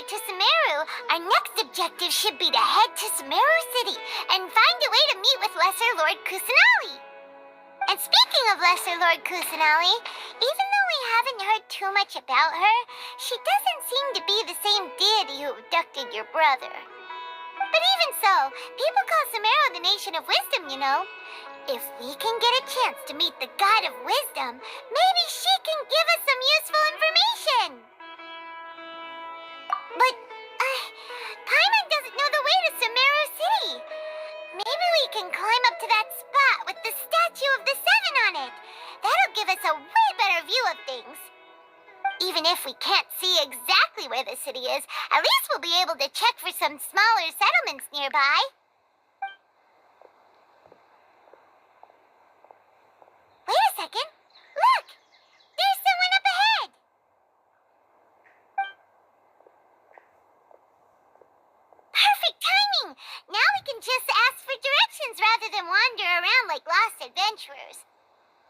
to Sumeru, our next objective should be to head to Sumeru City and find a way to meet with Lesser Lord Kusanali. And speaking of Lesser Lord Kusanali, even though we haven't heard too much about her, she doesn't seem to be the same deity who abducted your brother. But even so, people call Sumeru the Nation of Wisdom, you know. If we can get a chance to meet the God of Wisdom, maybe she can give us some useful information. But, Paimon doesn't know the way to Sumeru City. Maybe we can climb up to that spot with the statue of the Seven on it. That'll give us a way better view of things. Even if we can't see exactly where the city is, at least we'll be able to check for some smaller settlements nearby. Wait a second. Look! There's someone up ahead! Perfect timing! Now we can just ask for directions rather than wander around like lost adventurers.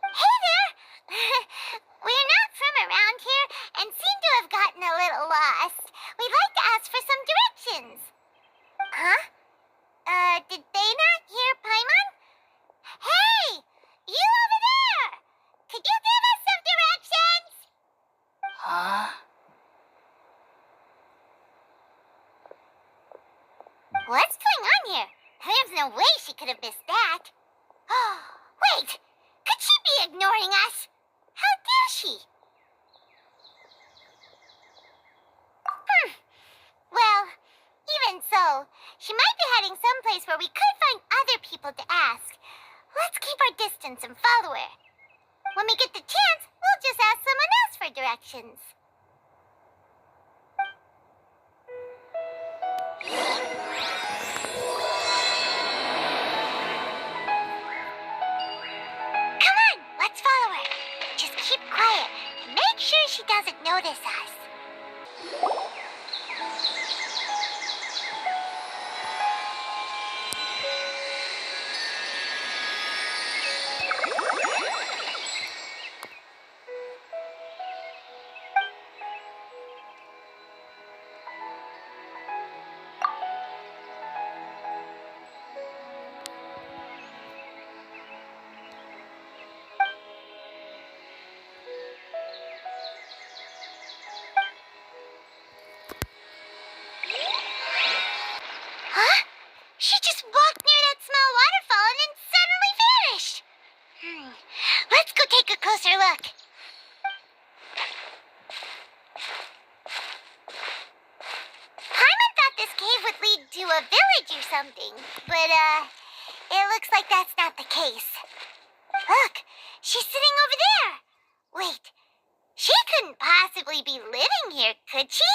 Hey there! We're not from around here and seem to have gotten a little lost. We'd like to ask for some directions. Huh? Did they not hear Paimon? Hey! You over there! Could you give us some directions? Huh? What's going on here? There's no way she could have missed that. Oh, wait! Could she be ignoring us? How dare she? Well, even so, she might be heading someplace where we could find other people to ask. Let's keep our distance and follow her. When we get the chance, we'll just ask someone else for directions. Come on, let's follow her. Just keep quiet and make sure she doesn't notice us. Huh? She just walked near that small waterfall and then suddenly vanished. Let's go take a closer look. Paimon thought this cave would lead to a village or something, but, it looks like that's not the case. Look, she's sitting over there. Wait, she couldn't possibly be living here, could she?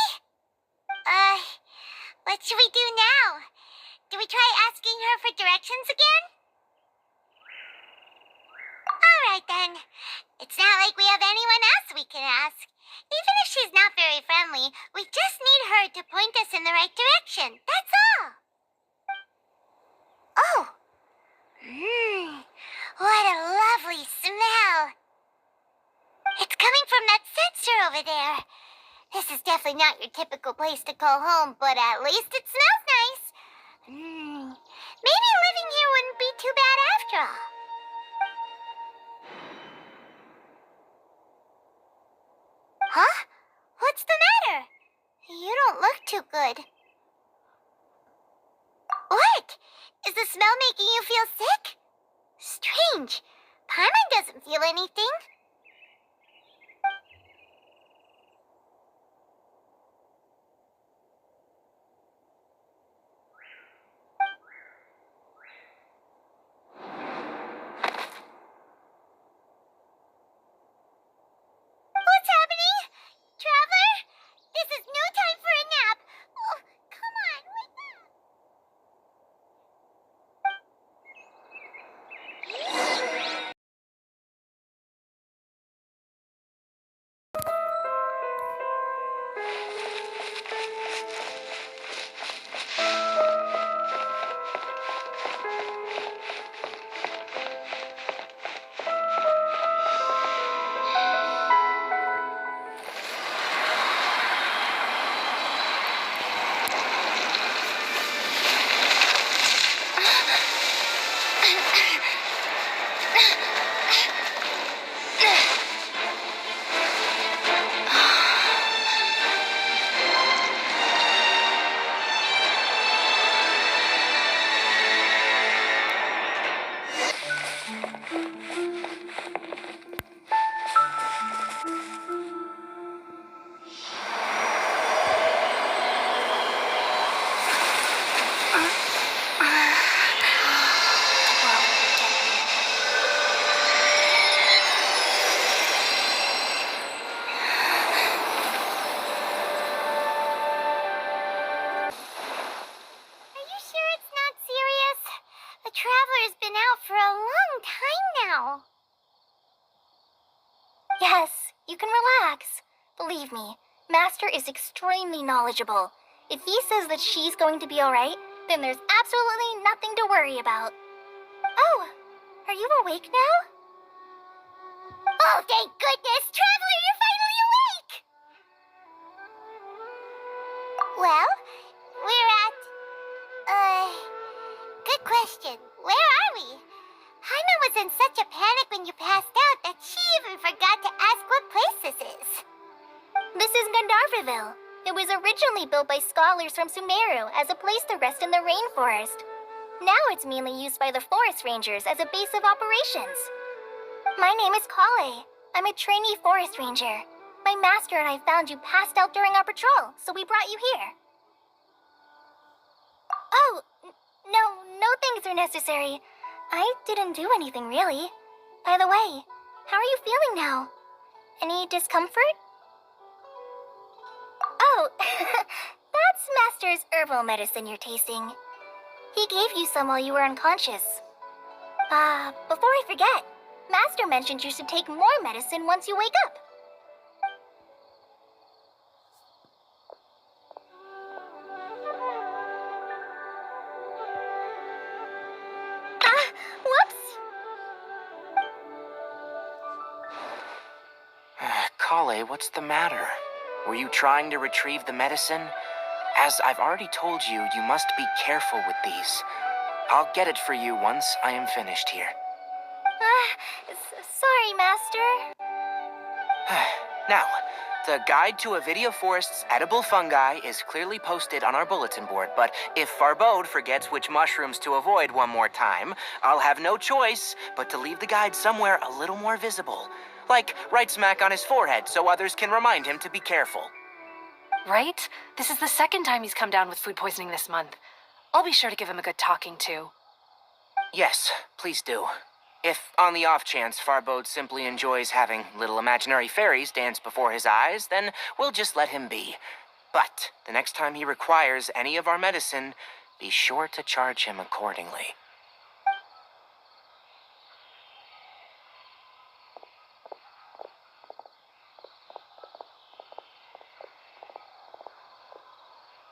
What should we do now? Do we try asking her for directions again? Alright then. It's not like we have anyone else we can ask. Even if she's not very friendly, we just need her to point us in the right direction. That's all. Oh. What a lovely smell. It's coming from that sensor over there. This is definitely not your typical place to call home, but at least it smells nice. Maybe living here wouldn't be too bad after all. Huh? What's the matter? You don't look too good. What? Is the smell making you feel sick? Strange. Paimon doesn't feel anything. out for a long time now. Yes, you can relax. Believe me, Master is extremely knowledgeable. If he says that she's going to be alright, then there's absolutely nothing to worry about. Oh, are you awake now? Oh, thank goodness! Traveler, you're finally awake! Well, we're at... Good question. Where are we? Haima was in such a panic when you passed out that she even forgot to ask what place this is. This is Gandharvaville. It was originally built by scholars from Sumeru as a place to rest in the rainforest. Now it's mainly used by the forest rangers as a base of operations. My name is Kale. I'm a trainee forest ranger. My master and I found you passed out during our patrol, so we brought you here. Oh, no things are necessary. I didn't do anything, really. By the way, how are you feeling now? Any discomfort? Oh, that's Master's herbal medicine you're tasting. He gave you some while you were unconscious. Before I forget, Master mentioned you should take more medicine once you wake up. Whoops! Kale, what's the matter? Were you trying to retrieve the medicine? As I've already told you, you must be careful with these. I'll get it for you once I am finished here. Sorry, Master. Now, the guide to Avidia Forest's edible fungi is clearly posted on our bulletin board, but if Farbode forgets which mushrooms to avoid one more time, I'll have no choice but to leave the guide somewhere a little more visible. Like right smack on his forehead so others can remind him to be careful. Right? This is the second time he's come down with food poisoning this month. I'll be sure to give him a good talking to. Yes, please do. If, on the off chance, Farbode simply enjoys having little imaginary fairies dance before his eyes, then we'll just let him be. But the next time he requires any of our medicine, be sure to charge him accordingly.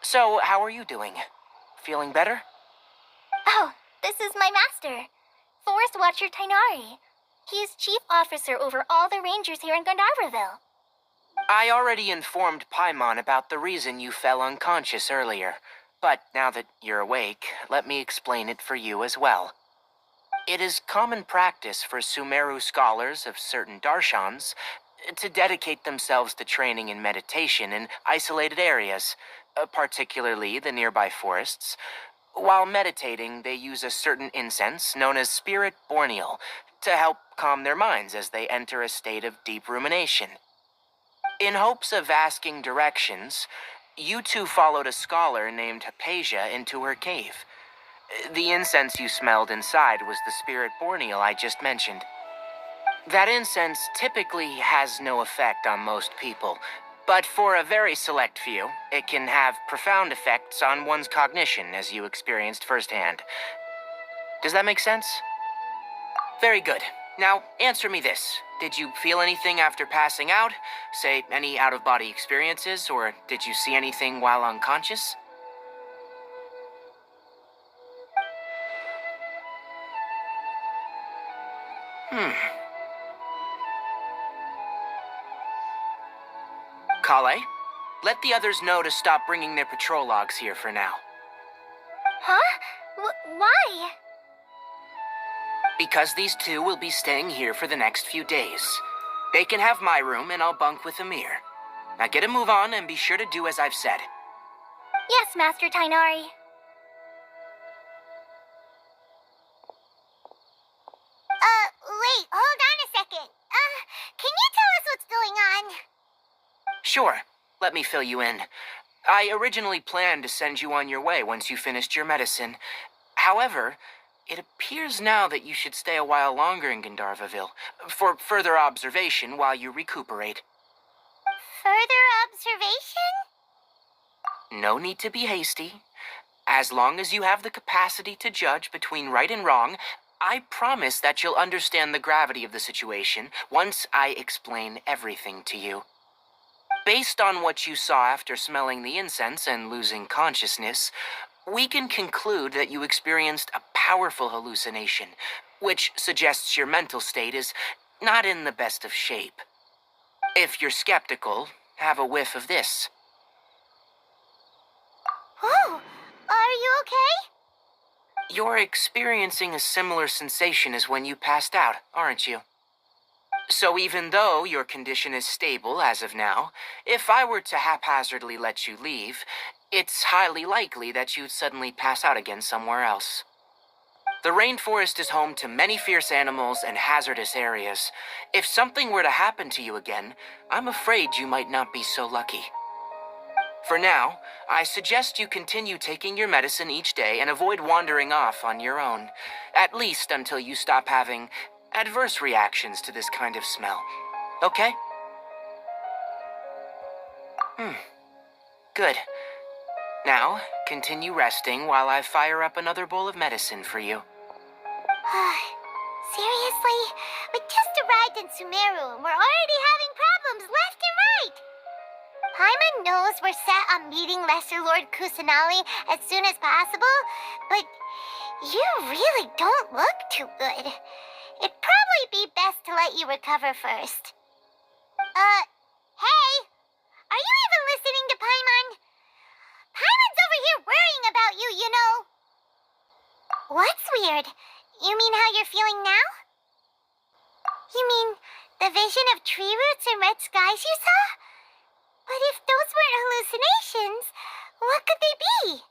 So, how are you doing? Feeling better? Oh, this is my master, Forest Watcher Tainari. He is chief officer over all the rangers here in Gandharvaville. I already informed Paimon about the reason you fell unconscious earlier. But now that you're awake, let me explain it for you as well. It is common practice for Sumeru scholars of certain darshans to dedicate themselves to training in meditation in isolated areas, particularly the nearby forests. While meditating, they use a certain incense known as Spirit Borneal to help calm their minds as they enter a state of deep rumination. In hopes of asking directions, you two followed a scholar named Hypatia into her cave. The incense you smelled inside was the Spirit Borneal I just mentioned. That incense typically has no effect on most people, but for a very select few, it can have profound effects on one's cognition, as you experienced firsthand. Does that make sense? Very good. Now, answer me this. Did you feel anything after passing out? Say, any out-of-body experiences, or did you see anything while unconscious? Kale, let the others know to stop bringing their patrol logs here for now. Huh? Why? Because these two will be staying here for the next few days. They can have my room, and I'll bunk with Amir. Now get a move on, and be sure to do as I've said. Yes, Master Tainari. Wait, hold on a second. Can you tell us what's going on? Sure, let me fill you in. I originally planned to send you on your way once you finished your medicine. However, it appears now that you should stay a while longer in Gandharvaville for further observation while you recuperate. Further observation? No need to be hasty. As long as you have the capacity to judge between right and wrong, I promise that you'll understand the gravity of the situation once I explain everything to you. Based on what you saw after smelling the incense and losing consciousness, we can conclude that you experienced a powerful hallucination, which suggests your mental state is not in the best of shape. If you're skeptical, have a whiff of this. Oh, are you okay? You're experiencing a similar sensation as when you passed out, aren't you? So even though your condition is stable as of now, if I were to haphazardly let you leave, it's highly likely that you'd suddenly pass out again somewhere else. The rainforest is home to many fierce animals and hazardous areas. If something were to happen to you again, I'm afraid you might not be so lucky. For now, I suggest you continue taking your medicine each day and avoid wandering off on your own, at least until you stop having adverse reactions to this kind of smell. Okay? Good. Now, continue resting while I fire up another bowl of medicine for you. Seriously? We just arrived in Sumeru and we're already having problems left and right. Paimon knows we're set on meeting Lesser Lord Kusanali as soon as possible, but you really don't look too good. It'd probably be best to let you recover first. Hey! Are you even listening to Paimon? Paimon's over here worrying about you, you know. What's weird? You mean how you're feeling now? You mean the vision of tree roots and red skies you saw? But if those weren't hallucinations, what could they be?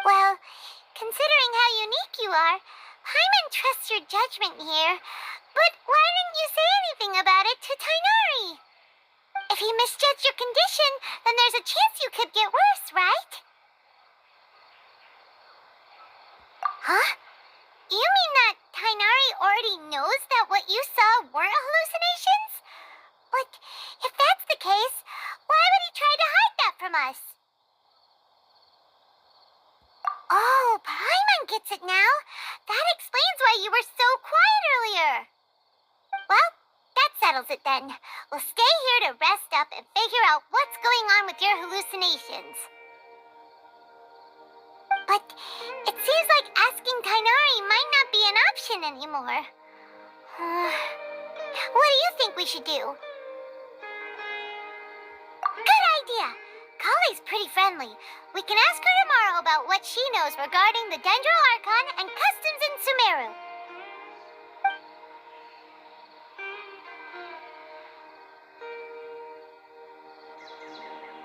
Well, considering how unique you are, Paimon trusts your judgment here. But why didn't you say anything about it to Tainari? If he misjudged your condition, then there's a chance you could get worse, right? Huh? You mean that Tainari already knows that what you saw weren't hallucinations? But if that's the case, why would he try to hide that from us? Oh, Paimon gets it now. That explains why you were so quiet earlier. Well, that settles it then. We'll stay here to rest up and figure out what's going on with your hallucinations. But it seems like asking Tainari might not be an option anymore. What do you think we should do? Good idea. Kale's pretty friendly. We can ask her tomorrow about what she knows regarding the Dendro Archon and customs in Sumeru.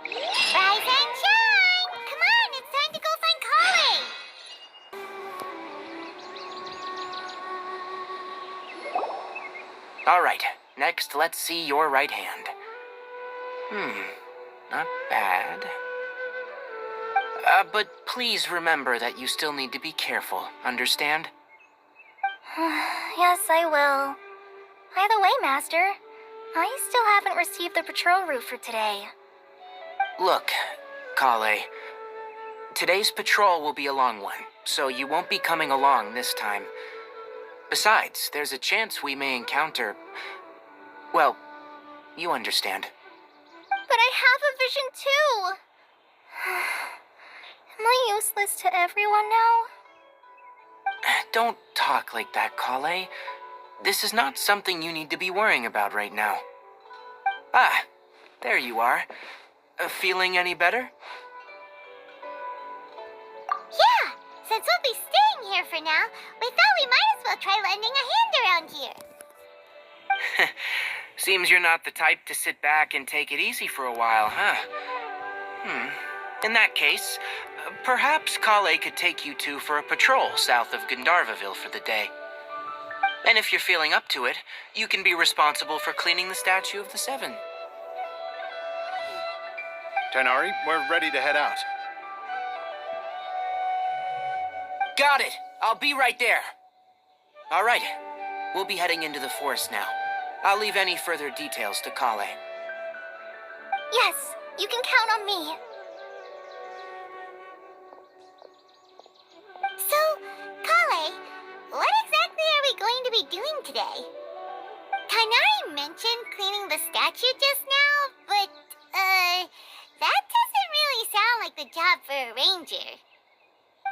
Rise and shine! Come on, it's time to go find Kale! All right, next let's see your right hand. Not bad. But please remember that you still need to be careful, understand? Yes, I will. By the way, Master, I still haven't received the patrol route for today. Look, Kale, today's patrol will be a long one, so you won't be coming along this time. Besides, there's a chance we may encounter... well, you understand. But I have a vision too! Am I useless to everyone now? Don't talk like that, Kale. This is not something you need to be worrying about right now. Ah, there you are. Feeling any better? Yeah, since we'll be staying here for now, we thought we might as well try lending a hand around here. Seems you're not the type to sit back and take it easy for a while, huh? In that case, perhaps Kale could take you two for a patrol south of Gandharvaville for the day. And if you're feeling up to it, you can be responsible for cleaning the Statue of the Seven. Tainari, we're ready to head out. Got it! I'll be right there. All right, we'll be heading into the forest now. I'll leave any further details to Kale. Yes, you can count on me. So, Kale, what exactly are we going to be doing today? Kainari mentioned cleaning the statue just now, but, that doesn't really sound like the job for a ranger.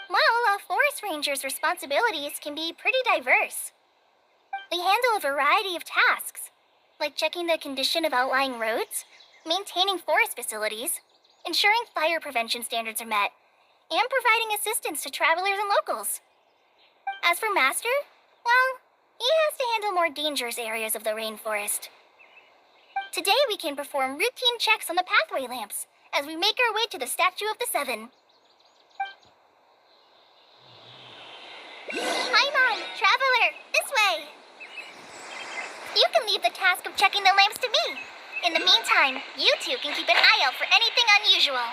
Well, a forest ranger's responsibilities can be pretty diverse. They handle a variety of tasks, like checking the condition of outlying roads, maintaining forest facilities, ensuring fire prevention standards are met, and providing assistance to travelers and locals. As for Master, well, he has to handle more dangerous areas of the rainforest. Today we can perform routine checks on the pathway lamps as we make our way to the Statue of the Seven. Paimon, traveler, this way! You can leave the task of checking the lamps to me. In the meantime, you two can keep an eye out for anything unusual.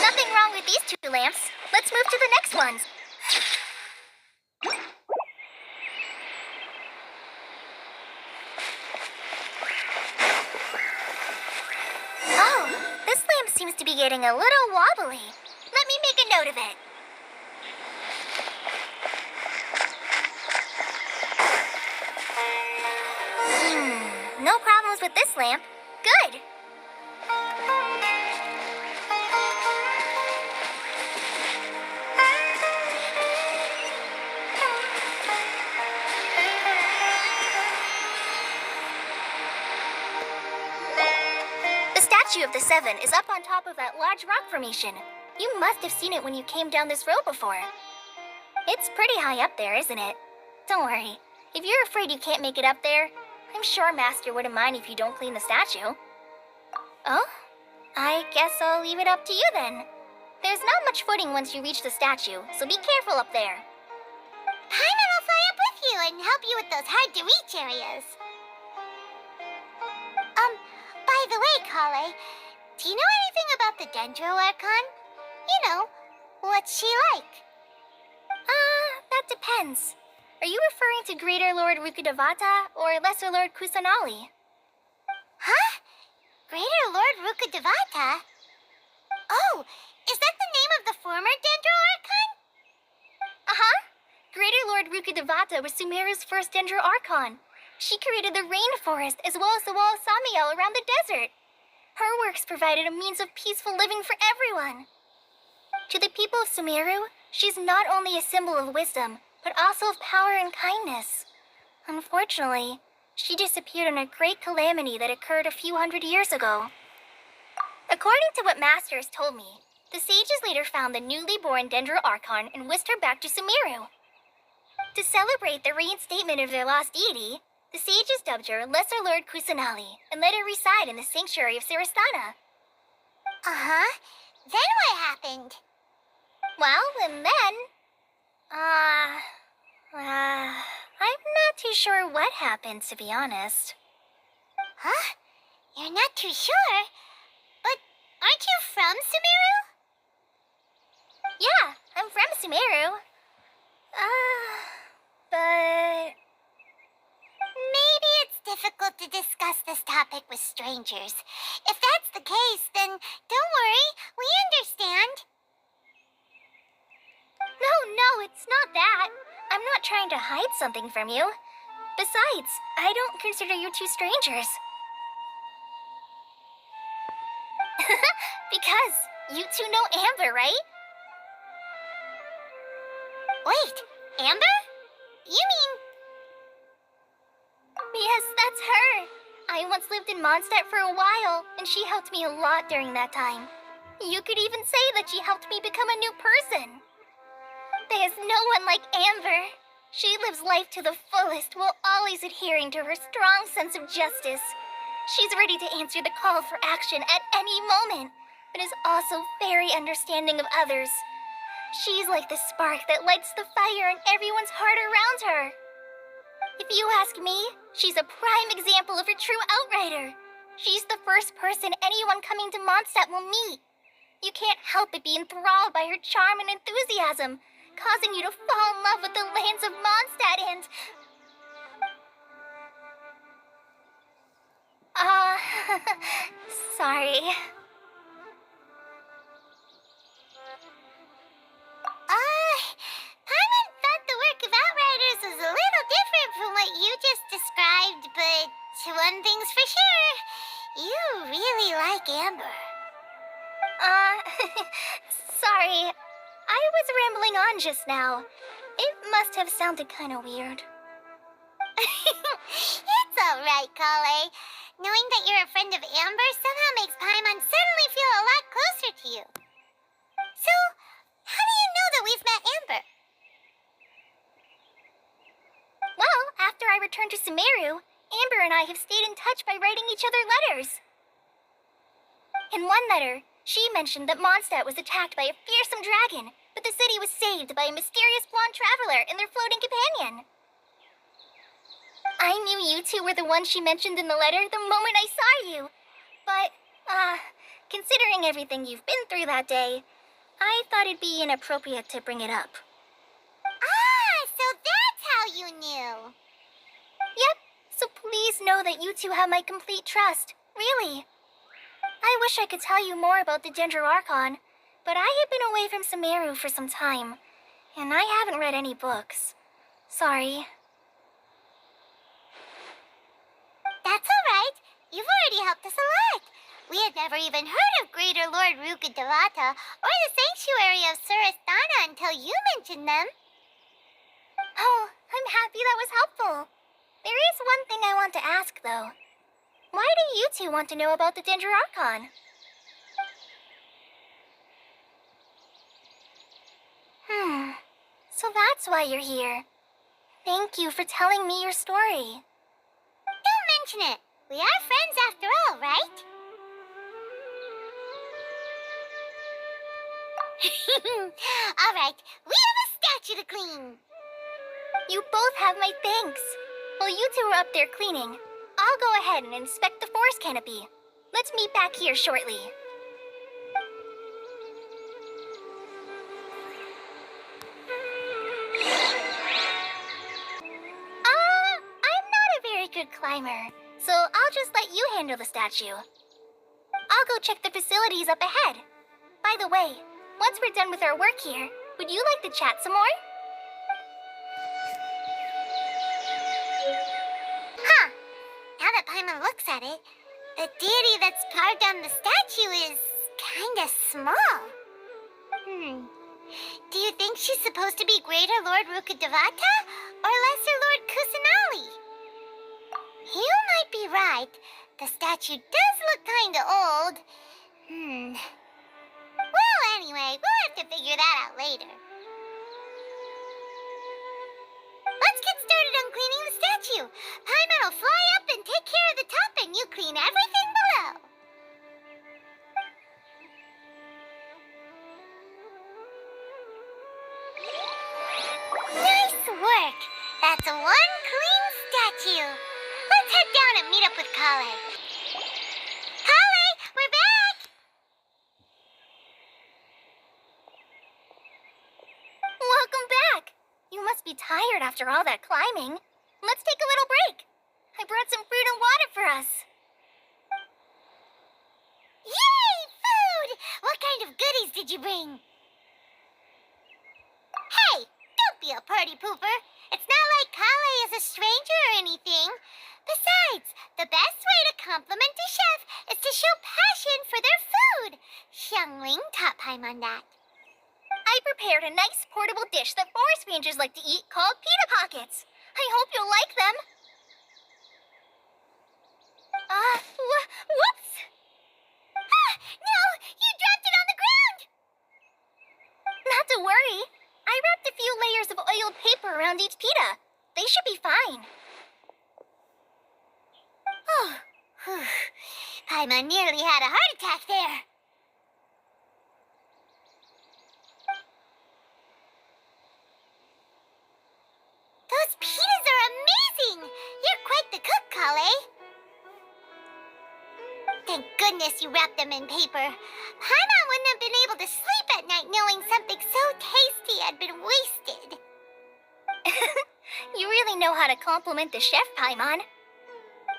Nothing wrong with these two lamps. Let's move to the next ones. Oh, this lamp seems to be getting a little wobbly. Let me make a note of it. No problems with this lamp. Good. The Statue of the Seven is up on top of that large rock formation. You must have seen it when you came down this road before. It's pretty high up there, isn't it? Don't worry. If you're afraid you can't make it up there, I'm sure Master wouldn't mind if you don't clean the statue. Oh? I guess I'll leave it up to you then. There's not much footing once you reach the statue, so be careful up there. Paimon will fly up with you and help you with those hard-to-reach areas. By the way, Kale, do you know anything about the Dendro Archon? You know, what's she like? That depends. Are you referring to Greater Lord Rukkhadevata or Lesser Lord Kusanali? Huh? Greater Lord Rukkhadevata? Oh, is that the name of the former Dendro Archon? Uh-huh. Greater Lord Rukkhadevata was Sumeru's first Dendro Archon. She created the rainforest as well as the wall of Samiel around the desert. Her works provided a means of peaceful living for everyone. To the people of Sumeru, she's not only a symbol of wisdom, but also of power and kindness. Unfortunately, she disappeared in a great calamity that occurred a few hundred years ago. According to what Master has told me, the sages later found the newly born Dendro Archon and whisked her back to Sumeru. To celebrate the reinstatement of their lost deity, the sages dubbed her Lesser Lord Kusanali and let her reside in the sanctuary of Sarastana. Uh-huh. Then what happened? Well, and then... I'm not too sure what happened, to be honest. Huh? You're not too sure? But aren't you from Sumeru? Yeah, I'm from Sumeru. But... Maybe it's difficult to discuss this topic with strangers. If that's the case, then don't worry. We understand. No, it's not that. I'm not trying to hide something from you. Besides, I don't consider you two strangers. Because you two know Amber, right? Wait, Amber? You mean... Yes, that's her. I once lived in Mondstadt for a while, and she helped me a lot during that time. You could even say that she helped me become a new person. There's no one like Amber. She lives life to the fullest while always adhering to her strong sense of justice. She's ready to answer the call for action at any moment, but is also very understanding of others. She's like the spark that lights the fire in everyone's heart around her. If you ask me, she's a prime example of a true outrider. She's the first person anyone coming to Mondstadt will meet. You can't help but be enthralled by her charm and enthusiasm, causing you to fall in love with the lands of Mondstadt and... Uh, sorry. Paimon thought the work of Outriders was a little different from what you just described, but one thing's for sure, you really like Amber. Sorry. I was rambling on just now. It must have sounded kind of weird. It's alright, Kale. Knowing that you're a friend of Amber somehow makes Paimon suddenly feel a lot closer to you. So, how do you know that we've met Amber? Well, after I returned to Sumeru, Amber and I have stayed in touch by writing each other letters. In one letter, she mentioned that Mondstadt was attacked by a fearsome dragon, but the city was saved by a mysterious blonde traveler and their floating companion. I knew you two were the ones she mentioned in the letter the moment I saw you. But, considering everything you've been through that day, I thought it'd be inappropriate to bring it up. So that's how you knew. Yep, so please know that you two have my complete trust. Really. I wish I could tell you more about the Ginger Archon, but I have been away from Sumeru for some time, and I haven't read any books. Sorry. That's alright. You've already helped us a lot. We had never even heard of Greater Lord Rukkhadevata or the Sanctuary of Surasthana until you mentioned them. Oh, I'm happy that was helpful. There is one thing I want to ask, though. Why do you two want to know about the Ginger Archon? So that's why you're here. Thank you for telling me your story. Don't mention it. We are friends after all, right? Alright, we have a statue to clean. You both have my thanks. While you two are up there cleaning, I'll go ahead and inspect the forest canopy. Let's meet back here shortly. I'm not a very good climber, so I'll just let you handle the statue. I'll go check the facilities up ahead. By the way, once we're done with our work here, would you like to chat some more? Now that Paimon looks at it, the deity that's carved on the statue is kinda small. Do you think she's supposed to be Greater Lord Rukkhadevata or Lesser Lord Kusanali? You might be right. The statue does look kinda old. Well, anyway, we'll have to figure that out later. Let's get started on cleaning the statue. Paimon will fly up and take care of the top, and you clean everything below. Nice work. That's one clean statue. Let's head down and meet up with Kale. Kale, we're back! Welcome back! You must be tired after all that climbing. Let's take a little break. I brought some fruit and water for us. Yay! Food! What kind of goodies did you bring? Hey! Don't be a party pooper. It's not like Kale is a stranger or anything. Besides, the best way to compliment a chef is to show passion for their food. Xiangling taught Paimon that. I prepared a nice portable dish that forest rangers like to eat called pita pockets. I hope you'll like them. Whoops! No! You dropped it on the ground! Not to worry. I wrapped a few layers of oiled paper around each pita. They should be fine. Oh, Paimon nearly had a heart attack there. Those pitas are amazing! You're quite the cook, Kale. Thank goodness you wrapped them in paper. Paimon wouldn't have been able to sleep at night knowing something so tasty had been wasted. You really know how to compliment the chef, Paimon.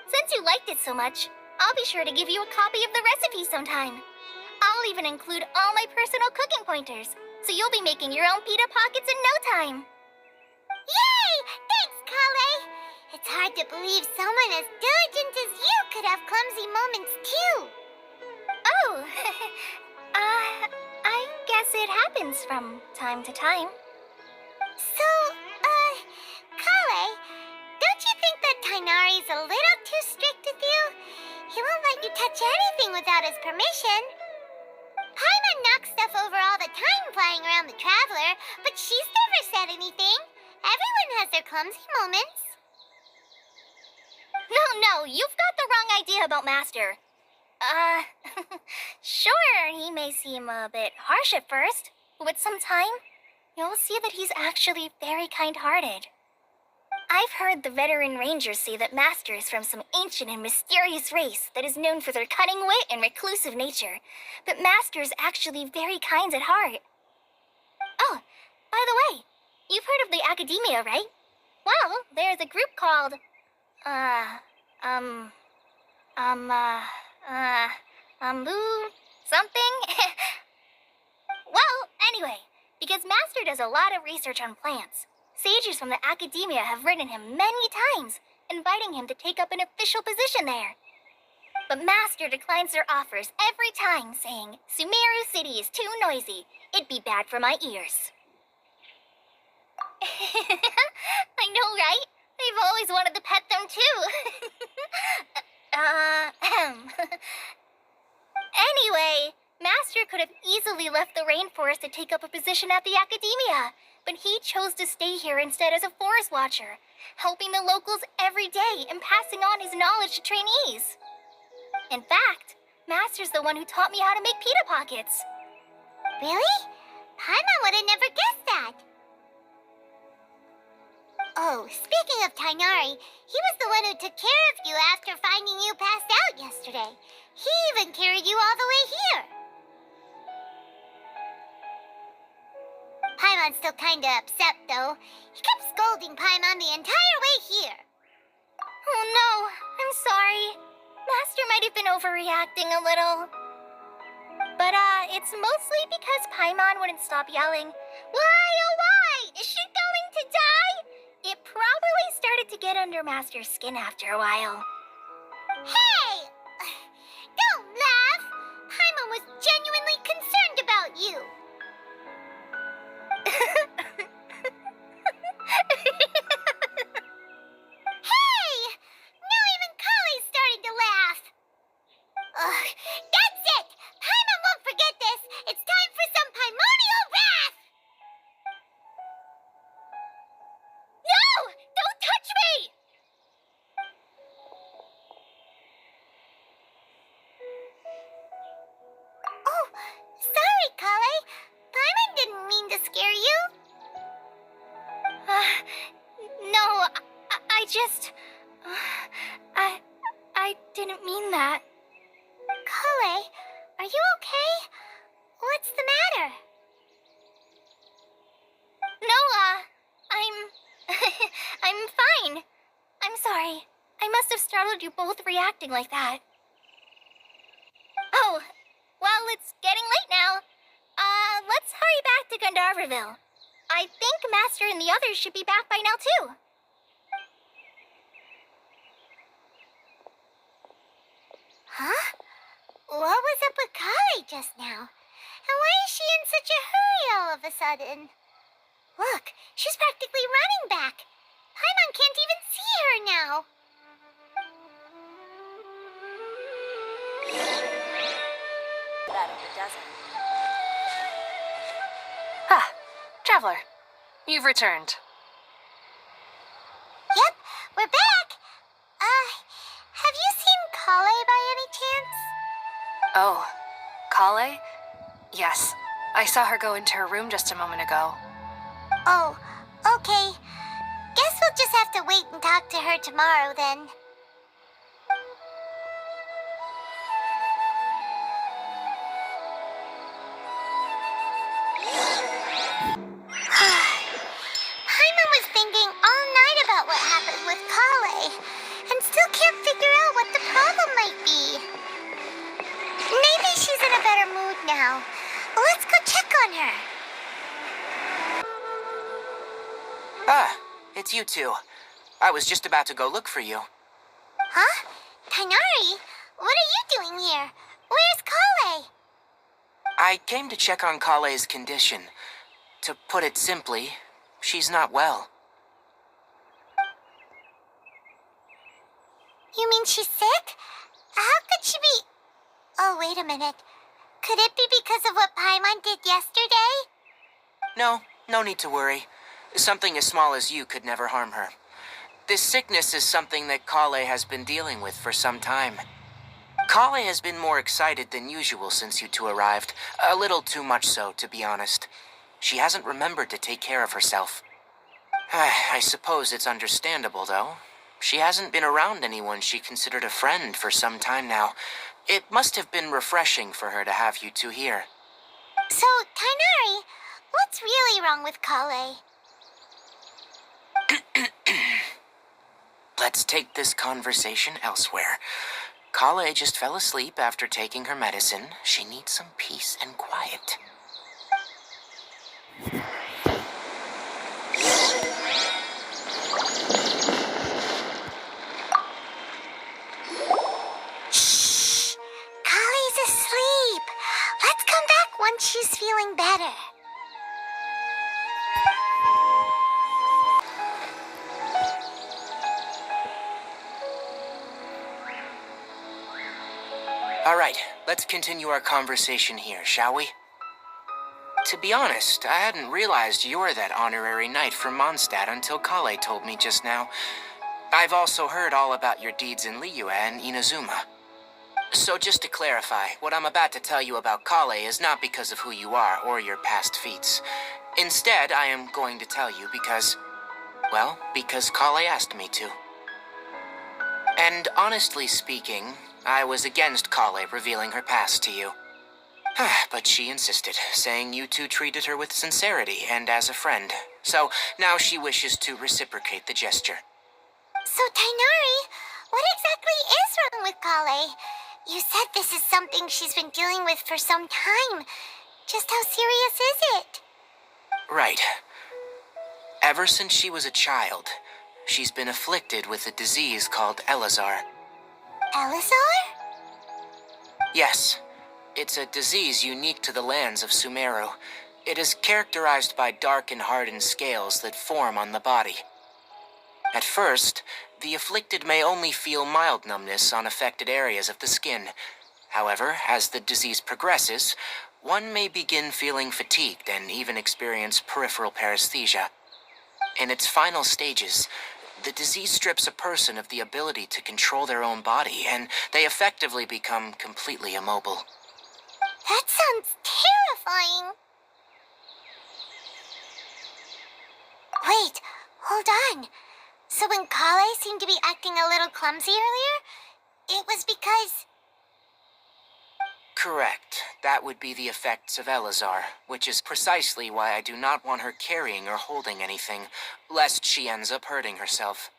Since you liked it so much, I'll be sure to give you a copy of the recipe sometime. I'll even include all my personal cooking pointers, so you'll be making your own pita pockets in no time. Yay! Thanks, Kale! It's hard to believe someone as diligent as you could have clumsy moments, too. Oh, I guess it happens from time to time. So, Kale, don't you think that Tainari's a little too strict with you? He won't let you touch anything without his permission. Paimon knocks stuff over all the time flying around the Traveler, but she's never said anything. Everyone has their clumsy moments. No, you've got the wrong idea about Master. Sure, he may seem a bit harsh at first, but with some time, you'll see that he's actually very kind-hearted. I've heard the veteran rangers say that Master is from some ancient and mysterious race that is known for their cunning wit and reclusive nature, but Master is actually very kind at heart. Oh, by the way, you've heard of the Academia, right? Well, there's a group called, something? Well, anyway, because Master does a lot of research on plants, sages from the Academia have written him many times, inviting him to take up an official position there. But Master declines their offers every time, saying, Sumeru City is too noisy. It'd be bad for my ears. I know, right? I've always wanted to pet them, too. Anyway, Master could have easily left the rainforest to take up a position at the Academia, but he chose to stay here instead as a forest watcher, helping the locals every day and passing on his knowledge to trainees. In fact, Master's the one who taught me how to make pita pockets. Really? Paimon would have never guessed that. Oh, speaking of Tainari, he was the one who took care of you after finding you passed out yesterday. He even carried you all the way here. Paimon's still kinda upset, though. He kept scolding Paimon the entire way here. Oh no, I'm sorry. Master might have been overreacting a little. But, it's mostly because Paimon wouldn't stop yelling, Why, oh why? Is she going to die? It probably started to get under Master's skin after a while. Hey! Don't laugh! Paimon was genuinely concerned about you. Hey! Now even Kale's starting to laugh. Ugh, that's it! Paimon won't forget this! It's time for some primordial wrath! No! Don't touch me! Oh, sorry, Kale. Paimon didn't mean to scare you. No, I just... I didn't mean that. Kale, are you okay? What's the matter? No, I'm fine. I'm sorry. I must have startled you both reacting like that. Oh, well, it's getting late now. Let's hurry back to Gandharville. I think Master and the others should be back by now, too. Huh? What was up with Kale just now? And why is she in such a hurry all of a sudden? Look, she's practically running back. Paimon can't even see her now. That of the desert. Ah, Traveler, you've returned. Yep, we're back. Have you seen Kale by any chance? Oh, Kale? Yes, I saw her go into her room just a moment ago. Oh, okay. Guess we'll just have to wait and talk to her tomorrow then. Paimon was thinking all night about what happened with Kale, and still can't figure out what the problem might be. it's you two. I was just about to go look for you. Huh? Tainari, what are you doing here? Where's Kale? I came to check on Kale's condition. To put it simply, she's not well. You mean she's sick? How could she be... Oh, wait a minute. Could it be because of what Paimon did yesterday? No need to worry. Something as small as you could never harm her. This sickness is something that Kale has been dealing with for some time. Kale has been more excited than usual since you two arrived. A little too much so, to be honest. She hasn't remembered to take care of herself. I suppose it's understandable, though. She hasn't been around anyone she considered a friend for some time now. It must have been refreshing for her to have you two here. So, Tainari, what's really wrong with Kale? Let's take this conversation elsewhere. Kale just fell asleep after taking her medicine. She needs some peace and quiet. Shh! Kale's asleep. Let's come back once she's feeling better. All right, let's continue our conversation here, shall we? To be honest, I hadn't realized you were that honorary knight from Mondstadt until Kale told me just now. I've also heard all about your deeds in Liyue and Inazuma. So just to clarify, what I'm about to tell you about Kale is not because of who you are or your past feats. Instead, I am going to tell you because Kale asked me to. And honestly speaking, I was against Kale revealing her past to you. But she insisted, saying you two treated her with sincerity and as a friend. So now she wishes to reciprocate the gesture. So, Tainari, what exactly is wrong with Kale? You said this is something she's been dealing with for some time. Just how serious is it? Right. Ever since she was a child, she's been afflicted with a disease called Elazar. Elazar? Yes. It's a disease unique to the lands of Sumeru. It is characterized by dark and hardened scales that form on the body. At first, the afflicted may only feel mild numbness on affected areas of the skin. However, as the disease progresses, one may begin feeling fatigued and even experience peripheral paresthesia. In its final stages, the disease strips a person of the ability to control their own body, and they effectively become completely immobile. That sounds terrifying. Wait, hold on. So when Kale seemed to be acting a little clumsy earlier, it was because... Correct. That would be the effects of Elazar, which is precisely why I do not want her carrying or holding anything, lest she ends up hurting herself.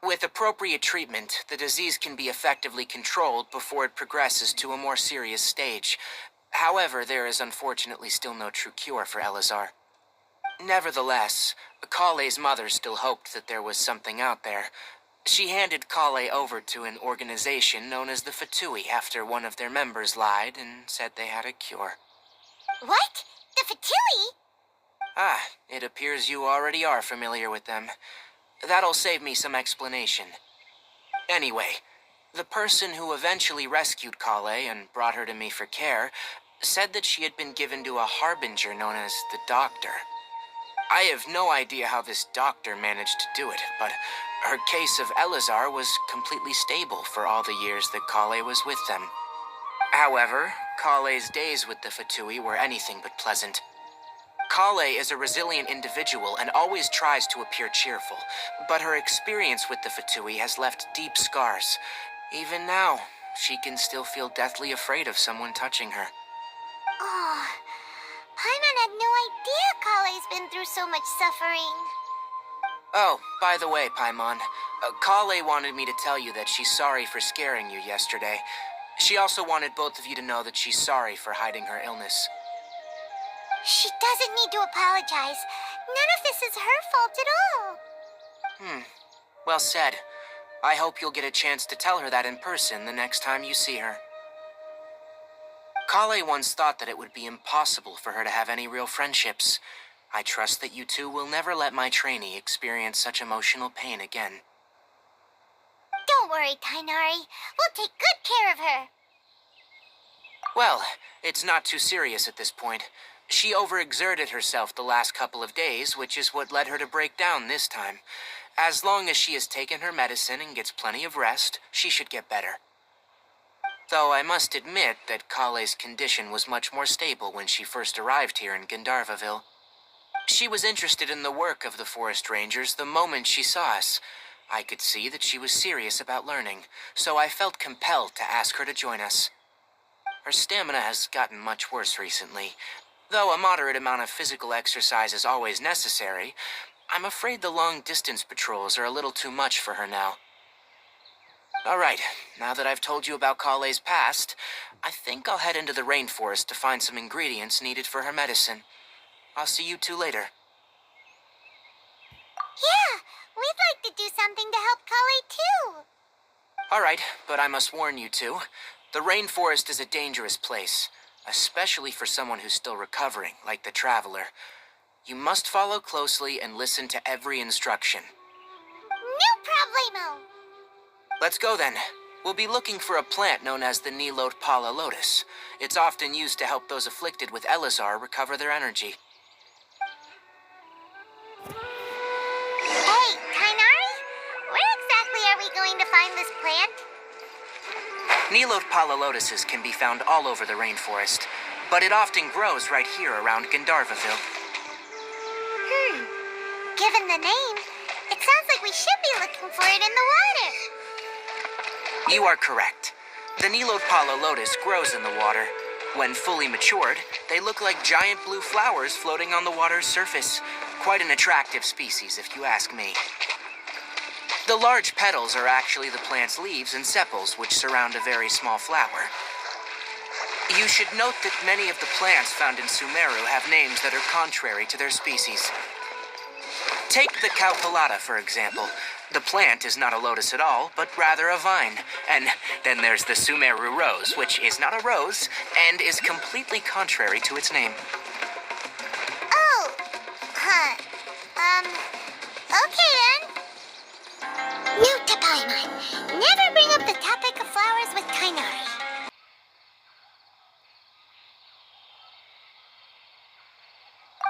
With appropriate treatment, the disease can be effectively controlled before it progresses to a more serious stage. However, there is unfortunately still no true cure for Elazar. Nevertheless, Kale's mother still hoped that there was something out there. She handed Kale over to an organization known as the Fatui after one of their members lied and said they had a cure. What? The Fatui? Ah, it appears you already are familiar with them. That'll save me some explanation. Anyway, the person who eventually rescued Kale and brought her to me for care said that she had been given to a harbinger known as the Doctor. I have no idea how this doctor managed to do it, but her case of Elazar was completely stable for all the years that Kale was with them. However, Kale's days with the Fatui were anything but pleasant. Kale is a resilient individual and always tries to appear cheerful, but her experience with the Fatui has left deep scars. Even now, she can still feel deathly afraid of someone touching her. Oh, Paimon had no idea Kale's been through so much suffering. Oh, by the way, Paimon, Kale wanted me to tell you that she's sorry for scaring you yesterday. She also wanted both of you to know that she's sorry for hiding her illness. She doesn't need to apologize. None of this is her fault at all. Well said. I hope you'll get a chance to tell her that in person the next time you see her. Kale once thought that it would be impossible for her to have any real friendships. I trust that you two will never let my trainee experience such emotional pain again. Don't worry, Tainari. We'll take good care of her. Well, it's not too serious at this point. She overexerted herself the last couple of days, which is what led her to break down this time. As long as she has taken her medicine and gets plenty of rest, she should get better. Though I must admit that Kale's condition was much more stable when she first arrived here in Gandharvaville. She was interested in the work of the forest rangers the moment she saw us. I could see that she was serious about learning, so I felt compelled to ask her to join us. Her stamina has gotten much worse recently. Though a moderate amount of physical exercise is always necessary, I'm afraid the long-distance patrols are a little too much for her now. All right, now that I've told you about Kale's past, I think I'll head into the rainforest to find some ingredients needed for her medicine. I'll see you two later. Yeah, we'd like to do something to help Kale too. All right, but I must warn you two. The rainforest is a dangerous place, especially for someone who's still recovering, like the Traveler. You must follow closely and listen to every instruction. No problemo. Let's go then. We'll be looking for a plant known as the Nilot Pala Lotus. It's often used to help those afflicted with Elazar recover their energy. Hey, Tainari, where exactly are we going to find this plant? Nilot Pala Lotuses can be found all over the rainforest, but it often grows right here around Gandharvaville. Given the name, it sounds like we should be looking for it in the water. You are correct. The Nilot Pala Lotus grows in the water. When fully matured, they look like giant blue flowers floating on the water's surface. Quite an attractive species, if you ask me. The large petals are actually the plant's leaves and sepals, which surround a very small flower. You should note that many of the plants found in Sumeru have names that are contrary to their species. Take the Cowpelata, for example. The plant is not a lotus at all, but rather a vine. And then there's the Sumeru rose, which is not a rose, and is completely contrary to its name. Oh, okay then. Note to Paimon, never bring up the topic of flowers with Tainari.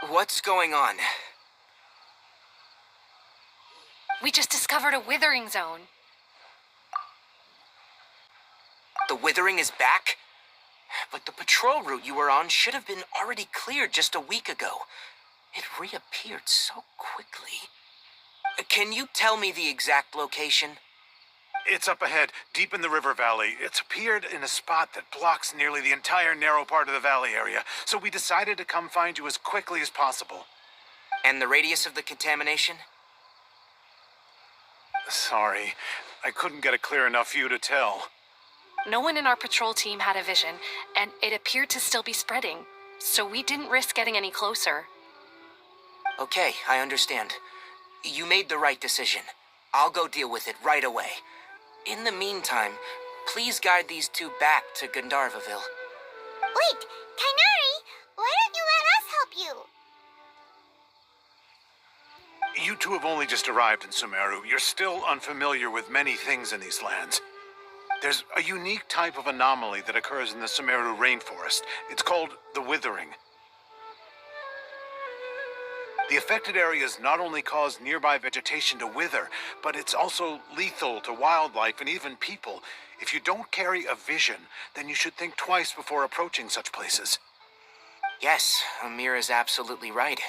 What's going on? We just discovered a withering zone. The withering is back? But the patrol route you were on should have been already cleared just a week ago. It reappeared so quickly. Can you tell me the exact location? It's up ahead, deep in the river valley. It's appeared in a spot that blocks nearly the entire narrow part of the valley area, so we decided to come find you as quickly as possible. And the radius of the contamination? Sorry, I couldn't get a clear enough view to tell. No one in our patrol team had a vision, and it appeared to still be spreading, so we didn't risk getting any closer. Okay, I understand. You made the right decision. I'll go deal with it right away. In the meantime, please guide these two back to Gandharvaville. Wait, Tainari, why don't you let us help you? You two have only just arrived in Sumeru. You're still unfamiliar with many things in these lands. There's a unique type of anomaly that occurs in the Sumeru rainforest. It's called the withering. The affected areas not only cause nearby vegetation to wither, but it's also lethal to wildlife and even people. If you don't carry a vision, then you should think twice before approaching such places. Yes, Amir is absolutely right.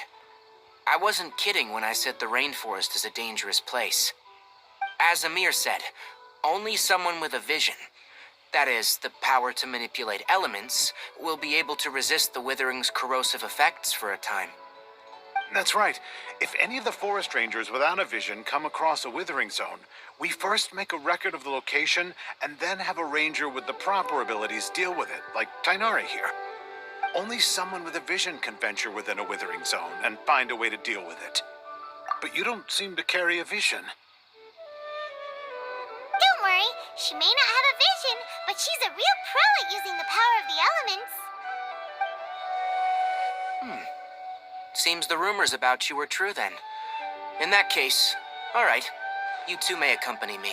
I wasn't kidding when I said the rainforest is a dangerous place. As Amir said, only someone with a vision, that is, the power to manipulate elements, will be able to resist the withering's corrosive effects for a time. That's right. If any of the forest rangers without a vision come across a withering zone, we first make a record of the location and then have a ranger with the proper abilities deal with it, like Tainari here. Only someone with a vision can venture within a withering zone and find a way to deal with it. But you don't seem to carry a vision. Don't worry, she may not have a vision, but she's a real pro at using the power of the elements. Seems the rumors about you were true then. In that case, all right, you two may accompany me.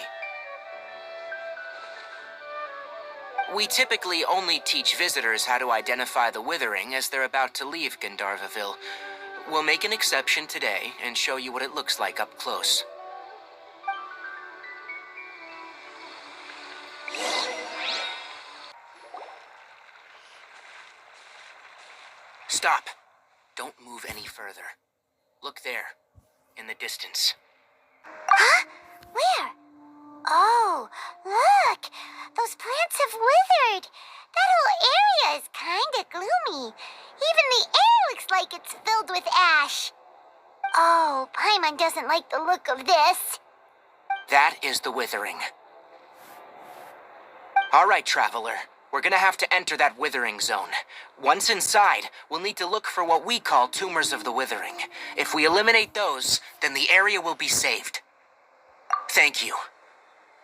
We typically only teach visitors how to identify the withering as they're about to leave Gandharvaville. We'll make an exception today and show you what it looks like up close. Stop. Don't move any further. Look there, in the distance. Huh? Where? Oh, look! Those plants have withered! That whole area is kinda gloomy. Even the air looks like it's filled with ash. Oh, Paimon doesn't like the look of this. That is the withering. All right, traveler. We're gonna have to enter that withering zone. Once inside, we'll need to look for what we call tumors of the withering. If we eliminate those, then the area will be saved. Thank you.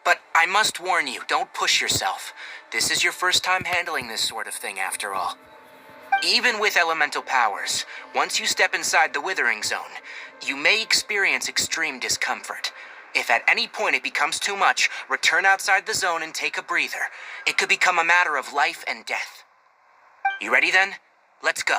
But I must warn you, don't push yourself. This is your first time handling this sort of thing, after all. Even with elemental powers, once you step inside the withering zone, you may experience extreme discomfort. If at any point it becomes too much, return outside the zone and take a breather. It could become a matter of life and death. You ready then? Let's go.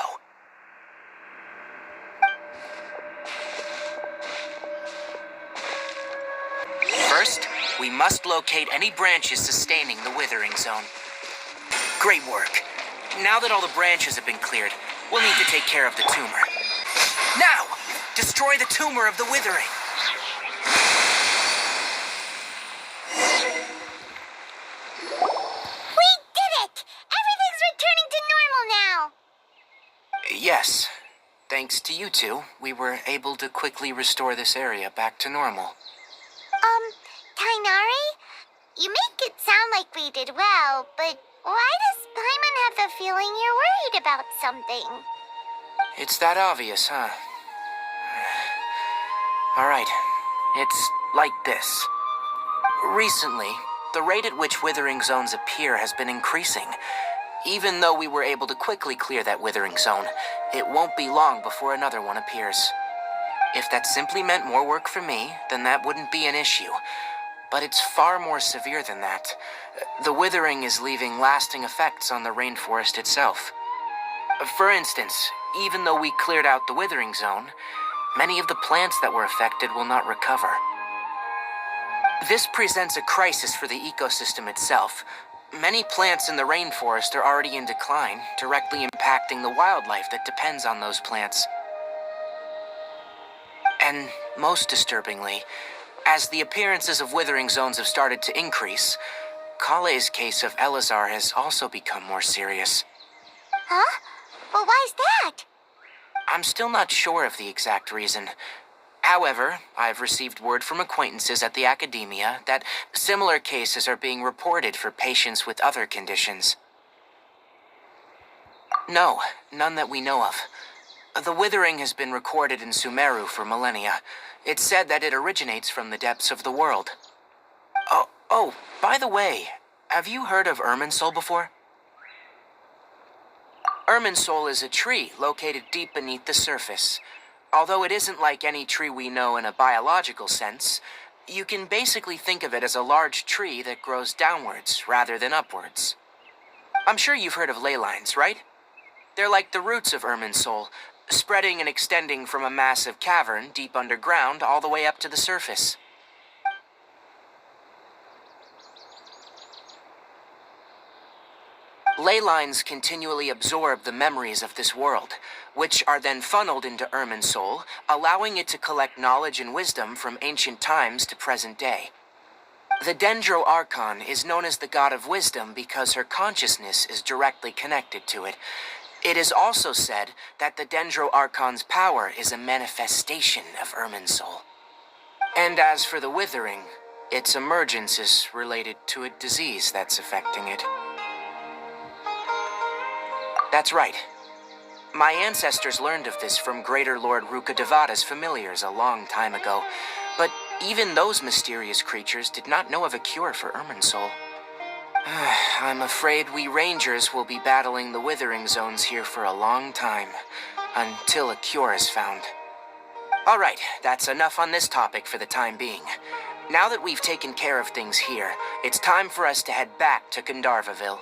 First, we must locate any branches sustaining the withering zone. Great work. Now that all the branches have been cleared, we'll need to take care of the tumor. Now, destroy the tumor of the withering. We did it! Everything's returning to normal now! Yes. Thanks to you two, we were able to quickly restore this area back to normal. Tainari? You make it sound like we did well, but why does Paimon have the feeling you're worried about something? It's that obvious, huh? All right. It's like this. Recently, the rate at which withering zones appear has been increasing. Even though we were able to quickly clear that withering zone, it won't be long before another one appears. If that simply meant more work for me, then that wouldn't be an issue. But it's far more severe than that. The withering is leaving lasting effects on the rainforest itself. For instance, even though we cleared out the withering zone, many of the plants that were affected will not recover. This presents a crisis for the ecosystem itself. Many plants in the rainforest are already in decline, directly impacting the wildlife that depends on those plants. And most disturbingly, as the appearances of withering zones have started to increase, Kale's case of Elazar has also become more serious. Huh? Well, why's that? I'm still not sure of the exact reason. However, I've received word from acquaintances at the academia that similar cases are being reported for patients with other conditions. No, none that we know of. The withering has been recorded in Sumeru for millennia. It's said that it originates from the depths of the world. Oh, by the way, have you heard of Irminsul before? Irminsul is a tree located deep beneath the surface. Although it isn't like any tree we know in a biological sense, you can basically think of it as a large tree that grows downwards rather than upwards. I'm sure you've heard of ley lines, right? They're like the roots of Irminsul, spreading and extending from a massive cavern deep underground all the way up to the surface. Ley lines continually absorb the memories of this world, which are then funneled into Irminsul, allowing it to collect knowledge and wisdom from ancient times to present day. The Dendro Archon is known as the god of wisdom because her consciousness is directly connected to it. It is also said that the Dendro Archon's power is a manifestation of Irminsul. And as for the withering, its emergence is related to a disease that's affecting it. That's right. My ancestors learned of this from Greater Lord Rukkhadevata's familiars a long time ago, but even those mysterious creatures did not know of a cure for Irminsul. I'm afraid we Rangers will be battling the Withering Zones here for a long time, until a cure is found. Alright, that's enough on this topic for the time being. Now that we've taken care of things here, it's time for us to head back to Gandharvaville.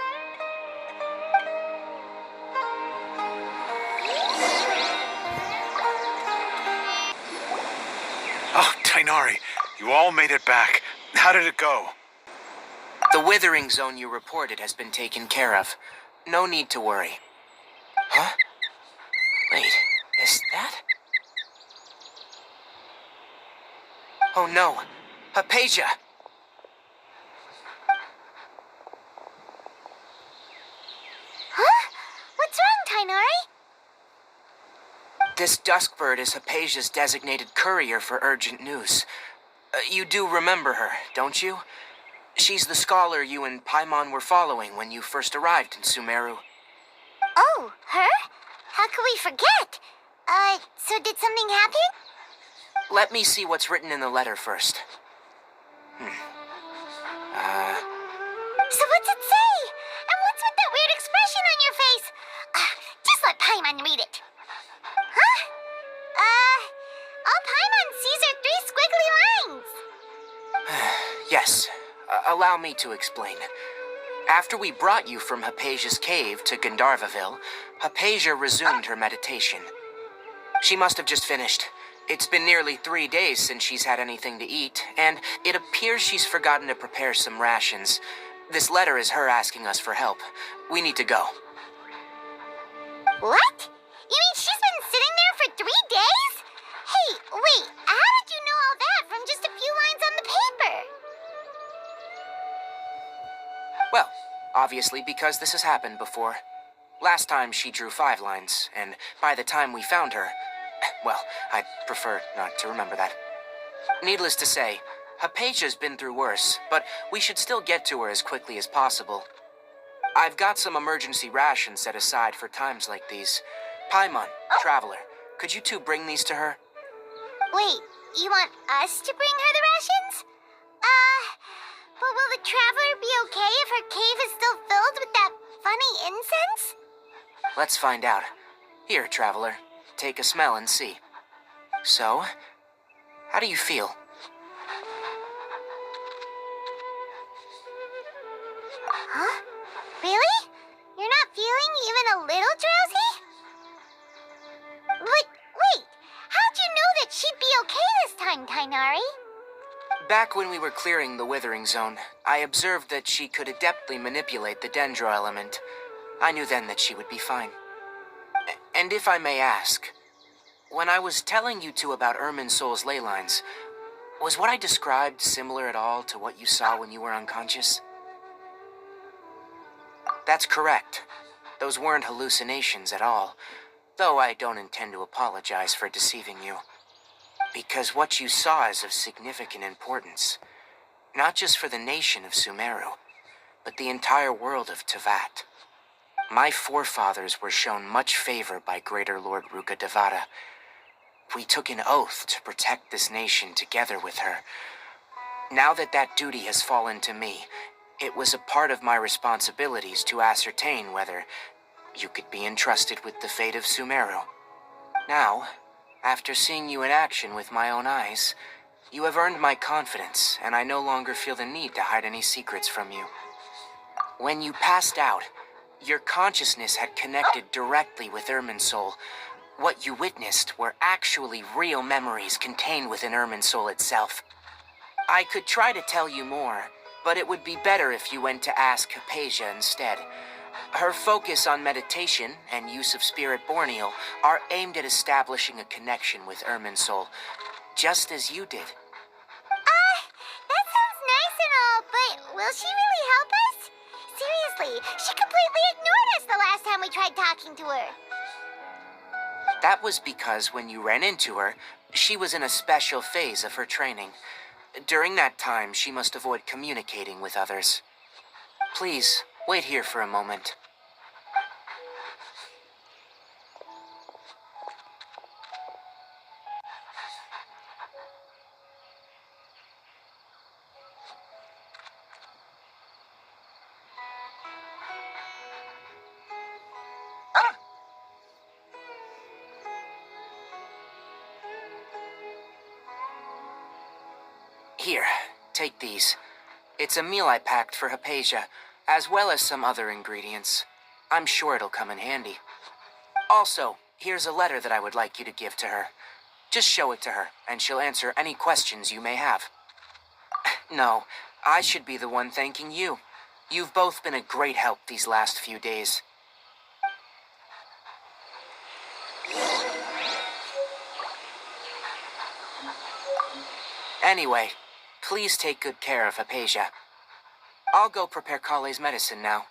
Oh, Tainari, you all made it back. How did it go? The Withering Zone you reported has been taken care of. No need to worry. Huh? Wait, is that? Oh no, Hypatia! Huh? What's wrong, Tainari? This Duskbird is Hypatia's designated courier for urgent news. You do remember her, don't you? She's the scholar you and Paimon were following when you first arrived in Sumeru. Oh, her? How could we forget? So did something happen? Let me see what's written in the letter first. So what's it say? And what's with that weird expression on your face? Just let Paimon read it. Huh? All Paimon sees are 3 squiggly lines. Yes, allow me to explain. After we brought you from Hypatia's cave to Gandharvaville, Hypatia resumed her meditation. She must have just finished. It's been nearly 3 days since she's had anything to eat, and it appears she's forgotten to prepare some rations. This letter is her asking us for help. We need to go. What? You mean she's been sitting there for 3 days? Hey, wait, how did you know all that from just a few lines on the paper? Well, obviously because this has happened before. Last time she drew 5 lines, and by the time we found her, well, I'd prefer not to remember that. Needless to say, Hypatia's been through worse, but we should still get to her as quickly as possible. I've got some emergency rations set aside for times like these. Paimon, Traveler, could you two bring these to her? Wait, you want us to bring her the rations? But will the Traveler be okay if her cave is still filled with that funny incense? Let's find out. Here, Traveler, take a smell and see. So, how do you feel? Huh? Really? You're not feeling even a little drowsy? But wait, how'd you know that she'd be okay this time, Tainari? Back when we were clearing the Withering Zone, I observed that she could adeptly manipulate the Dendro element. I knew then that she would be fine. And if I may ask, when I was telling you two about Irminsul's ley lines, was what I described similar at all to what you saw when you were unconscious? That's correct. Those weren't hallucinations at all, though I don't intend to apologize for deceiving you. Because what you saw is of significant importance, not just for the nation of Sumeru, but the entire world of Tevat. My forefathers were shown much favor by Greater Lord Rukkhadevata. We took an oath to protect this nation together with her. Now that that duty has fallen to me, it was a part of my responsibilities to ascertain whether you could be entrusted with the fate of Sumeru. Now, after seeing you in action with my own eyes, you have earned my confidence, and I no longer feel the need to hide any secrets from you. When you passed out, your consciousness had connected directly with Irminsul. What you witnessed were actually real memories contained within Irminsul itself. I could try to tell you more, but it would be better if you went to ask Hypatia instead. Her focus on meditation and use of Spirit Borneal are aimed at establishing a connection with Irminsul, just as you did. That sounds nice and all, but will she really help us? Seriously, she completely ignored us the last time we tried talking to her. That was because when you ran into her, she was in a special phase of her training. During that time, she must avoid communicating with others. Please, wait here for a moment. Here, take these. It's a meal I packed for Hypatia, as well as some other ingredients. I'm sure it'll come in handy. Also, here's a letter that I would like you to give to her. Just show it to her, and she'll answer any questions you may have. No, I should be the one thanking you. You've both been a great help these last few days. Anyway, please take good care of Hypatia. I'll go prepare Kale's medicine now.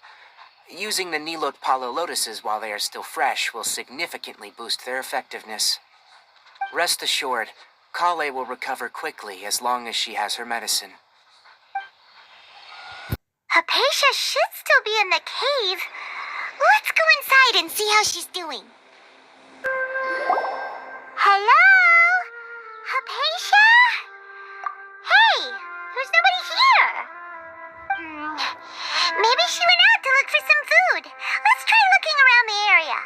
Using the Nilot Palo lotuses while they are still fresh will significantly boost their effectiveness. Rest assured, Kale will recover quickly as long as she has her medicine. Hypatia should still be in the cave. Let's go inside and see how she's doing. Hello? Hypatia? Hey, there's nobody here. Maybe she went out to look for some food. Let's try looking around the area.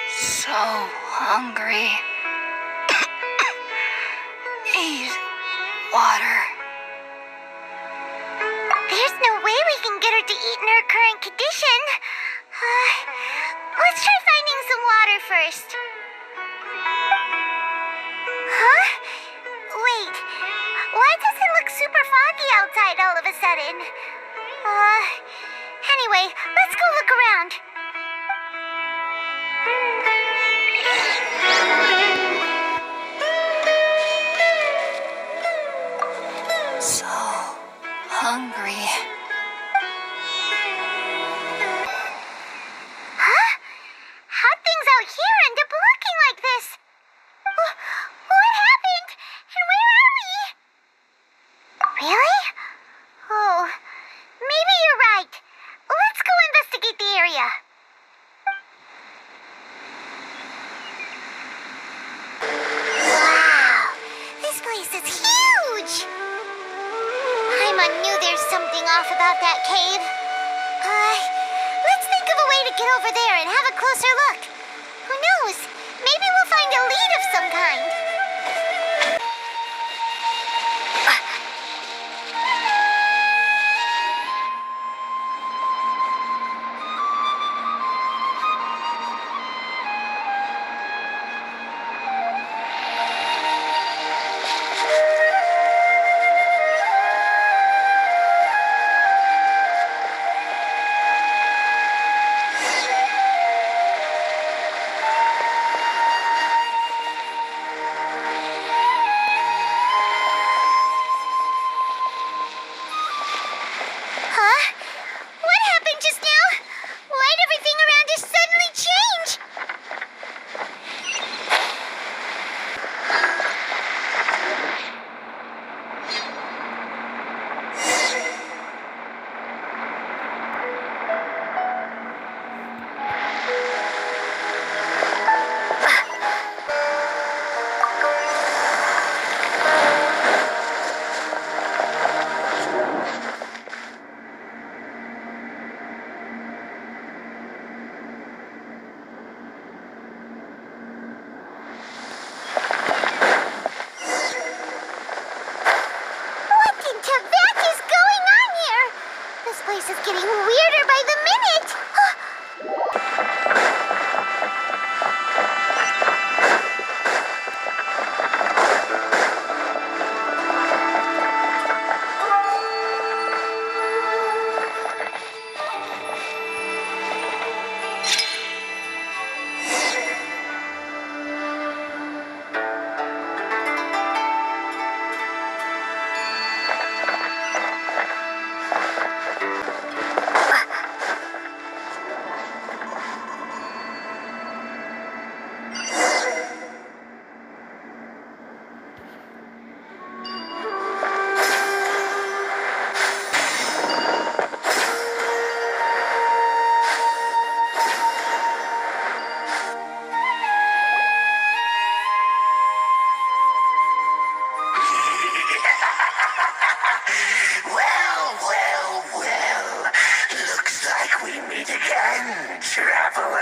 So hungry. Need water. There's no way we can get her to eat in her current condition. Let's try finding some water first. Huh? Wait. Why does it look super foggy outside all of a sudden? Anyway, let's go look around. So hungry. Huh? How'd things out here end up looking like this? What happened? And where are we? Really? Oh, maybe you're right. Let's go investigate the area. Wow, this place is huge. Paimon knew there's something off about that cave. Let's think of a way to get over there and have a closer look. Who knows? Maybe we'll find a lead of some kind. Huh? What happened just now? Why'd everything around us suddenly change? What in Tibet is going on here? This place is getting weirder by the minute. again, traveler.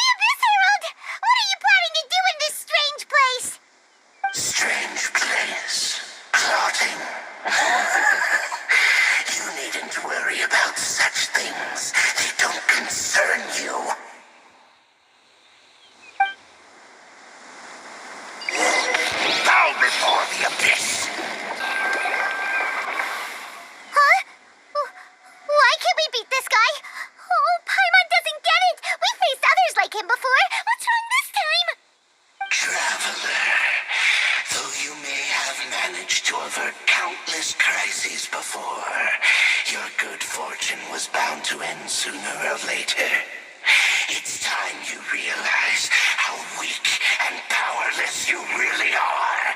Abyss Herald! What are you planning to do in this strange place? Strange place. Plotting. You needn't worry about such things. They don't concern you. Bow before the abyss. Huh? Why can't we beat this guy? Oh, Paimon doesn't get it! We've faced others like him before! What's wrong this time? Traveler, though you may have managed to avert countless crises before, your good fortune was bound to end sooner or later. It's time you realize how weak and powerless you really are.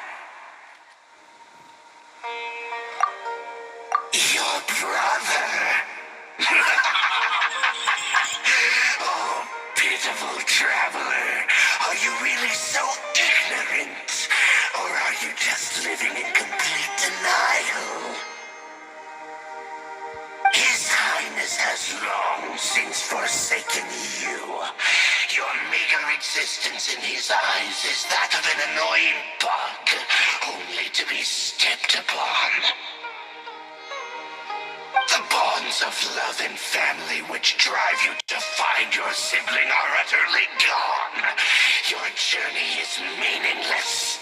Your brother. Oh, pitiful traveler. Are you really so ignorant? Or are you just living in complete denial? His Highness has long since forsaken you. Your meager existence in his eyes is that of an annoying bug, only to be stepped upon. The bonds of love and family which drive you to find your sibling are utterly gone. Your journey is meaningless.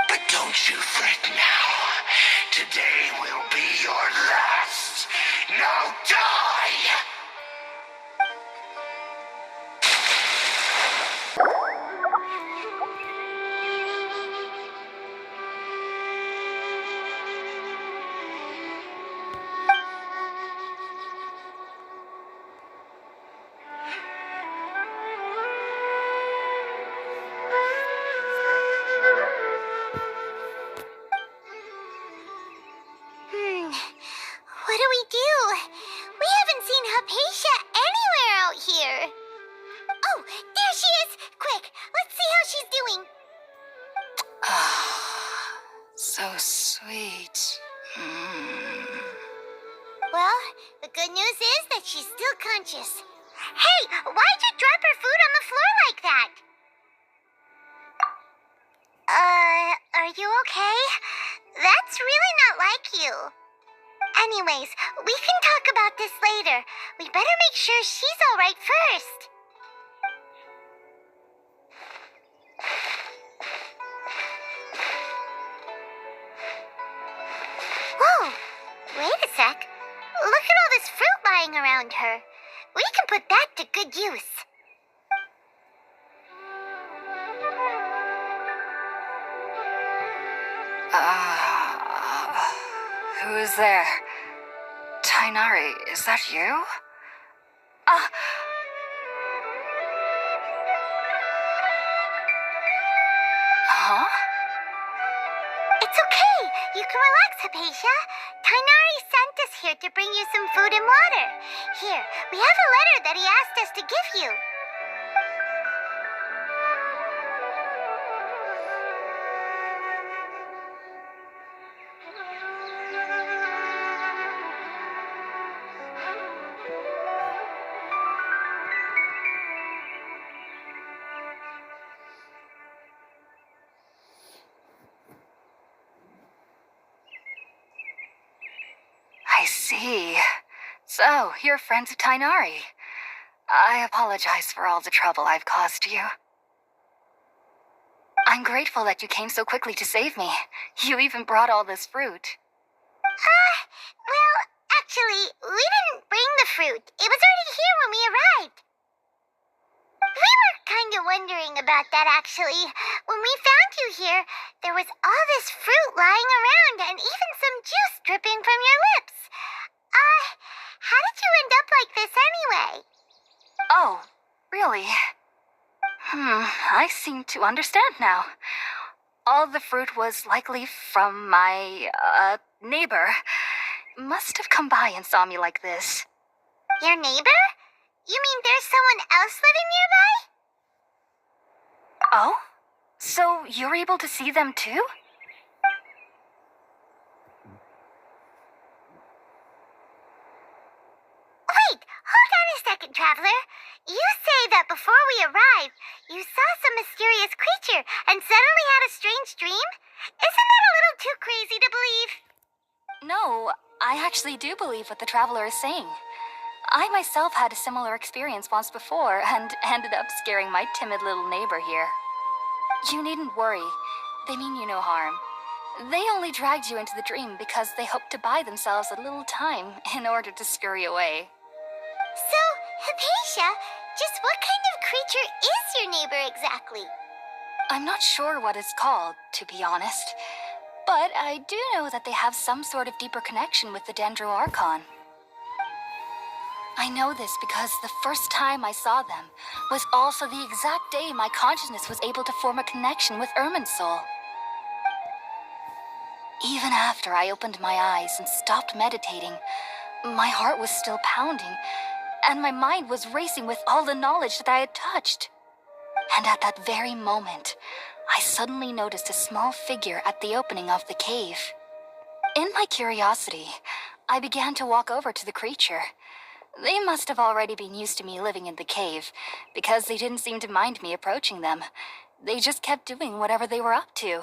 But don't you fret now. Today will be your last. Now die! What do we do? We haven't seen Hypatia anywhere out here. Oh, there she is! Quick, let's see how she's doing. So sweet. Well, the good news is that she's still conscious. Hey, why'd you drop her food on the floor like that? Are you okay? That's really not like you. Anyways, we can talk about this later. We better make sure she's alright first. Whoa! Wait a sec. Look at all this fruit lying around her. We can put that to good use. Who is there? Tainari, is that you? Huh? It's okay. You can relax, Hypatia. Tainari sent us here to bring you some food and water. Here, we have a letter that he asked us to give you. I see. So, you're friends of Tainari. I apologize for all the trouble I've caused you. I'm grateful that you came so quickly to save me. You even brought all this fruit. Well, actually, we didn't bring the fruit. It was already here when we arrived. We were kind of wondering about that, actually. When we found you here, there was all this fruit lying around and even some juice dripping from your lips. How did you end up like this anyway? Oh, really? I seem to understand now. All the fruit was likely from my, neighbor. Must have come by and saw me like this. Your neighbor? You mean there's someone else living nearby? Oh? So you're able to see them too? Traveler. You say that before we arrived, you saw some mysterious creature and suddenly had a strange dream? Isn't that a little too crazy to believe? No, I actually do believe what the traveler is saying. I myself had a similar experience once before and ended up scaring my timid little neighbor here. You needn't worry. They mean you no harm. They only dragged you into the dream because they hoped to buy themselves a little time in order to scurry away. So, Hypatia, just what kind of creature is your neighbor exactly? I'm not sure what it's called, to be honest. But I do know that they have some sort of deeper connection with the Dendro Archon. I know this because the first time I saw them was also the exact day my consciousness was able to form a connection with Irminsul. Even after I opened my eyes and stopped meditating, my heart was still pounding, and my mind was racing with all the knowledge that I had touched. And at that very moment, I suddenly noticed a small figure at the opening of the cave. In my curiosity, I began to walk over to the creature. They must have already been used to me living in the cave, because they didn't seem to mind me approaching them. They just kept doing whatever they were up to.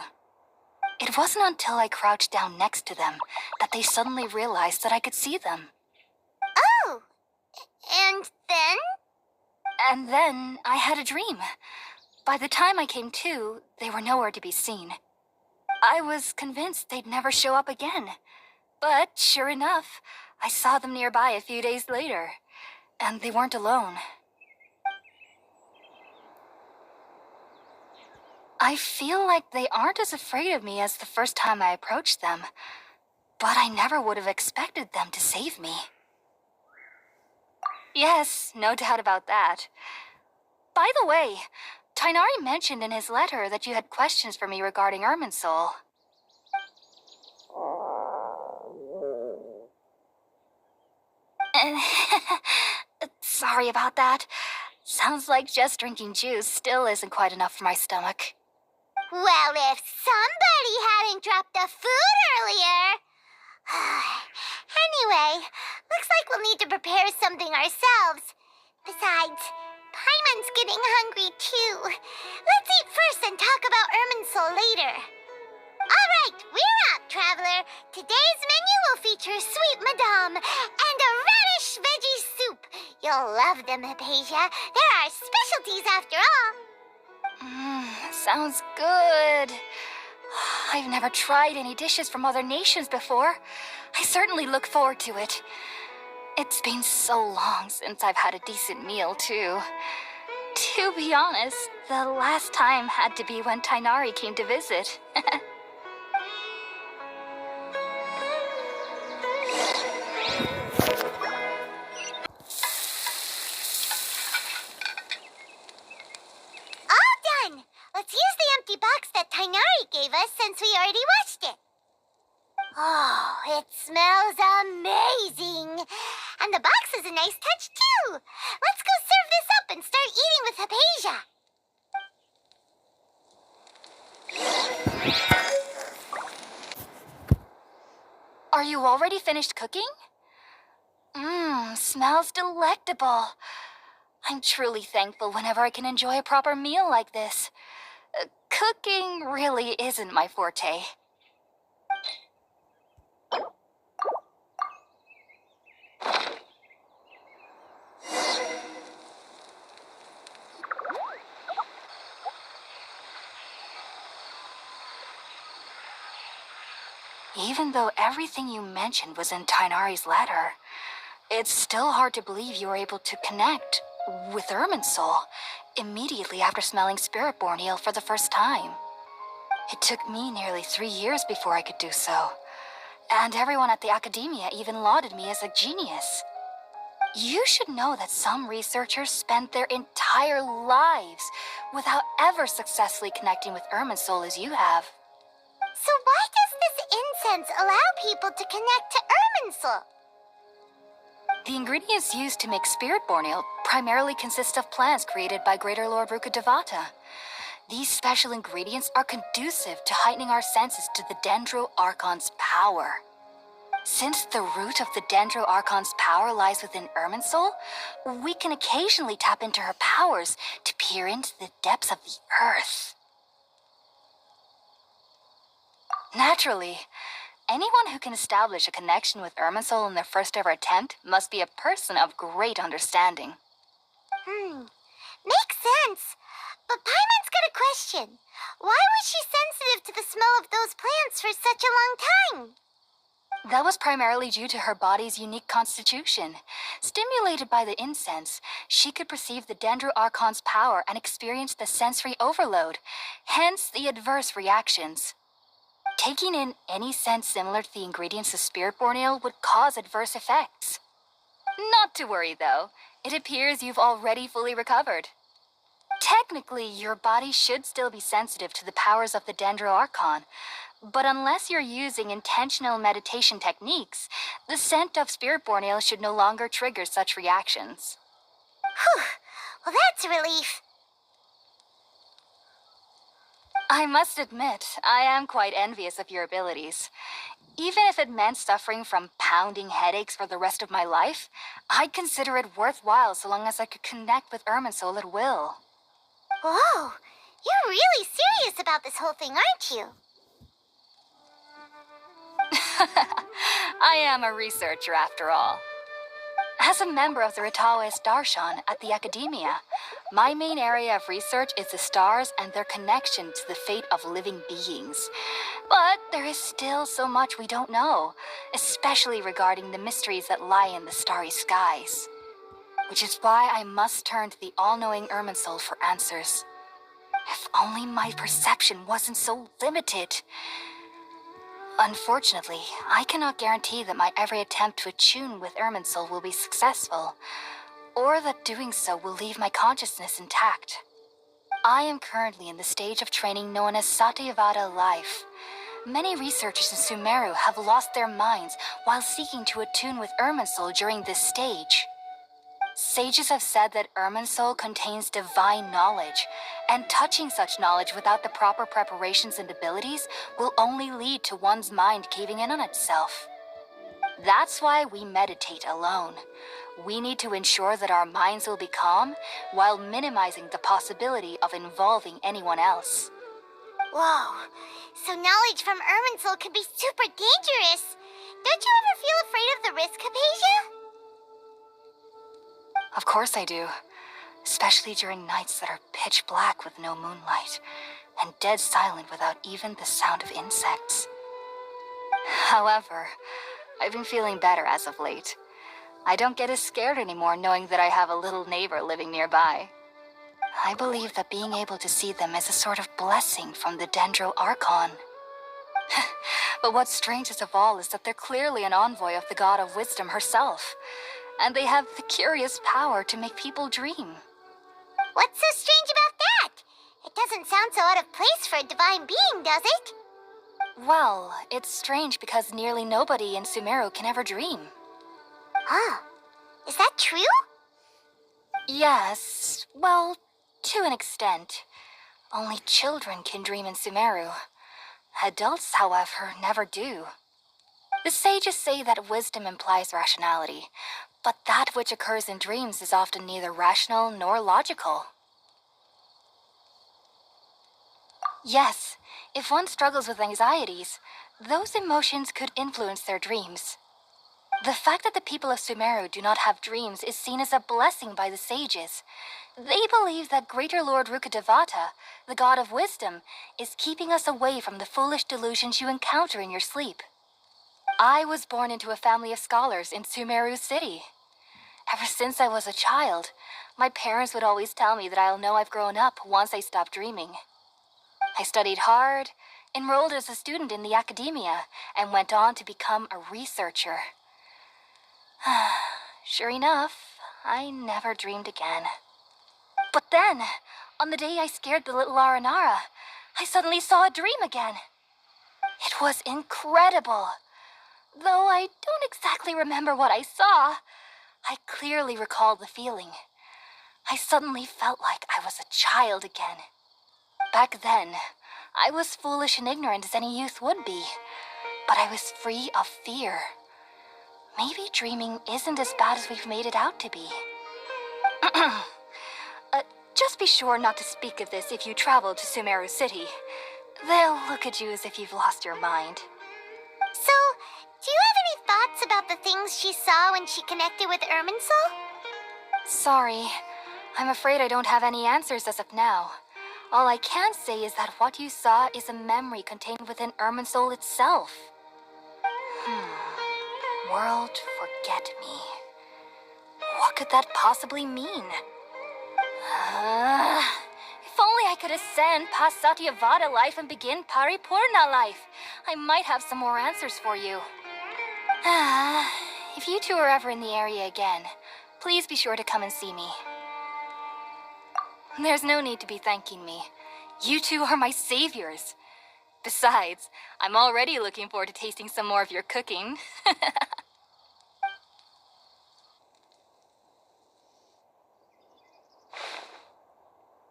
It wasn't until I crouched down next to them that they suddenly realized that I could see them. Oh, and then? And then I had a dream. By the time I came to, they were nowhere to be seen. I was convinced they'd never show up again. But sure enough, I saw them nearby a few days later, and they weren't alone. I feel like they aren't as afraid of me as the first time I approached them, but I never would have expected them to save me. Yes, no doubt about that. By the way, Tainari mentioned in his letter that you had questions for me regarding Irminsul. Sorry about that. Sounds like just drinking juice still isn't quite enough for my stomach. Well, if somebody hadn't dropped the food earlier. Anyway, looks like we'll need to prepare something ourselves. Besides, Paimon's getting hungry too. Let's eat first and talk about Irminsul later. All right, we're out, Traveler. Today's menu will feature sweet madame and a radish veggie soup. You'll love them, Hypatia. They're our specialties after all. Sounds good. I've never tried any dishes from other nations before. I certainly look forward to it. It's been so long since I've had a decent meal, too. To be honest, the last time had to be when Tainari came to visit. All done. Let's use the empty box that Tainari gave us since we already washed it. Oh, it smells amazing. And the box is a nice touch, too. Let's go serve this up and start eating with Hypatia. Are you already finished cooking? Smells delectable. I'm truly thankful whenever I can enjoy a proper meal like this. Cooking really isn't my forte. Even though everything you mentioned was in Tainari's letter, it's still hard to believe you were able to connect with Irminsul immediately after smelling Spiritborn Ale for the first time. It took me nearly 3 years before I could do so, and everyone at the Academia even lauded me as a genius. You should know that some researchers spend their entire lives without ever successfully connecting with Irminsul as you have. So why does this incense allow people to connect to Irminsul? The ingredients used to make Spiritborn Ale primarily consist of plants created by Greater Lord Rukkhadevata. These special ingredients are conducive to heightening our senses to the Dendro Archon's power. Since the root of the Dendro Archon's power lies within Irminsul, we can occasionally tap into her powers to peer into the depths of the earth. Naturally, anyone who can establish a connection with Irminsul in their first ever attempt must be a person of great understanding. Makes sense. But Paimon's got a question. Why was she sensitive to the smell of those plants for such a long time? That was primarily due to her body's unique constitution. Stimulated by the incense, she could perceive the Dendro Archon's power and experience the sensory overload, hence the adverse reactions. Taking in any scent similar to the ingredients of Spiritborn Ale would cause adverse effects. Not to worry, though. It appears you've already fully recovered. Technically, your body should still be sensitive to the powers of the Dendro Archon, but unless you're using intentional meditation techniques, the scent of Spiritborn Ale should no longer trigger such reactions. Whew. Well, that's a relief. I must admit, I am quite envious of your abilities. Even if it meant suffering from pounding headaches for the rest of my life, I'd consider it worthwhile so long as I could connect with Irminsul at will. Whoa, you're really serious about this whole thing, aren't you? I am a researcher after all. As a member of the Ritaoist Archon at the Academia, my main area of research is the stars and their connection to the fate of living beings. But there is still so much we don't know, especially regarding the mysteries that lie in the starry skies. Which is why I must turn to the all-knowing Irminsul for answers. If only my perception wasn't so limited. Unfortunately, I cannot guarantee that my every attempt to attune with Irminsul will be successful, or that doing so will leave my consciousness intact. I am currently in the stage of training known as Satyavada life. Many researchers in Sumeru have lost their minds while seeking to attune with Irminsul during this stage. Sages have said that Irminsul contains divine knowledge, and touching such knowledge without the proper preparations and abilities will only lead to one's mind caving in on itself. That's why we meditate alone. We need to ensure that our minds will be calm while minimizing the possibility of involving anyone else. Whoa, so knowledge from Irminsul could be super dangerous. Don't you ever feel afraid of the risk, Hypatia? Of course I do, especially during nights that are pitch black with no moonlight, and dead silent without even the sound of insects. However, I've been feeling better as of late. I don't get as scared anymore knowing that I have a little neighbor living nearby. I believe that being able to see them is a sort of blessing from the Dendro Archon. But what's strangest of all is that they're clearly an envoy of the God of Wisdom herself, and they have the curious power to make people dream. What's so strange about that? It doesn't sound so out of place for a divine being, does it? Well, it's strange because nearly nobody in Sumeru can ever dream. Huh. Is that true? Yes, well, to an extent. Only children can dream in Sumeru. Adults, however, never do. The sages say that wisdom implies rationality, but that which occurs in dreams is often neither rational nor logical. Yes, if one struggles with anxieties, those emotions could influence their dreams. The fact that the people of Sumeru do not have dreams is seen as a blessing by the sages. They believe that Greater Lord Rukkhadevata, the god of wisdom, is keeping us away from the foolish delusions you encounter in your sleep. I was born into a family of scholars in Sumeru City. Ever since I was a child, my parents would always tell me that I'll know I've grown up once I stop dreaming. I studied hard, enrolled as a student in the academia, and went on to become a researcher. Sure enough, I never dreamed again. But then, on the day I scared the little Aranara, I suddenly saw a dream again. It was incredible. Though I don't exactly remember what I saw, I clearly recall the feeling. I suddenly felt like I was a child again. Back then, I was foolish and ignorant as any youth would be, but I was free of fear. maybe dreaming isn't as bad as we've made it out to be. Just be sure not to speak of this if you travel to Sumeru City. They'll look at you as if you've lost your mind. So, do you have any thoughts about the things she saw when she connected with Irminsul? Sorry. I'm afraid I don't have any answers as of now. All I can say is that what you saw is a memory contained within Irminsul itself. World forget me. What could that possibly mean? If only I could ascend past Satyavada life and begin Paripurna life, I might have some more answers for you. If you two are ever in the area again, please be sure to come and see me. There's no need to be thanking me. You two are my saviors. Besides, I'm already looking forward to tasting some more of your cooking.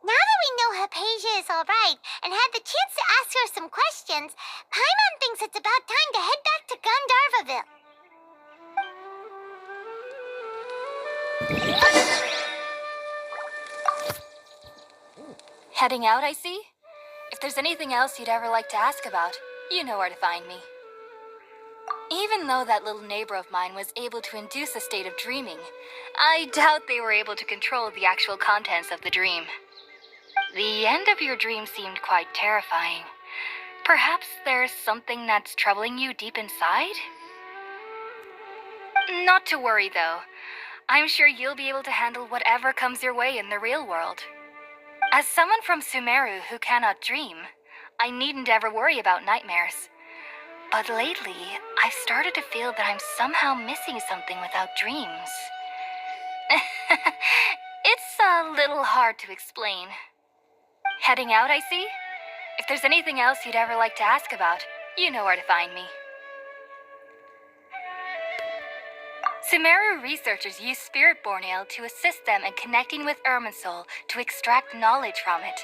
Now that we know Hypatia is alright and had the chance to ask her some questions, Paimon thinks it's about time to head back to Gandharvaville. Heading out, I see? If there's anything else you'd ever like to ask about, you know where to find me. Even though that little neighbor of mine was able to induce a state of dreaming, I doubt they were able to control the actual contents of the dream. The end of your dream seemed quite terrifying. Perhaps there's something that's troubling you deep inside? Not to worry, though. I'm sure you'll be able to handle whatever comes your way in the real world. As someone from Sumeru who cannot dream, I needn't ever worry about nightmares. But lately, I've started to feel that I'm somehow missing something without dreams. It's a little hard to explain. Heading out, I see? If there's anything else you'd ever like to ask about, you know where to find me. Sumeru researchers use Spirit-Born Ale to assist them in connecting with Irminsul to extract knowledge from it.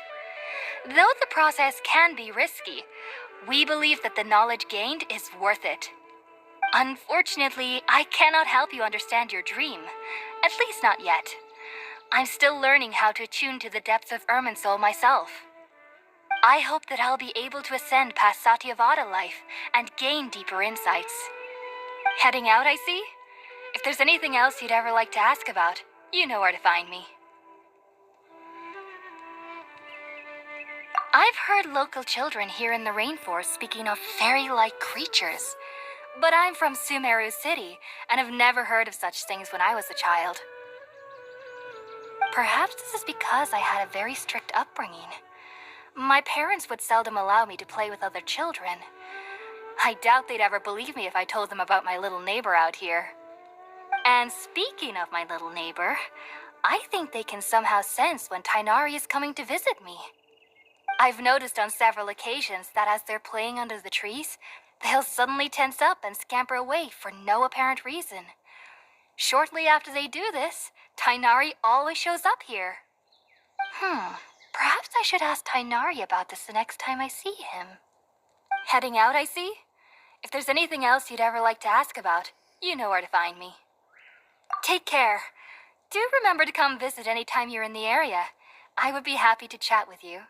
Though the process can be risky, we believe that the knowledge gained is worth it. Unfortunately, I cannot help you understand your dream, at least not yet. I'm still learning how to attune to the depths of Irminsul myself. I hope that I'll be able to ascend past Satyavada life and gain deeper insights. Heading out, I see? If there's anything else you'd ever like to ask about, you know where to find me. I've heard local children here in the rainforest speaking of fairy-like creatures, but I'm from Sumeru City and have never heard of such things when I was a child. Perhaps this is because I had a very strict upbringing. My parents would seldom allow me to play with other children. I doubt they'd ever believe me if I told them about my little neighbor out here. And speaking of my little neighbor, I think they can somehow sense when Tighnari is coming to visit me. I've noticed on several occasions that as they're playing under the trees, they'll suddenly tense up and scamper away for no apparent reason. Shortly after they do this, Tighnari always shows up here. Perhaps I should ask Tighnari about this the next time I see him. Heading out, I see? If there's anything else you'd ever like to ask about, you know where to find me. Take care. Do remember to come visit anytime you're in the area. I would be happy to chat with you.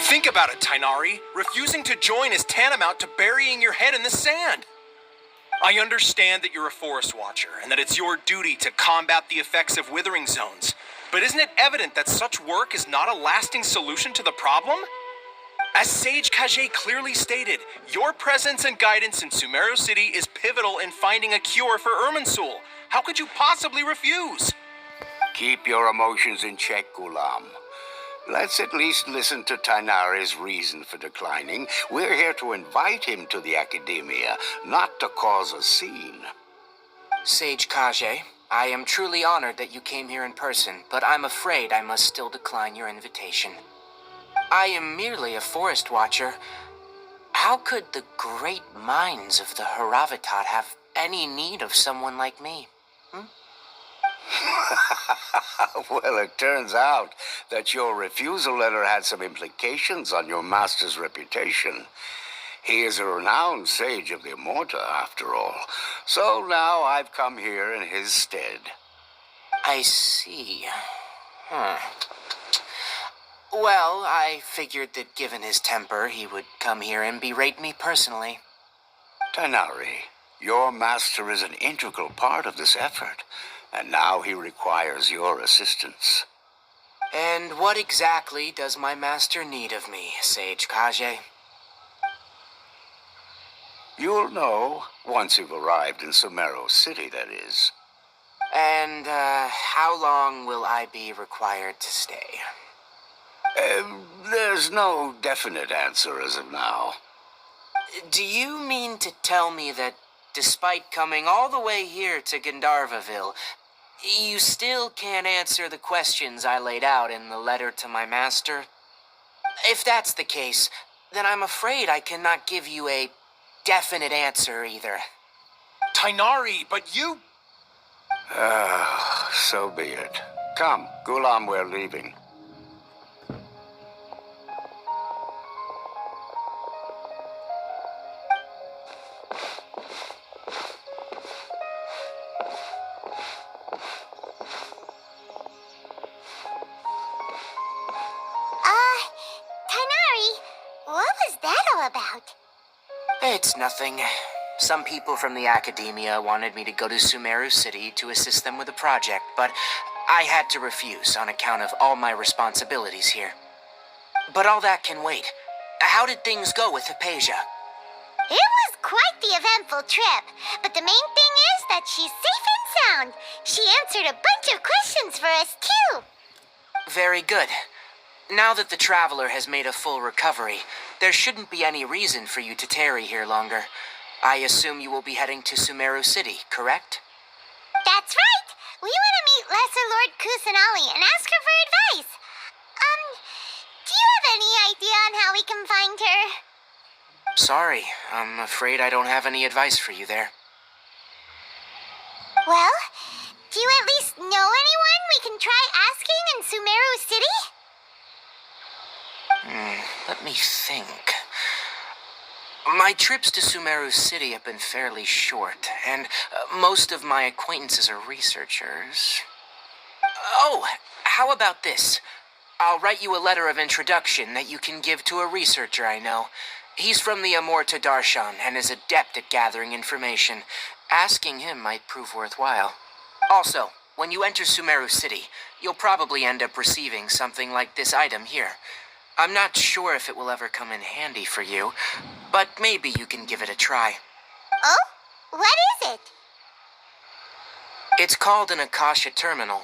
Think about it, Tighnari. Refusing to join is tantamount to burying your head in the sand. I understand that you're a forest watcher and that it's your duty to combat the effects of withering zones. But isn't it evident that such work is not a lasting solution to the problem? As Sage Kage clearly stated, your presence and guidance in Sumeru City is pivotal in finding a cure for Irminsul. How could you possibly refuse? Keep your emotions in check, Ghulam. Let's at least listen to Tighnari's reason for declining. We're here to invite him to the academia, not to cause a scene. Sage Kage, I am truly honored that you came here in person, but I'm afraid I must still decline your invitation. I am merely a forest watcher. How could the great minds of the Haravatat have any need of someone like me? Well, it turns out that your refusal letter had some implications on your master's reputation. He is a renowned sage of the Immorta, after all. So now I've come here in his stead. I see. Huh. Well, I figured that given his temper, he would come here and berate me personally. Tainari, your master is an integral part of this effort, and now he requires your assistance. And what exactly does my master need of me, Sage Kage? You'll know once you've arrived in Sumeru City, that is. And, how long will I be required to stay? There's no definite answer as of now. Do you mean to tell me that, despite coming all the way here to Gandharvaville, you still can't answer the questions I laid out in the letter to my master? If that's the case, then I'm afraid I cannot give you a definite answer either. Tainari, but you... So be it. Come, Gulam, we're leaving. Tainari, what was that all about? It's nothing. Some people from the academia wanted me to go to Sumeru City to assist them with a project, but I had to refuse on account of all my responsibilities here. But all that can wait. How did things go with Hypatia? It was quite the eventful trip, but the main thing is that she's safe and sound. She answered a bunch of questions for us, too. Very good. Now that the traveler has made a full recovery, there shouldn't be any reason for you to tarry here longer. I assume you will be heading to Sumeru City, correct? That's right. We want to meet Lesser Lord Kusanali and ask her for advice. Do you have any idea on how we can find her? Sorry, I'm afraid I don't have any advice for you there. Well, do you at least know anyone we can try asking in Sumeru City? Let me think. My trips to Sumeru City have been fairly short, and most of my acquaintances are researchers. Oh, how about this? I'll write you a letter of introduction that you can give to a researcher I know. He's from the Immorta Darshan and is adept at gathering information. Asking him might prove worthwhile. Also, when you enter Sumeru City, you'll probably end up receiving something like this item here. I'm not sure if it will ever come in handy for you, but maybe you can give it a try. Oh? What is it? It's called an Akasha Terminal.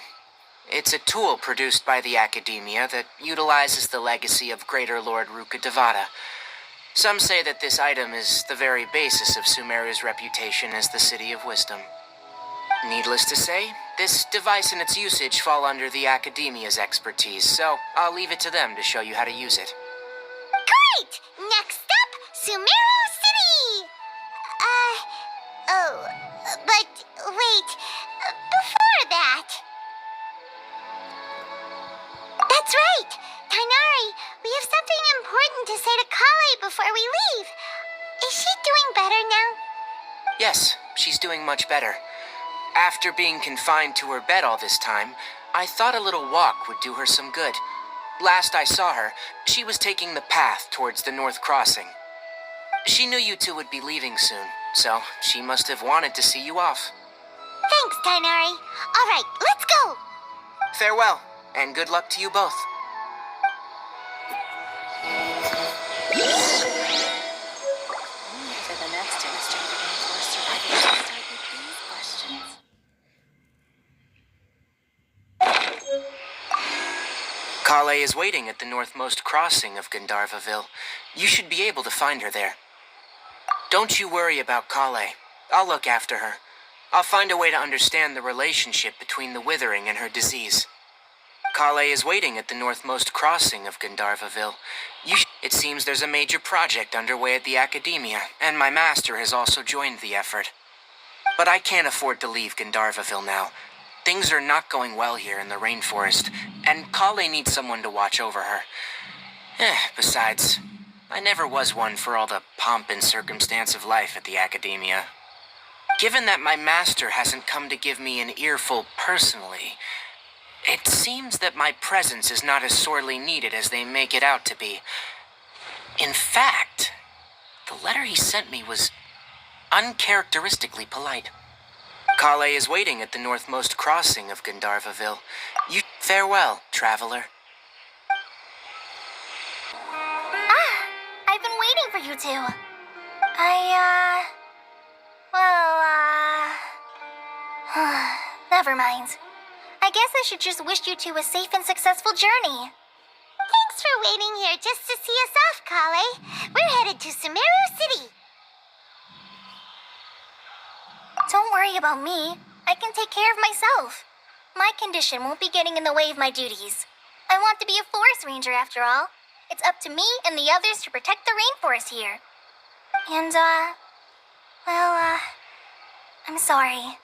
It's a tool produced by the Academia that utilizes the legacy of Greater Lord Rukkhadevata. Some say that this item is the very basis of Sumeru's reputation as the City of Wisdom. Needless to say, this device and its usage fall under the Academia's expertise, so I'll leave it to them to show you how to use it. Great! Next up, Sumeru City! But wait, before that... That's right! Tainari, we have something important to say to Kale before we leave. Is she doing better now? Yes, she's doing much better. After being confined to her bed all this time, I thought a little walk would do her some good. Last I saw her, she was taking the path towards the North Crossing. She knew you two would be leaving soon, so she must have wanted to see you off. Thanks, Tainari. All right, let's go! Farewell, and good luck to you both. For the next illustrated enforced survivors to start with these questions. Kale is waiting at the northmost crossing of Gandharvaville. You should be able to find her there. Don't you worry about Kale. I'll look after her. I'll find a way to understand the relationship between the withering and her disease. Kale is waiting at the northmost crossing of Gandharvaville. It seems there's a major project underway at the Academia, and my master has also joined the effort. But I can't afford to leave Gandharvaville now. Things are not going well here in the rainforest, and Kale needs someone to watch over her. Besides, I never was one for all the pomp and circumstance of life at the Academia. Given that my master hasn't come to give me an earful personally, it seems that my presence is not as sorely needed as they make it out to be. In fact, the letter he sent me was uncharacteristically polite. Kale is waiting at the northmost crossing of Gandharvaville. You farewell, traveler. I've been waiting for you two. Never mind. I guess I should just wish you two a safe and successful journey. Thanks for waiting here just to see us off, Kale. We're headed to Sumeru City. Don't worry about me. I can take care of myself. My condition won't be getting in the way of my duties. I want to be a forest ranger after all. It's up to me and the others to protect the rainforest here. And, I'm sorry.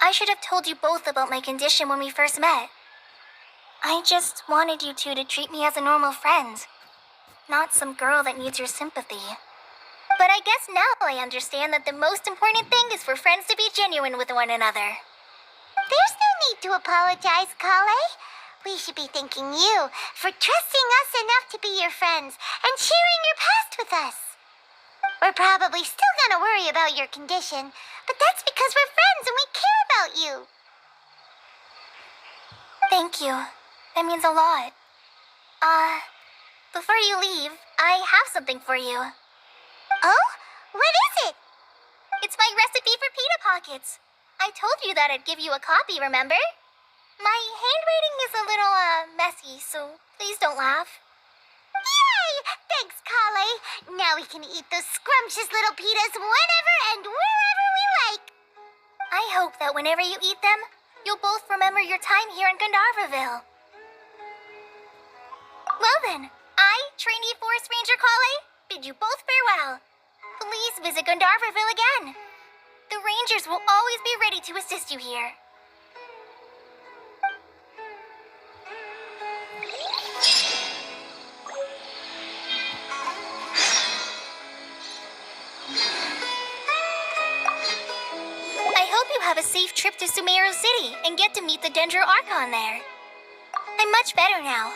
I should have told you both about my condition when we first met. I just wanted you two to treat me as a normal friend, not some girl that needs your sympathy. But I guess now I understand that the most important thing is for friends to be genuine with one another. There's no need to apologize, Kale. We should be thanking you for trusting us enough to be your friends and sharing your past with us. We're probably still gonna worry about your condition, but that's because we're friends and we care about you. Thank you. That means a lot. Before you leave, I have something for you. Oh? What is it? It's my recipe for pita pockets. I told you that I'd give you a copy, remember? My handwriting is a little, messy, so please don't laugh. Yay! Thanks, Kale. Now we can eat those scrumptious little pitas whenever and wherever we like. I hope that whenever you eat them, you'll both remember your time here in Gandharvaville. Well then, I, trainee Forest Ranger Kale, bid you both farewell. Please visit Gandharvaville again. The Rangers will always be ready to assist you here. I hope you have a safe trip to Sumeru City and get to meet the Dendro Archon there. I'm much better now.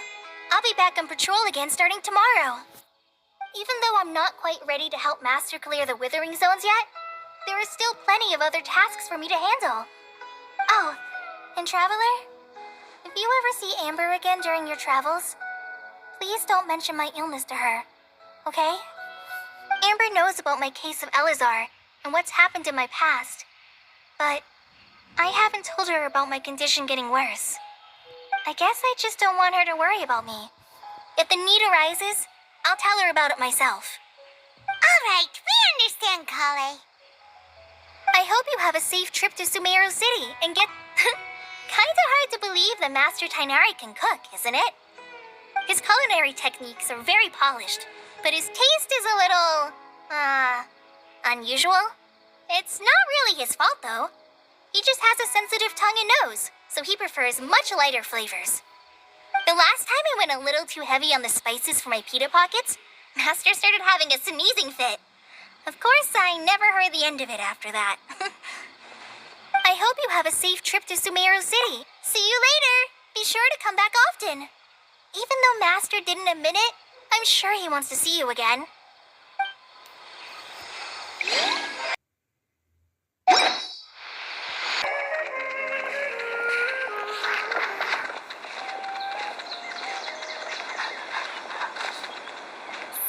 I'll be back on patrol again starting tomorrow. Even though I'm not quite ready to help Master clear the withering zones yet, there are still plenty of other tasks for me to handle. Oh, and Traveler, if you ever see Amber again during your travels, please don't mention my illness to her, okay? Amber knows about my case of Elazar and what's happened in my past, but I haven't told her about my condition getting worse. I guess I just don't want her to worry about me. If the need arises, I'll tell her about it myself. All right, we understand, Kale. I hope you have a safe trip to Sumeru City and get... Kinda hard to believe that Master Tainari can cook, isn't it? His culinary techniques are very polished, but his taste is a little... unusual. It's not really his fault, though. He just has a sensitive tongue and nose, so he prefers much lighter flavors. The last time I went a little too heavy on the spices for my pita pockets, Master started having a sneezing fit. Of course, I never heard the end of it after that. I hope you have a safe trip to Sumeru City. See you later. Be sure to come back often. Even though Master didn't admit it, I'm sure he wants to see you again.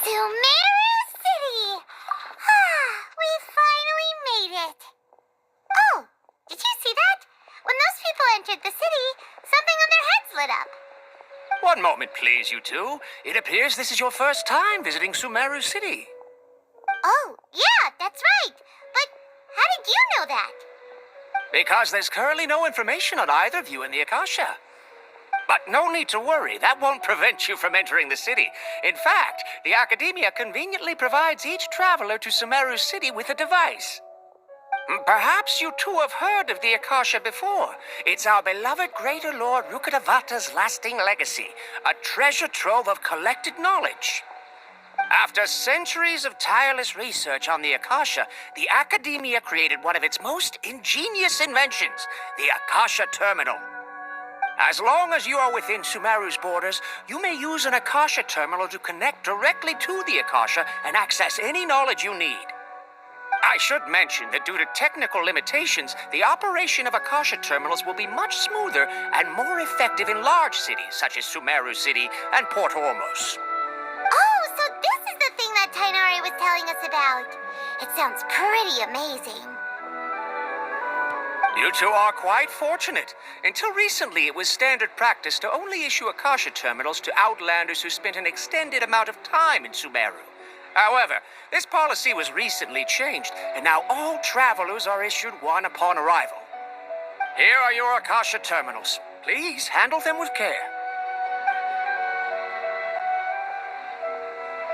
Sumeru City! We finally made it. Oh, did you see that? When those people entered the city, something on their heads lit up. One moment, please, you two. It appears this is your first time visiting Sumeru City. Oh, yeah, that's right. But how did you know that? Because there's currently no information on either of you in the Akasha. But no need to worry, that won't prevent you from entering the city. In fact, the Academia conveniently provides each traveler to Sumeru City with a device. Perhaps you too have heard of the Akasha before. It's our beloved Greater Lord Rukkhadevata's lasting legacy, a treasure trove of collected knowledge. After centuries of tireless research on the Akasha, the Academia created one of its most ingenious inventions, the Akasha Terminal. As long as you are within Sumeru's borders, you may use an Akasha terminal to connect directly to the Akasha and access any knowledge you need. I should mention that due to technical limitations, the operation of Akasha terminals will be much smoother and more effective in large cities such as Sumeru City and Port Ormos. Oh, so this is the thing that Tainari was telling us about. It sounds pretty amazing. You two are quite fortunate. Until recently, it was standard practice to only issue Akasha terminals to outlanders who spent an extended amount of time in Sumeru. However, this policy was recently changed, and now all travelers are issued one upon arrival. Here are your Akasha terminals. Please handle them with care.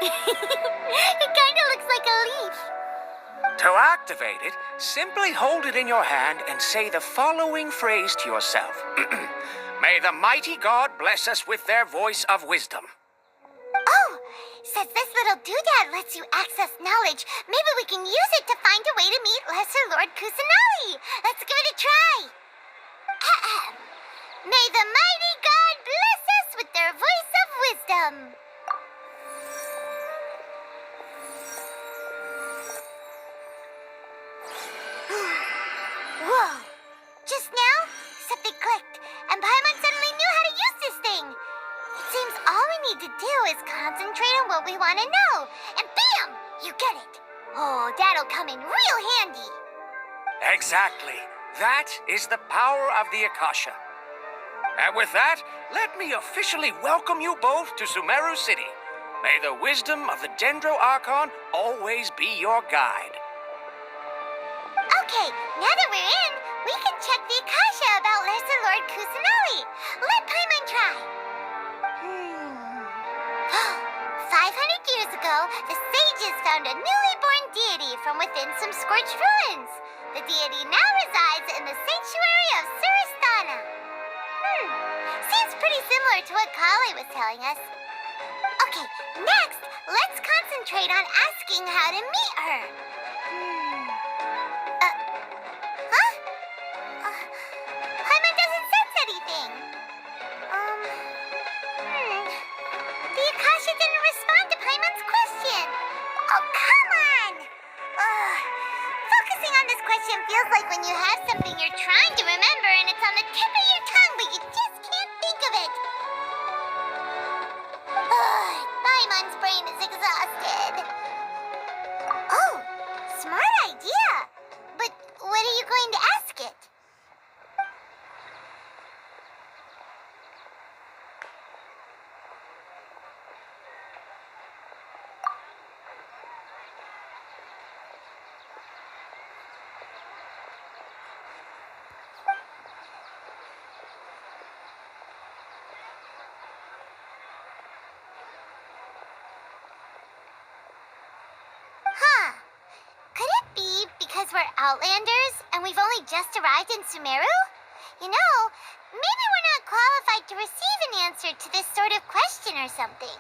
It kind of looks like a leaf. To activate it, simply hold it in your hand and say the following phrase to yourself. May the mighty God bless us with their voice of wisdom. Oh, since this little doodad lets you access knowledge, maybe we can use it to find a way to meet Lesser Lord Kusanali. Let's give it a try. Ahem. May the mighty God bless us with their voice of wisdom. Whoa! Just now, something clicked, and Paimon suddenly knew how to use this thing. It seems all we need to do is concentrate on what we want to know, and bam! You get it. Oh, that'll come in real handy. Exactly. That is the power of the Akasha. And with that, let me officially welcome you both to Sumeru City. May the wisdom of the Dendro Archon always be your guide. Okay, now that we're in, we can check the Akasha about Lesser Lord Kusanali. Let Paimon try. 500 years ago, the sages found a newly born deity from within some scorched ruins. The deity now resides in the sanctuary of Suristana. Seems pretty similar to what Kali was telling us. Okay, next, let's concentrate on asking how to meet her. Paimon doesn't sense anything. The Akasha didn't respond to Paimon's question. Oh, come on! Focusing on this question feels like when you have something you're trying to remember and it's on the tip of your tongue, but you just can't think of it. Paimon's brain is exhausted. Oh, smart idea. But what are you going to ask it? Could it be because we're Outlanders and we've only just arrived in Sumeru? You know, maybe we're not qualified to receive an answer to this sort of question or something.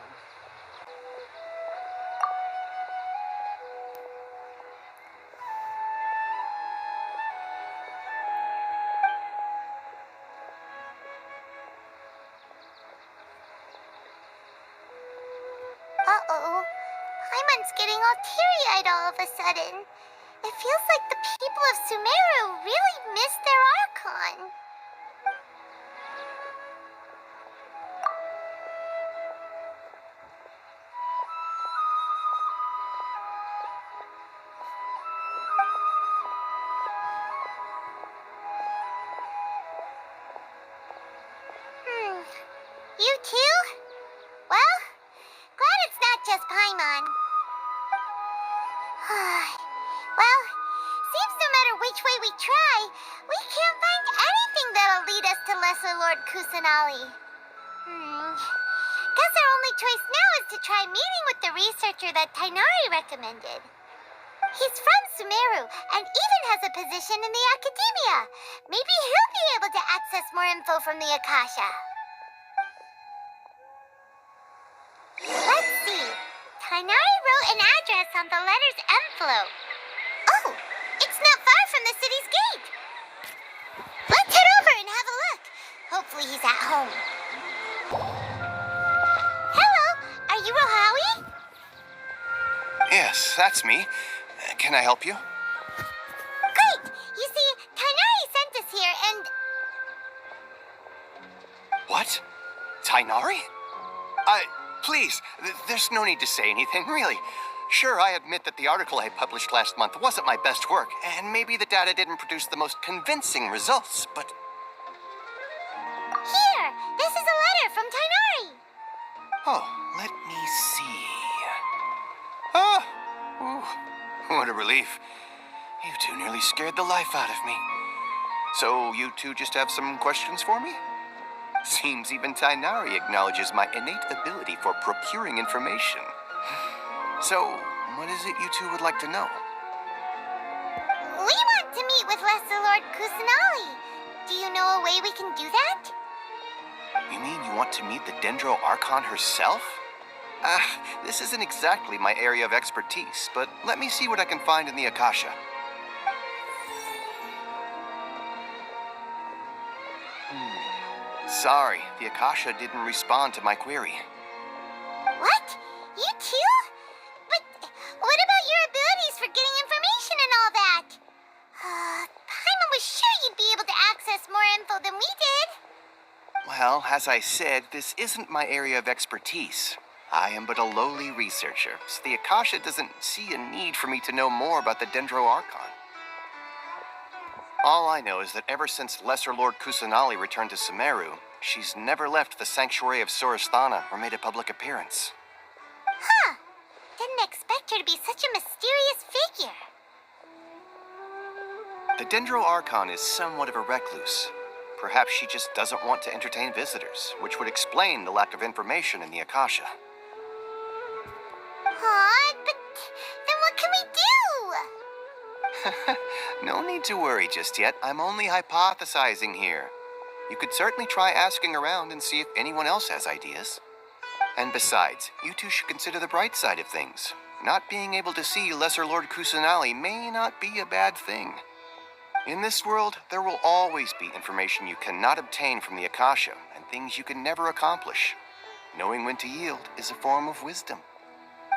Uh-oh. Paimon's getting all teary-eyed all of a sudden. It feels like the people of Sumeru really miss their Archon. You too? Well, glad it's not just Paimon. Well, seems no matter which way we try, we can't find anything that'll lead us to Lesser Lord Kusanali. Guess our only choice now is to try meeting with the researcher that Tainari recommended. He's from Sumeru and even has a position in the academia. Maybe he'll be able to access more info from the Akasha. Let's see. Tainari wrote an address on the letter's envelope. Oh, it's not far from the city's gate. Let's head over and have a look. Hopefully he's at home. Hello, are you Rohawi? Yes, that's me. Can I help you? Great! You see, Tainari sent us here and... What? Tainari? Please, there's no need to say anything, really. Sure, I admit that the article I published last month wasn't my best work, and maybe the data didn't produce the most convincing results, but... Here! This is a letter from Tainari! Oh, let me see. Ah! Ooh, what a relief. You two nearly scared the life out of me. So, you two just have some questions for me? Seems even Tainari acknowledges my innate ability for procuring information. So, what is it you two would like to know? We want to meet with Lesser Lord Kusanali. Do you know a way we can do that? You mean you want to meet the Dendro Archon herself? This isn't exactly my area of expertise, but let me see what I can find in the Akasha. Sorry, the Akasha didn't respond to my query. What? You too? But what about your abilities for getting information and all that? Paimon was sure you'd be able to access more info than we did. Well, as I said, this isn't my area of expertise. I am but a lowly researcher, so the Akasha doesn't see a need for me to know more about the Dendro Archon. All I know is that ever since Lesser Lord Kusanali returned to Sumeru, she's never left the Sanctuary of Sorasthana or made a public appearance. Huh. Didn't expect her to be such a mysterious figure. The Dendro Archon is somewhat of a recluse. Perhaps she just doesn't want to entertain visitors, which would explain the lack of information in the Akasha. But then what can we do? No need to worry just yet. I'm only hypothesizing here. You could certainly try asking around and see if anyone else has ideas. And besides, you two should consider the bright side of things. Not being able to see Lesser Lord Kusanali may not be a bad thing. In this world, there will always be information you cannot obtain from the Akasha and things you can never accomplish. Knowing when to yield is a form of wisdom.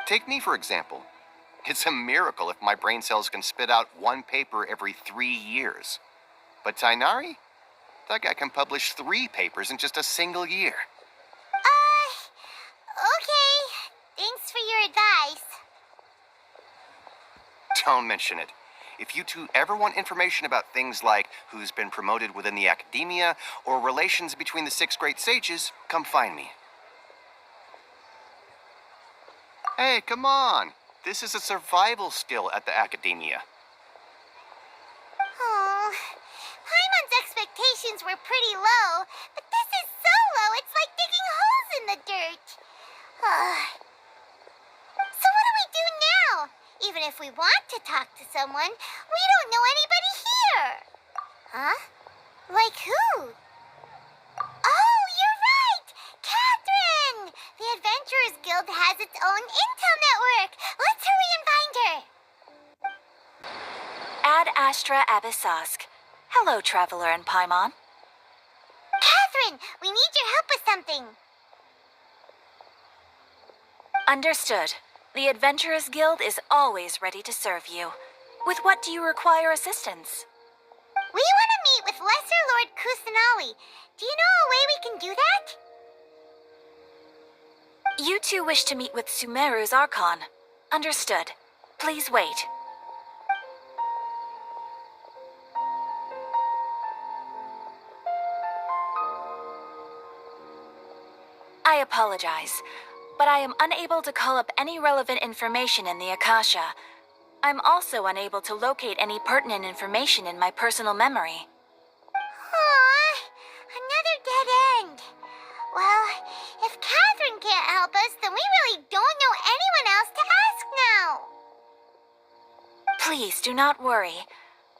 Take me, for example. It's a miracle if my brain cells can spit out one paper every 3 years. But Tainari? That guy can publish 3 papers in just a single year. Okay. Thanks for your advice. Don't mention it. If you two ever want information about things like who's been promoted within the academia or relations between the 6 great sages, come find me. Hey, come on. This is a survival skill at the academia. Oh, Paimon's expectations were pretty low, but this is so low it's like digging holes in the dirt. So what do we do now? Even if we want to talk to someone, we don't know anybody here. Huh? Like who? Oh, you're right! Catherine! The Adventurers Guild has its own intel network. Let's hurry and find her. Ad Astra Abyssosk. Hello, Traveler and Paimon. Catherine, we need your help with something. Understood. The Adventurers Guild is always ready to serve you. With what do you require assistance? We want to meet with Lesser Lord Kusanali. Do you know a way we can do that? You two wish to meet with Sumeru's Archon. Understood. Please wait. I apologize, but I am unable to call up any relevant information in the Akasha. I'm also unable to locate any pertinent information in my personal memory. Aww, another dead end. Well, if Catherine can't help us, then we really don't know anyone else to ask now. Please do not worry.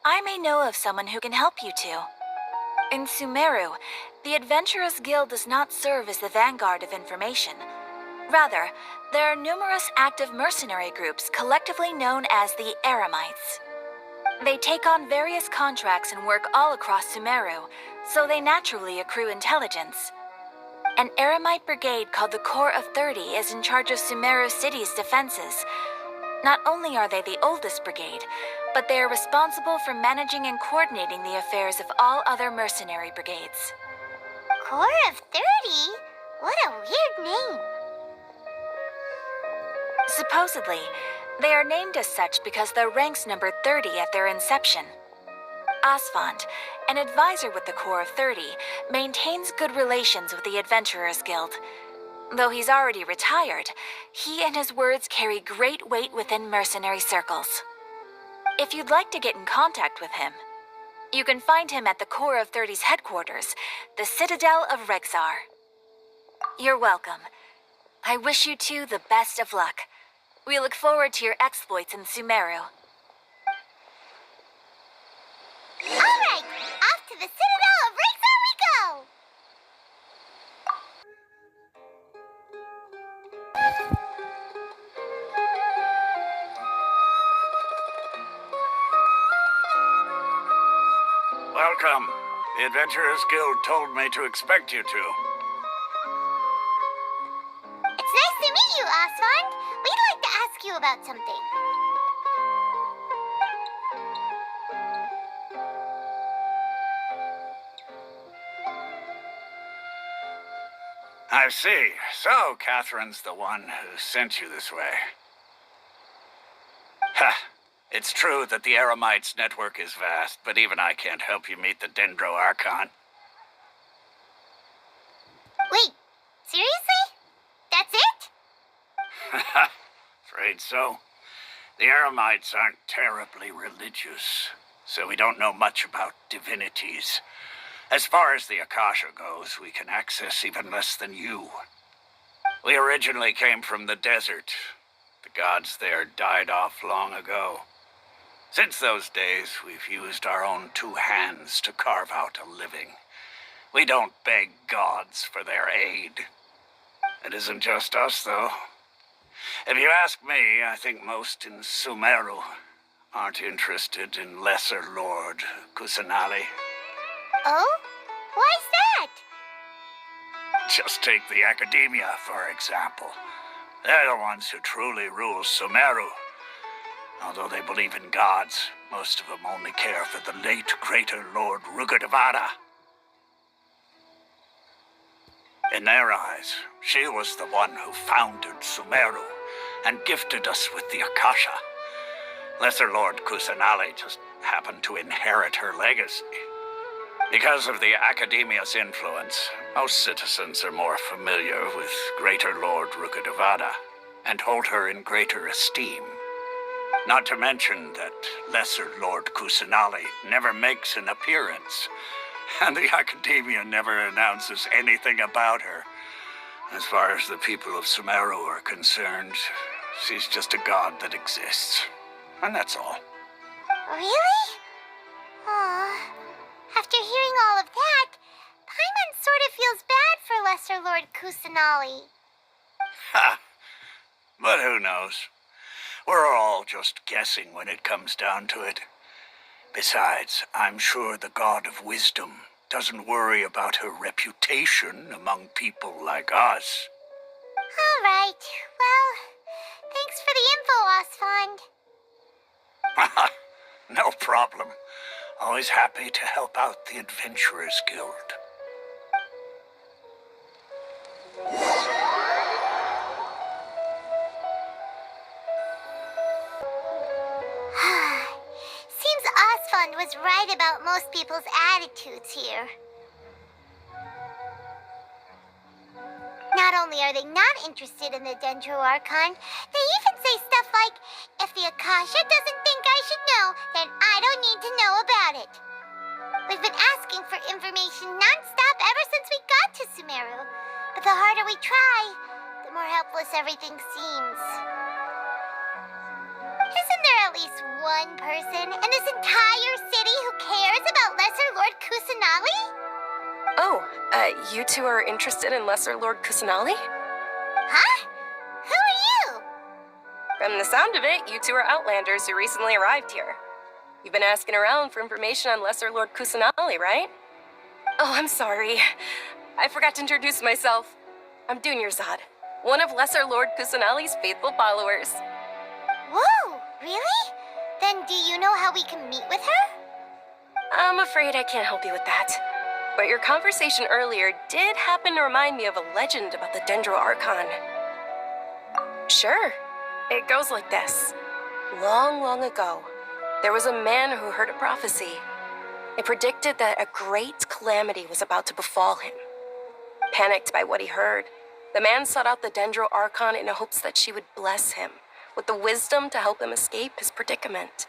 I may know of someone who can help you two. In Sumeru, the Adventurers Guild does not serve as the vanguard of information. Rather, there are numerous active mercenary groups collectively known as the Eremites. They take on various contracts and work all across Sumeru, so they naturally accrue intelligence. An Eremite brigade called the Corps of 30 is in charge of Sumeru City's defenses. Not only are they the oldest brigade, but they are responsible for managing and coordinating the affairs of all other mercenary brigades. Corps of 30? What a weird name. Supposedly, they are named as such because their ranks numbered 30 at their inception. Asfand, an advisor with the Corps of 30, maintains good relations with the Adventurers Guild. Though he's already retired, he and his words carry great weight within mercenary circles. If you'd like to get in contact with him, you can find him at the Corps of 30's headquarters, the Citadel of Rexar. You're welcome. I wish you two the best of luck. We look forward to your exploits in Sumeru. All right, off to the Citadel of Rexar we go! Welcome. The Adventurers Guild told me to expect you two. It's nice to meet you, Asfand. We'd like to ask you about something. I see. So, Catherine's the one who sent you this way. Ha! It's true that the Eremites' network is vast, but even I can't help you meet the Dendro Archon. Wait, seriously? That's it? Afraid so. The Eremites aren't terribly religious, so we don't know much about divinities. As far as the Akasha goes, we can access even less than you. We originally came from the desert. The gods there died off long ago. Since those days, we've used our own two hands to carve out a living. We don't beg gods for their aid. It isn't just us, though. If you ask me, I think most in Sumeru aren't interested in Lesser Lord Kusanali. Oh? Why's that? Just take the Academia, for example. They're the ones who truly rule Sumeru. Although they believe in gods, most of them only care for the late Greater Lord Rukkhadevata. In their eyes, she was the one who founded Sumeru and gifted us with the Akasha. Lesser Lord Kusanali just happened to inherit her legacy. Because of the Academia's influence, most citizens are more familiar with Greater Lord Rukkhadevata and hold her in greater esteem. Not to mention that Lesser Lord Kusanali never makes an appearance, and the Academia never announces anything about her. As far as the people of Sumeru are concerned, she's just a god that exists. And that's all. Really? Aw. After hearing all of that, Paimon sort of feels bad for Lesser Lord Kusanali. Ha! But who knows? We're all just guessing when it comes down to it. Besides, I'm sure the God of Wisdom doesn't worry about her reputation among people like us. All right. Well, thanks for the info, Asfand. No problem. Always happy to help out the Adventurers Guild. Seems Asfand was right about most people's attitudes here. Not only are they not interested in the Dendro Archon, they even say stuff like, if the Akasha doesn't think I should know, then I don't need to know about it. We've been asking for information non-stop ever since we got to Sumeru, but the harder we try, the more helpless everything seems. Isn't there at least one person in this entire city who cares about Lesser Lord Kusanali? Oh, you two are interested in Lesser Lord Kusanali? Huh? Who are you? From the sound of it, you two are Outlanders who recently arrived here. You've been asking around for information on Lesser Lord Kusanali, right? Oh, I'm sorry. I forgot to introduce myself. I'm Dunyarzad, one of Lesser Lord Kusanali's faithful followers. Whoa, really? Then do you know how we can meet with her? I'm afraid I can't help you with that. But your conversation earlier did happen to remind me of a legend about the Dendro Archon. Sure. It goes like this. Long, long ago, there was a man who heard a prophecy. It predicted that a great calamity was about to befall him. Panicked by what he heard, the man sought out the Dendro Archon in hopes that she would bless him with the wisdom to help him escape his predicament.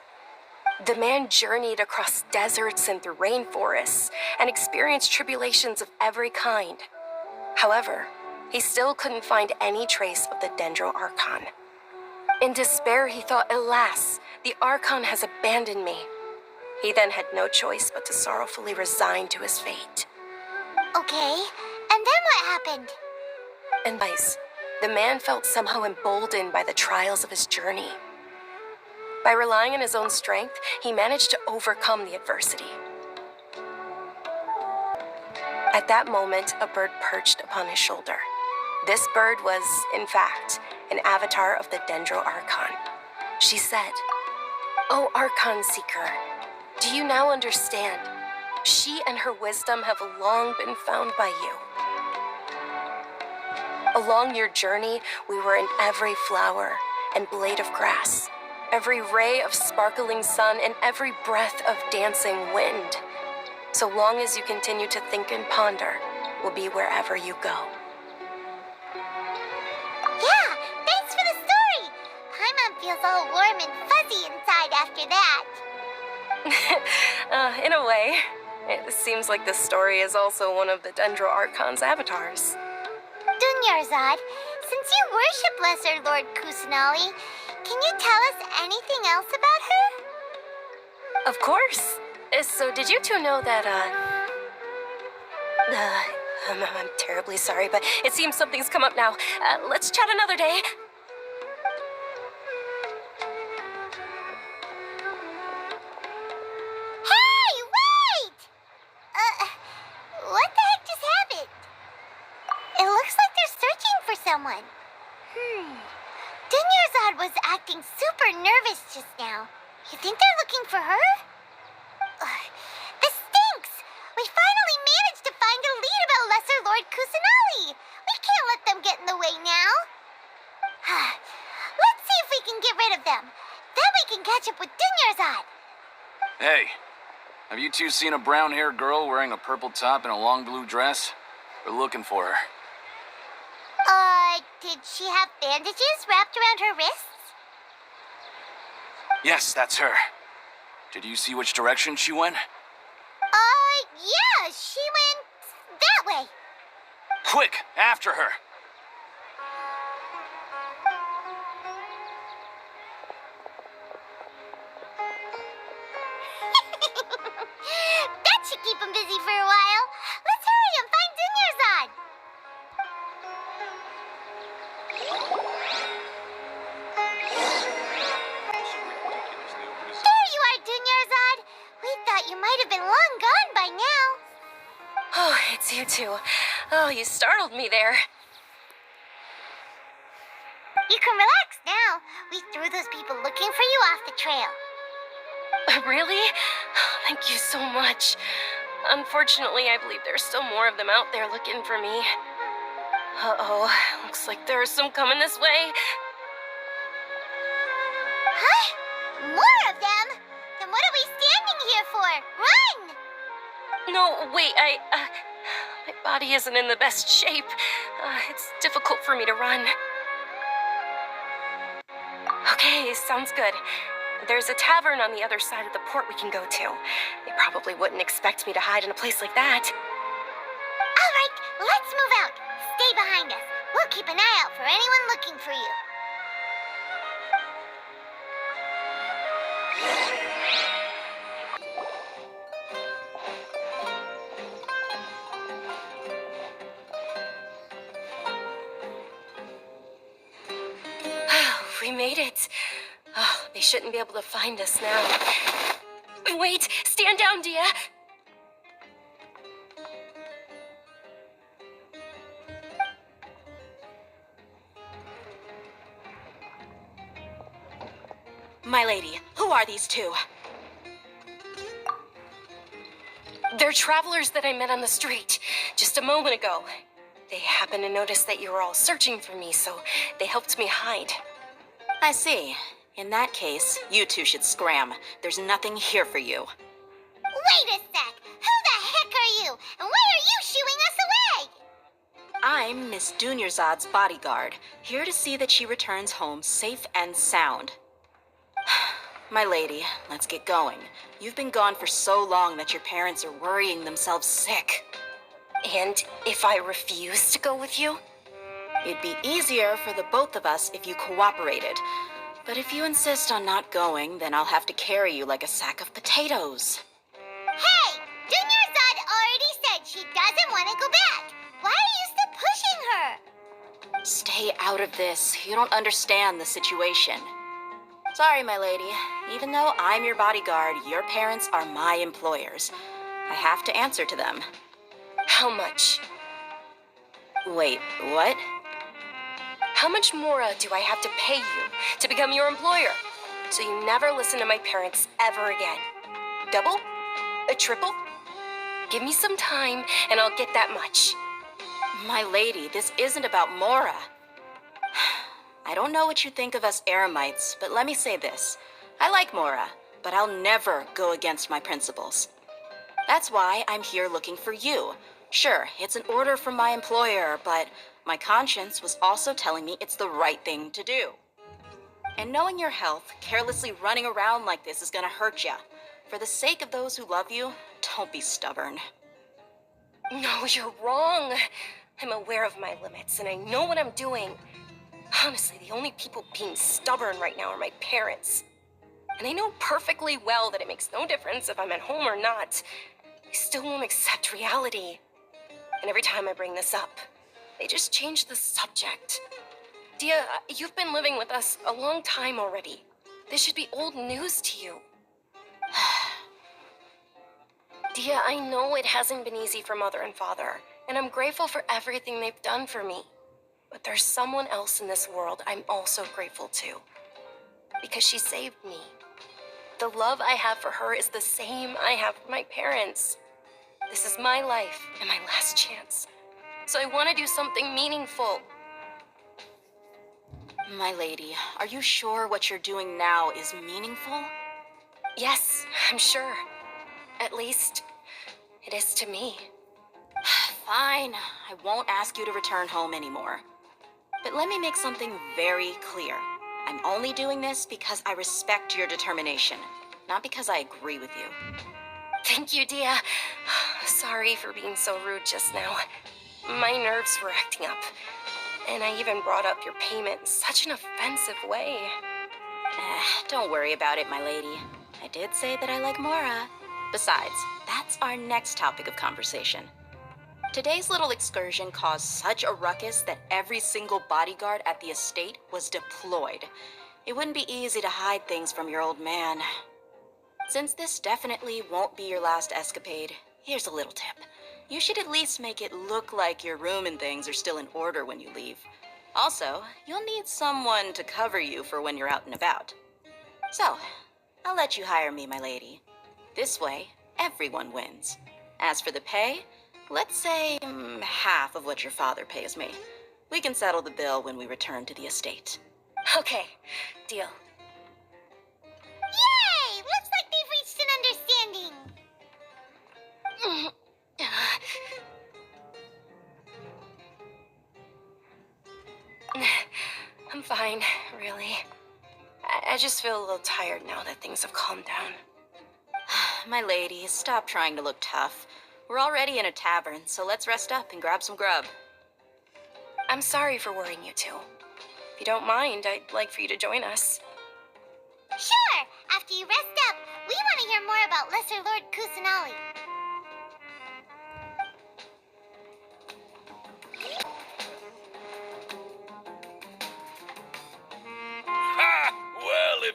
The man journeyed across deserts and through rainforests and experienced tribulations of every kind. However, he still couldn't find any trace of the Dendro Archon. In despair, he thought, alas, the Archon has abandoned me. He then had no choice but to sorrowfully resign to his fate. Okay, and then what happened? And vice, the man felt somehow emboldened by the trials of his journey. By relying on his own strength, he managed to overcome the adversity. At that moment, a bird perched upon his shoulder. This bird was, in fact, an avatar of the Dendro Archon. She said, "O Archon Seeker, do you now understand? She and her wisdom have long been found by you. Along your journey, we were in every flower and blade of grass, every ray of sparkling sun, and every breath of dancing wind. So long as you continue to think and ponder, we'll be wherever you go." Yeah, thanks for the story. Paimon feels all warm and fuzzy inside after that. In a way, it seems like this story is also one of the Dendro Archon's avatars. Dunyarzad, since you worship Lesser Lord Kusanali, can you tell us anything else about her? Of course. So did you two know that, I'm terribly sorry, but it seems something's come up now. Let's chat another day. Hey, wait! What the heck just happened? It looks like they're searching for someone. Dunyarzad was acting super nervous just now. You think they're looking for her? This stinks! We finally managed to find a lead about Lesser Lord Kusanali. We can't let them get in the way now. Let's see if we can get rid of them. Then we can catch up with Dunyarzad. Hey, have you two seen a brown-haired girl wearing a purple top and a long blue dress? We're looking for her. Did she have bandages wrapped around her wrists? Yes, that's her. Did you see which direction she went? Yeah, she went that way. Quick, after her! That should keep him busy for a while. Let's hurry and find Dunyarzad. There you are, Dunyarzad. We thought you might have been long gone by now. Oh, it's you two. Oh, you startled me there. You can relax now. We threw those people looking for you off the trail. Really? Thank you so much. Unfortunately, I believe there's still more of them out there looking for me. Uh-oh, looks like there are some coming this way. Huh? More of them? Then what are we standing here for? Run! No, wait, my body isn't in the best shape. It's difficult for me to run. Okay, sounds good. There's a tavern on the other side of the port we can go to. They probably wouldn't expect me to hide in a place like that. All right, let's move out. Stay behind us. We'll keep an eye out for anyone looking for you. We made it. Oh, they shouldn't be able to find us now. Wait, stand down, Dia. My lady, who are these two? They're travelers that I met on the street just a moment ago. They happened to notice that you were all searching for me, so they helped me hide. I see. In that case, you two should scram. There's nothing here for you. Wait a sec! Who the heck are you? And why are you shooing us away? I'm Miss Dunyarzad's bodyguard, here to see that she returns home safe and sound. My lady, let's get going. You've been gone for so long that your parents are worrying themselves sick. And if I refuse to go with you? It'd be easier for the both of us if you cooperated. But if you insist on not going, then I'll have to carry you like a sack of potatoes. Hey! Dunyarzad already said she doesn't want to go back. Why are you still pushing her? Stay out of this. You don't understand the situation. Sorry, my lady. Even though I'm your bodyguard, your parents are my employers. I have to answer to them. How much? Wait, what? How much more do I have to pay you to become your employer? So you never listen to my parents ever again. Double? A triple? Give me some time and I'll get that much. My lady, this isn't about Mora. I don't know what you think of us Eremites, but let me say this. I like Mora, but I'll never go against my principles. That's why I'm here looking for you. Sure, it's an order from my employer, but my conscience was also telling me it's the right thing to do. And knowing your health, carelessly running around like this is gonna hurt ya. For the sake of those who love you, don't be stubborn. No, you're wrong. I'm aware of my limits and I know what I'm doing. Honestly, the only people being stubborn right now are my parents. And I know perfectly well that it makes no difference if I'm at home or not. They still won't accept reality. And every time I bring this up, they just change the subject. Dia, you've been living with us a long time already. This should be old news to you. Dia, I know it hasn't been easy for Mother and Father, and I'm grateful for everything they've done for me. But there's someone else in this world I'm also grateful to. Because she saved me. The love I have for her is the same I have for my parents. This is my life and my last chance. So I want to do something meaningful. My lady, are you sure what you're doing now is meaningful? Yes, I'm sure. At least, it is to me. Fine, I won't ask you to return home anymore. But let me make something very clear. I'm only doing this because I respect your determination, not because I agree with you. Thank you, Dia. Sorry for being so rude just now. My nerves were acting up. And I even brought up your payment in such an offensive way. Don't worry about it, my lady. I did say that I like Mora. Besides, that's our next topic of conversation. Today's little excursion caused such a ruckus that every single bodyguard at the estate was deployed. It wouldn't be easy to hide things from your old man. Since this definitely won't be your last escapade, here's a little tip. You should at least make it look like your room and things are still in order when you leave. Also, you'll need someone to cover you for when you're out and about. So, I'll let you hire me, my lady. This way, everyone wins. As for the pay, let's say half of what your father pays me. We can settle the bill when we return to the estate. Okay, deal. Yay! Looks like they've reached an understanding. I'm fine, really. I just feel a little tired now that things have calmed down. My lady, stop trying to look tough. We're already in a tavern, so let's rest up and grab some grub. I'm sorry for worrying you two. If you don't mind, I'd like for you to join us. Sure! After you rest up, we want to hear more about Lesser Lord Kusanali.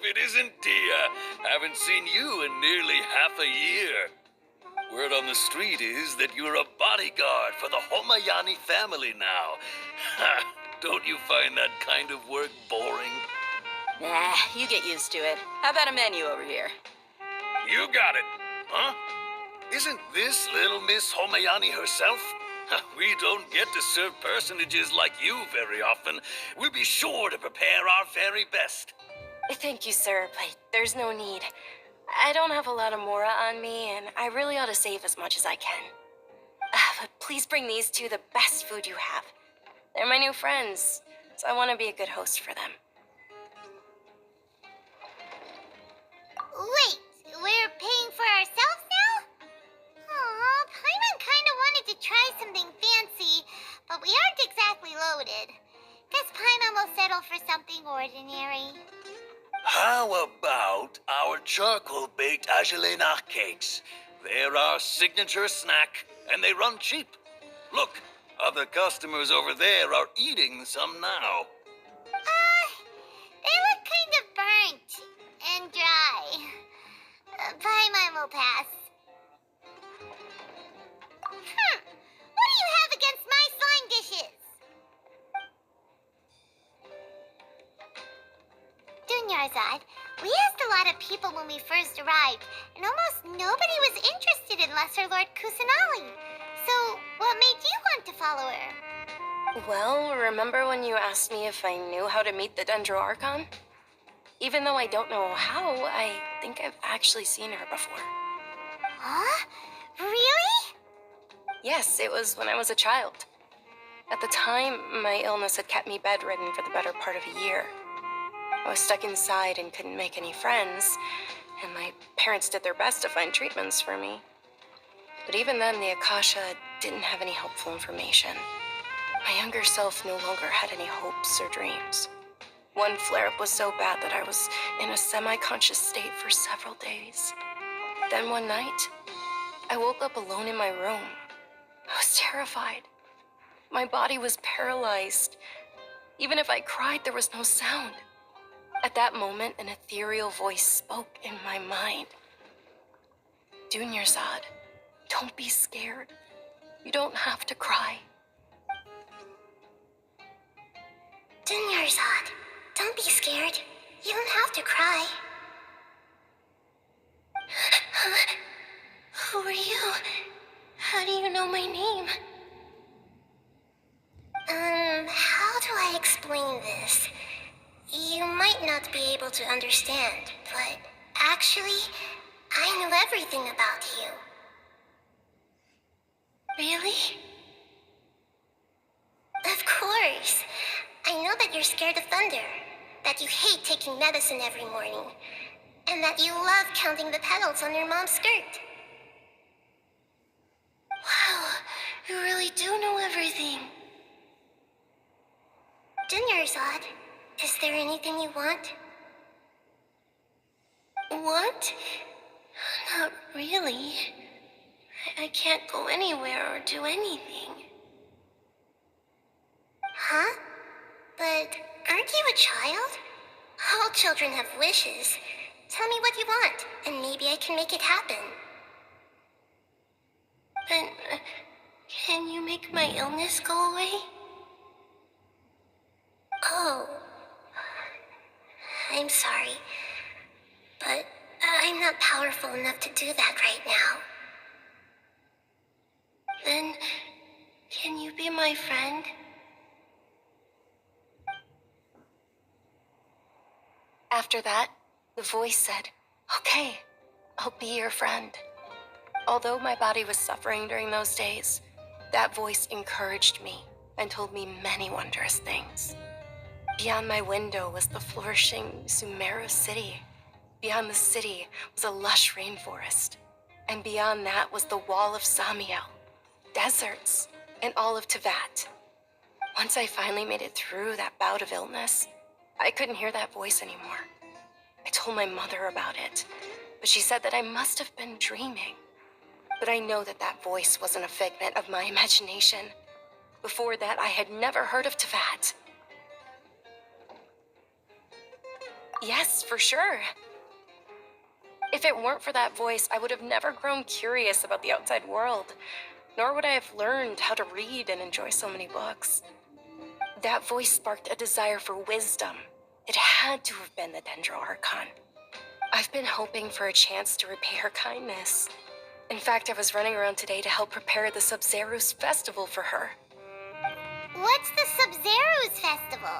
if it isn't Dia. Haven't seen you in nearly half a year. Word on the street is that you're a bodyguard for the Homayani family now. Don't you find that kind of work boring? Nah, you get used to it. How about a menu over here? You got it, huh? Isn't this little Miss Homayani herself? We don't get to serve personages like you very often. We'll be sure to prepare our very best. Thank you, sir, but there's no need. I don't have a lot of mora on me, and I really ought to save as much as I can. But please bring these two the best food you have. They're my new friends, so I want to be a good host for them. Wait, we're paying for ourselves now? Aw, Paimon kinda wanted to try something fancy, but we aren't exactly loaded. Guess Paimon will settle for something ordinary. How about our charcoal-baked agelenach cakes? They're our signature snack, and they run cheap. Look, other customers over there are eating some now. They look kind of burnt and dry. Paimon will pass. What do you have against my slime dishes? Dunyarzad, we asked a lot of people when we first arrived, and almost nobody was interested in Lesser Lord Kusanali. So, what made you want to follow her? Well, remember when you asked me if I knew how to meet the Dendro Archon? Even though I don't know how, I think I've actually seen her before. Huh? Really? Yes, it was when I was a child. At the time, my illness had kept me bedridden for the better part of a year. I was stuck inside and couldn't make any friends, and my parents did their best to find treatments for me. But even then, the Akasha didn't have any helpful information. My younger self no longer had any hopes or dreams. One flare-up was so bad that I was in a semi-conscious state for several days. Then one night, I woke up alone in my room. I was terrified. My body was paralyzed. Even if I cried, there was no sound. At that moment, an ethereal voice spoke in my mind. Dunyarzad, don't be scared. You don't have to cry. Dunyarzad, don't be scared. You don't have to cry. Who are you? How do you know my name? How do I explain this? You might not be able to understand, but actually, I know everything about you. Really? Of course. I know that you're scared of thunder, that you hate taking medicine every morning, and that you love counting the petals on your mom's skirt. Wow, you really do know everything. Dunyarzad, is there anything you want? Want? Not really. I can't go anywhere or do anything. Huh? But aren't you a child? All children have wishes. Tell me what you want, and maybe I can make it happen. But can you make my illness go away? Oh. I'm sorry. But I'm not powerful enough to do that right now. Then, can you be my friend? After that, the voice said, "Okay, I'll be your friend." Although my body was suffering during those days, that voice encouraged me and told me many wondrous things. Beyond my window was the flourishing Sumeru city. Beyond the city was a lush rainforest. And beyond that was the wall of Samiel, deserts, and all of Tevat. Once I finally made it through that bout of illness, I couldn't hear that voice anymore. I told my mother about it, but she said that I must have been dreaming. But I know that that voice wasn't a figment of my imagination. Before that, I had never heard of Tevat. Yes, for sure. If it weren't for that voice, I would have never grown curious about the outside world, nor would I have learned how to read and enjoy so many books. That voice sparked a desire for wisdom. It had to have been the Dendro Archon. I've been hoping for a chance to repay her kindness. In fact, I was running around today to help prepare the Sub-Zero's festival for her. What's the Sub-Zero's festival?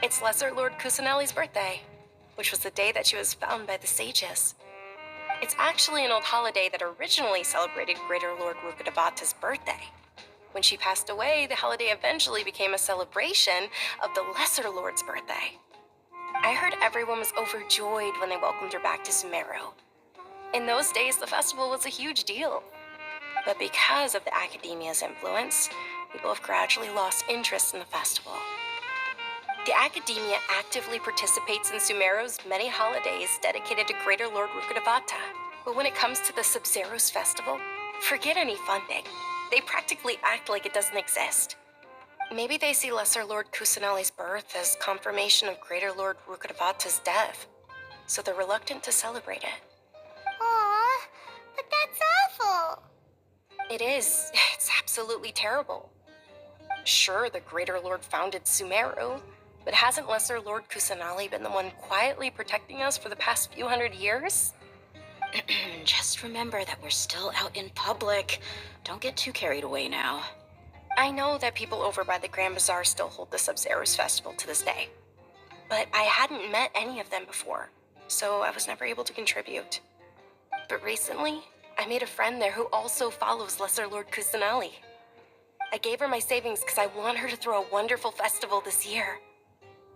It's Lesser Lord Kusanali's birthday, which was the day that she was found by the sages. It's actually an old holiday that originally celebrated Greater Lord Rukkhadevata's birthday. When she passed away, the holiday eventually became a celebration of the Lesser Lord's birthday. I heard everyone was overjoyed when they welcomed her back to Sumeru. In those days, the festival was a huge deal. But because of the Academia's influence, people have gradually lost interest in the festival. The Academia actively participates in Sumeru's many holidays dedicated to Greater Lord Rukkhadevata. But when it comes to the Sub-Zero's festival, forget any funding. They practically act like it doesn't exist. Maybe they see Lesser Lord Kusanali's birth as confirmation of Greater Lord Rukkhadevata's death, so they're reluctant to celebrate it. Aw, but that's awful. It is. It's absolutely terrible. Sure, the Greater Lord founded Sumeru, but hasn't Lesser Lord Kusanali been the one quietly protecting us for the past few hundred years? Just remember that we're still out in public. Don't get too carried away now. I know that people over by the Grand Bazaar still hold the Sub-Zero's festival to this day. But I hadn't met any of them before, so I was never able to contribute. But recently, I made a friend there who also follows Lesser Lord Kusanali. I gave her my savings because I want her to throw a wonderful festival this year.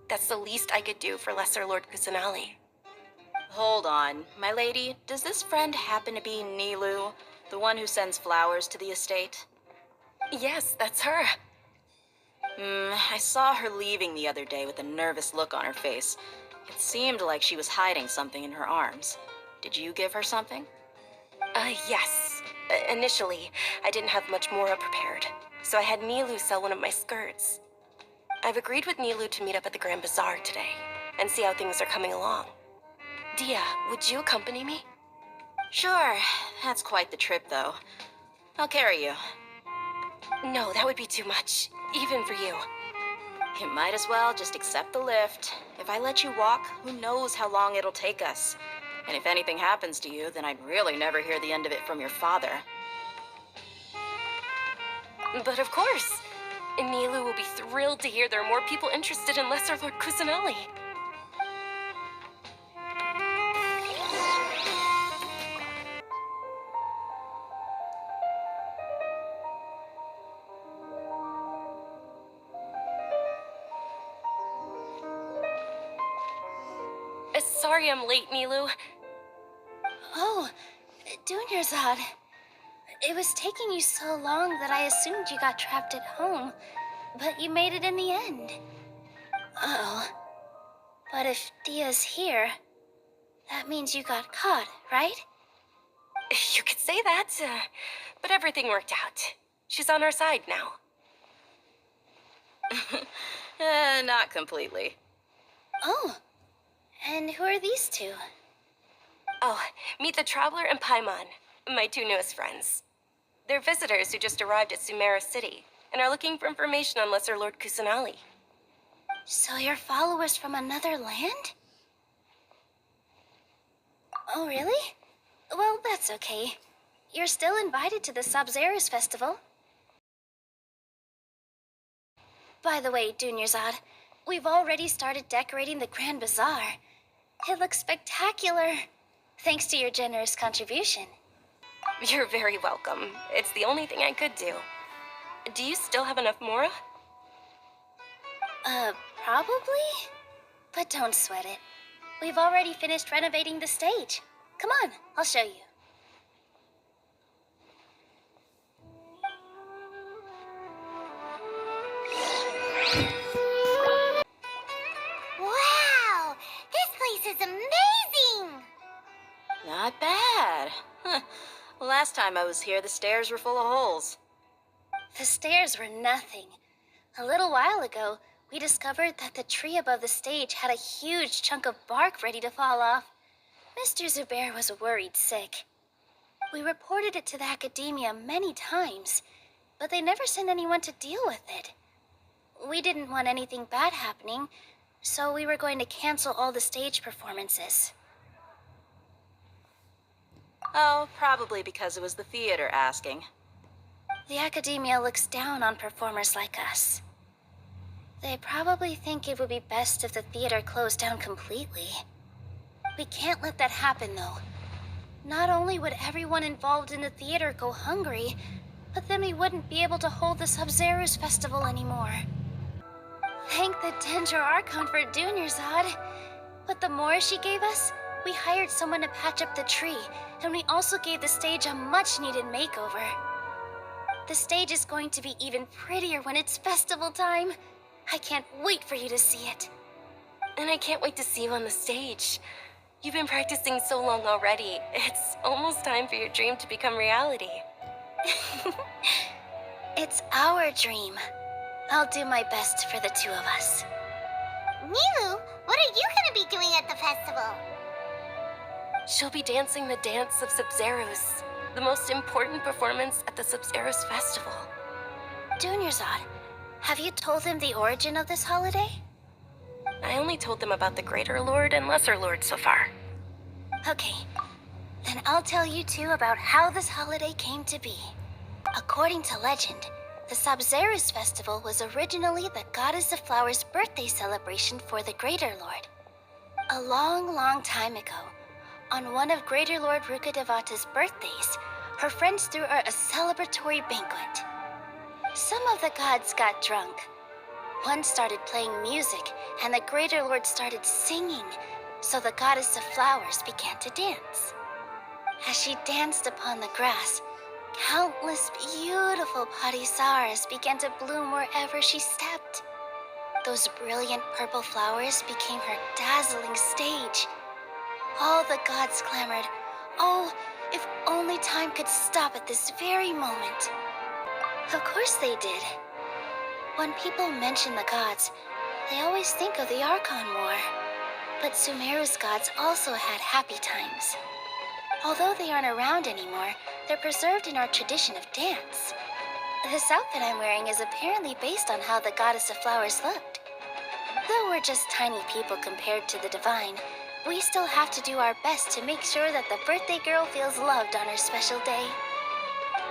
That's the least I could do for Lesser Lord Kusanali. Hold on, my lady. Does this friend happen to be Nilu, the one who sends flowers to the estate? Yes, that's her. I saw her leaving the other day with a nervous look on her face. It seemed like she was hiding something in her arms. Did you give her something? Yes. Initially, I didn't have much Mora prepared, so I had Nilu sell one of my skirts. I've agreed with Nilu to meet up at the Grand Bazaar today and see how things are coming along. Dia, would you accompany me? Sure. That's quite the trip, though. I'll carry you. No, that would be too much, even for you. You might as well just accept the lift. If I let you walk, who knows how long it'll take us. And if anything happens to you, then I'd really never hear the end of it from your father. But of course, Nilu will be thrilled to hear there are more people interested in Lesser Lord Kusanali. Sorry I'm late, Nilu. Oh, Dunyarzad. It was taking you so long that I assumed you got trapped at home, but you made it in the end. Uh-oh. But if Dia's here, that means you got caught, right? You could say that, but everything worked out. She's on our side now. Not completely. Oh, and who are these two? Oh, meet the Traveler and Paimon, my two newest friends. They're visitors who just arrived at Sumeru City and are looking for information on Lesser Lord Kusanali. So you're followers from another land? Oh, really? Well, that's okay. You're still invited to the Sub-Zero's festival. By the way, Dunyarzad, we've already started decorating the Grand Bazaar. It looks spectacular, thanks to your generous contribution. You're very welcome. It's the only thing I could do. Do you still have enough Mora? Probably? But don't sweat it. We've already finished renovating the stage. Come on, I'll show you. Wow! This place is amazing! Not bad. Huh. Last time I was here, the stairs were full of holes. The stairs were nothing. A little while ago, we discovered that the tree above the stage had a huge chunk of bark ready to fall off. Mr. Zubair was worried sick. We reported it to the academia many times, but they never sent anyone to deal with it. We didn't want anything bad happening, so we were going to cancel all the stage performances. Oh, probably because it was the theater asking. The academia looks down on performers like us. They probably think it would be best if the theater closed down completely. We can't let that happen, though. Not only would everyone involved in the theater go hungry, but then we wouldn't be able to hold the Sub-Zero's festival anymore. Thank the Dendro Archon for Dunyarzad. But the more she gave us, we hired someone to patch up the tree, and we also gave the stage a much-needed makeover. The stage is going to be even prettier when it's festival time. I can't wait for you to see it. And I can't wait to see you on the stage. You've been practicing so long already. It's almost time for your dream to become reality. It's our dream. I'll do my best for the two of us. Nilu, what are you gonna be doing at the festival? She'll be dancing the dance of Sub-Zeros, the most important performance at the Sub-Zeros festival. Dunyarzad, have you told them the origin of this holiday? I only told them about the Greater Lord and Lesser Lord so far. Okay, then I'll tell you two about how this holiday came to be. According to legend, the Sub-Zeros festival was originally the Goddess of Flowers' birthday celebration for the Greater Lord. A long, long time ago, on one of Greater Lord Rukkhadevata's birthdays, her friends threw her a celebratory banquet. Some of the gods got drunk. One started playing music, and the Greater Lord started singing, so the Goddess of Flowers began to dance. As she danced upon the grass, countless beautiful parisaras began to bloom wherever she stepped. Those brilliant purple flowers became her dazzling stage. All the gods clamored, "Oh, if only time could stop at this very moment." Of course they did. When people mention the gods, they always think of the Archon War. But Sumeru's gods also had happy times. Although they aren't around anymore, they're preserved in our tradition of dance. This outfit I'm wearing is apparently based on how the Goddess of Flowers looked. Though we're just tiny people compared to the divine, we still have to do our best to make sure that the birthday girl feels loved on her special day.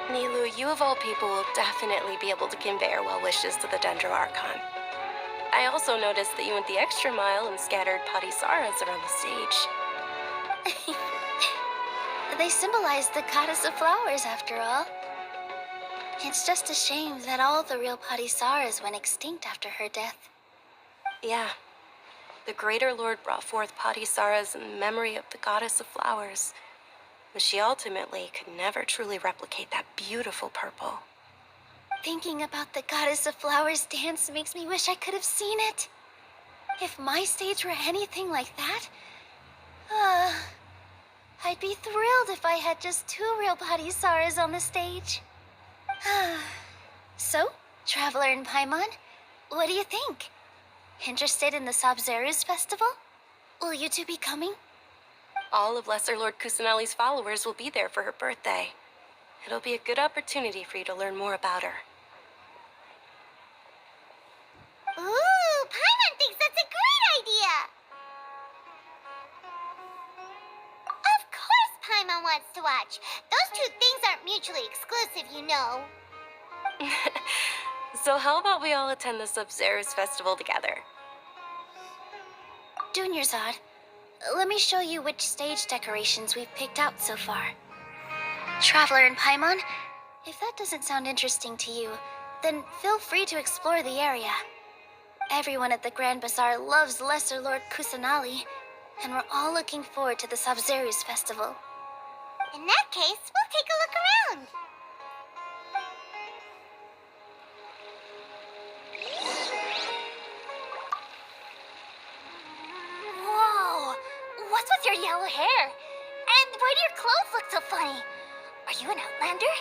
Nilu, you of all people will definitely be able to convey our well wishes to the Dendro Archon. I also noticed that you went the extra mile and scattered Padisaras around the stage. They symbolize the Goddess of Flowers, after all. It's just a shame that all the real Padisaras went extinct after her death. Yeah. The Greater Lord brought forth Padisaras in memory of the Goddess of Flowers, but she ultimately could never truly replicate that beautiful purple. Thinking about the Goddess of Flowers dance makes me wish I could have seen it. If my stage were anything like that, I'd be thrilled if I had just two real Padisaras on the stage. So, Traveler and Paimon, what do you think? Interested in the Sub-Zero's festival? Will you two be coming? All of Lesser Lord Kusanali's followers will be there for her birthday. It'll be a good opportunity for you to learn more about her. Ooh, Paimon thinks that's a great idea! Of course Paimon wants to watch. Those two things aren't mutually exclusive, you know. So how about we all attend the Sub-Zero's festival together? Dunyarzad, let me show you which stage decorations we've picked out so far. Traveler and Paimon, if that doesn't sound interesting to you, then feel free to explore the area. Everyone at the Grand Bazaar loves Lesser Lord Kusanali, and we're all looking forward to the Sub-Zero's festival. In that case, we'll take a look around. Whoa! What's with your yellow hair? And why do your clothes look so funny? Are you an Outlander?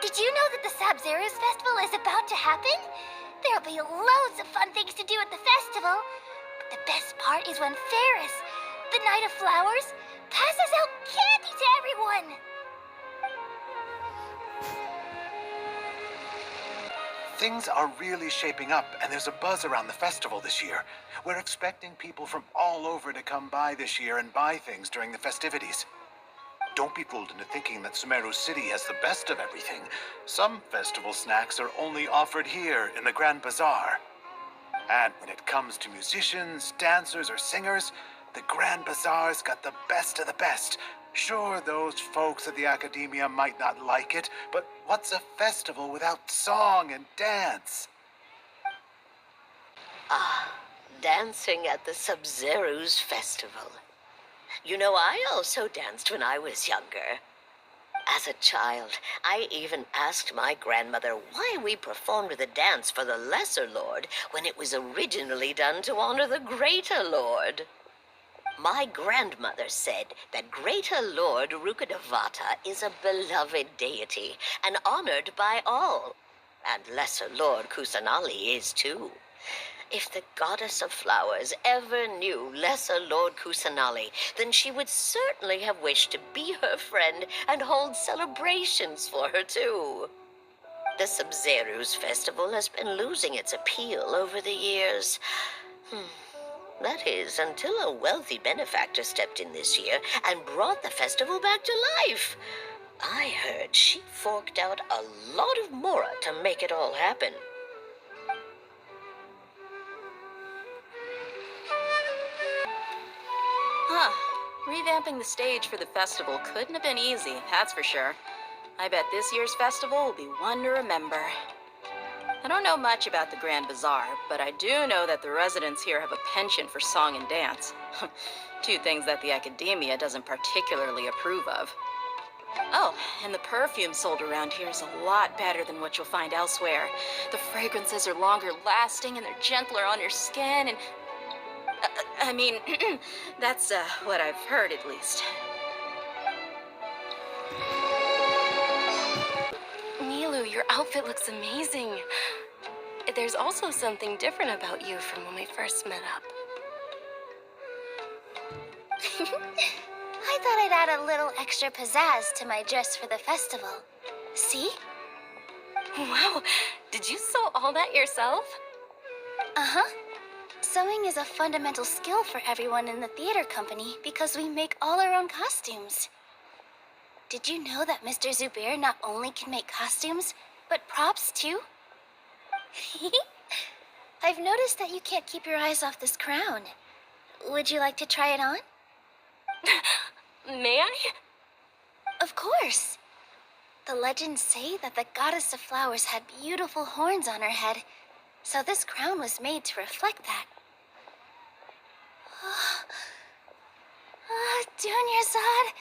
Did you know that the Sub-Zero's festival is about to happen? There'll be loads of fun things to do at the festival. But the best part is when Ferris, the Knight of Flowers, passes out candy to everyone. Things are really shaping up, and there's a buzz around the festival this year. We're expecting people from all over to come by this year and buy things during the festivities. Don't be fooled into thinking that Sumeru City has the best of everything. Some festival snacks are only offered here in the Grand Bazaar. And when it comes to musicians, dancers, or singers, the Grand Bazaar's got the best of the best. Sure, those folks at the Academia might not like it, but what's a festival without song and dance? Ah, dancing at the Sub-Zero's festival. You know, I also danced when I was younger. As a child, I even asked my grandmother why we performed the dance for the Lesser Lord when it was originally done to honor the Greater Lord. My grandmother said that Greater Lord Rukkhadevata is a beloved deity and honored by all. And Lesser Lord Kusanali is too. If the Goddess of Flowers ever knew Lesser Lord Kusanali, then she would certainly have wished to be her friend and hold celebrations for her too. The Sub-Zero's festival has been losing its appeal over the years. That is, until a wealthy benefactor stepped in this year and brought the festival back to life. I heard she forked out a lot of mora to make it all happen. Huh. Revamping the stage for the festival couldn't have been easy, that's for sure. I bet this year's festival will be one to remember. I don't know much about the Grand Bazaar, but I do know that the residents here have a penchant for song and dance. Two things that the Academia doesn't particularly approve of. Oh, and the perfume sold around here is a lot better than what you'll find elsewhere. The fragrances are longer lasting and they're gentler on your skin and... I mean, that's what I've heard at least. Nilu, your outfit looks amazing. There's also something different about you from when we first met up. I thought I'd add a little extra pizzazz to my dress for the festival. See? Wow, did you sew all that yourself? Uh-huh. Sewing is a fundamental skill for everyone in the theater company because we make all our own costumes. Did you know that Mr. Zubair not only can make costumes, but props too? I've noticed that you can't keep your eyes off this crown. Would you like to try it on? May I? Of course. The legends say that the Goddess of Flowers had beautiful horns on her head, so this crown was made to reflect that. Dunyarzad,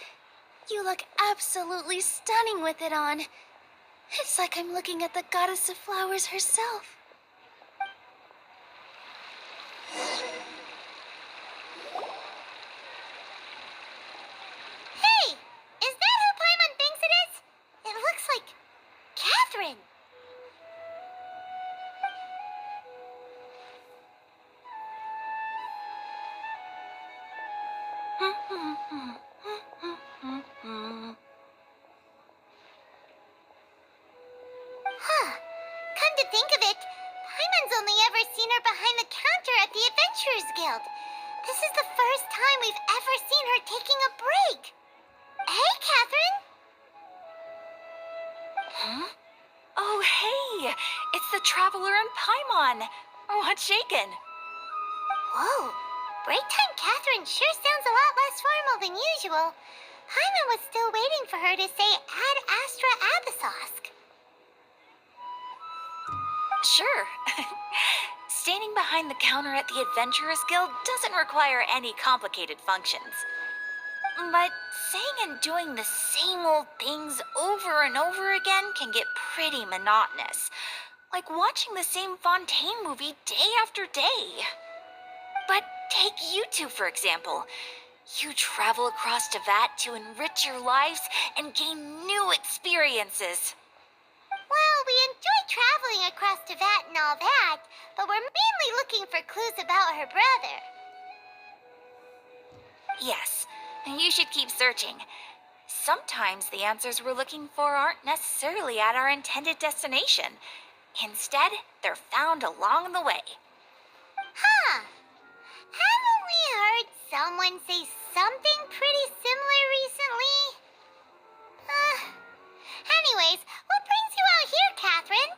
you look absolutely stunning with it on. It's like I'm looking at the Goddess of Flowers herself. Hey! Is that who Paimon thinks it is? It looks like Catherine. Huh. Come to think of it, Paimon's only ever seen her behind the counter at the Adventurers Guild. This is the first time we've ever seen her taking a break. Hey, Catherine. Huh? Oh, hey! It's the Traveler and Paimon! What's shaken? Whoa. Break time Catherine sure sounds a lot less formal than usual. Paimon was still waiting for her to say Ad Astra Abyssosque. Sure. Standing behind the counter at the Adventurers Guild doesn't require any complicated functions. But saying and doing the same old things over and over again can get pretty monotonous. Like watching the same Fontaine movie day after day. But take you two, for example. You travel across Tevat to enrich your lives and gain new experiences. Well, we enjoy traveling across Teyvat and all that, but we're mainly looking for clues about her brother. Yes, you should keep searching. Sometimes the answers we're looking for aren't necessarily at our intended destination. Instead, they're found along the way. Huh. Haven't we heard someone say something pretty similar recently? Anyways, what brings you out here, Catherine?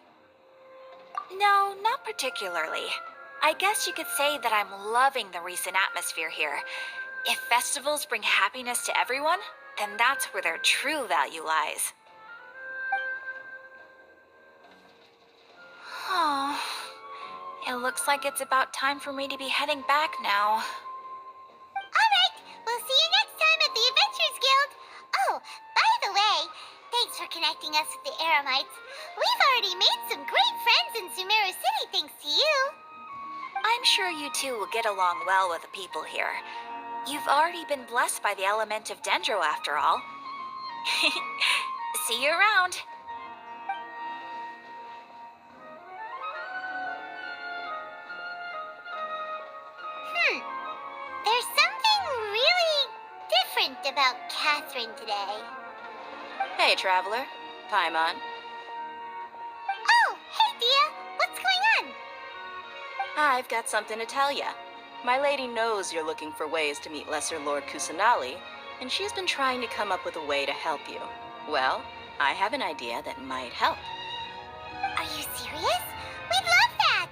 No, not particularly. I guess you could say that I'm loving the recent atmosphere here. If festivals bring happiness to everyone, then that's where their true value lies. Oh, it looks like it's about time for me to be heading back now. Alright, we'll see you next time at the Adventurers Guild. Oh, by the way, thanks for connecting us with the Eremites. We've already made some great friends in Sumeru City thanks to you. I'm sure you two will get along well with the people here. You've already been blessed by the element of Dendro after all. See you around. There's something really different about Catherine today. Hey, Traveler. Paimon. Oh, hey, Dia. What's going on? I've got something to tell ya. My lady knows you're looking for ways to meet Lesser Lord Kusanali, and she's been trying to come up with a way to help you. Well, I have an idea that might help. Are you serious? We'd love that!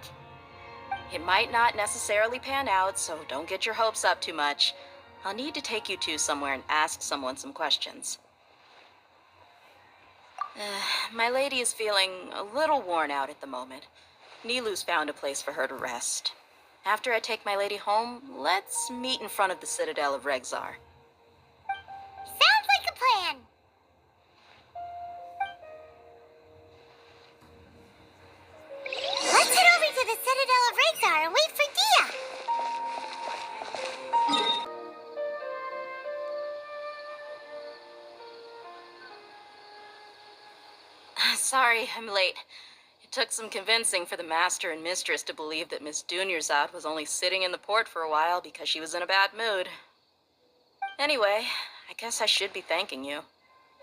It might not necessarily pan out, so don't get your hopes up too much. I'll need to take you two somewhere and ask someone some questions. My lady is feeling a little worn out at the moment. Nilu's found a place for her to rest. After I take my lady home, let's meet in front of the Citadel of Regzar. Sounds like a plan. Let's head over to the Citadel of Regzar and wait for Dia. Sorry, I'm late. It took some convincing for the master and mistress to believe that Miss Dunyarzad was only sitting in the port for a while because she was in a bad mood. Anyway, I guess I should be thanking you.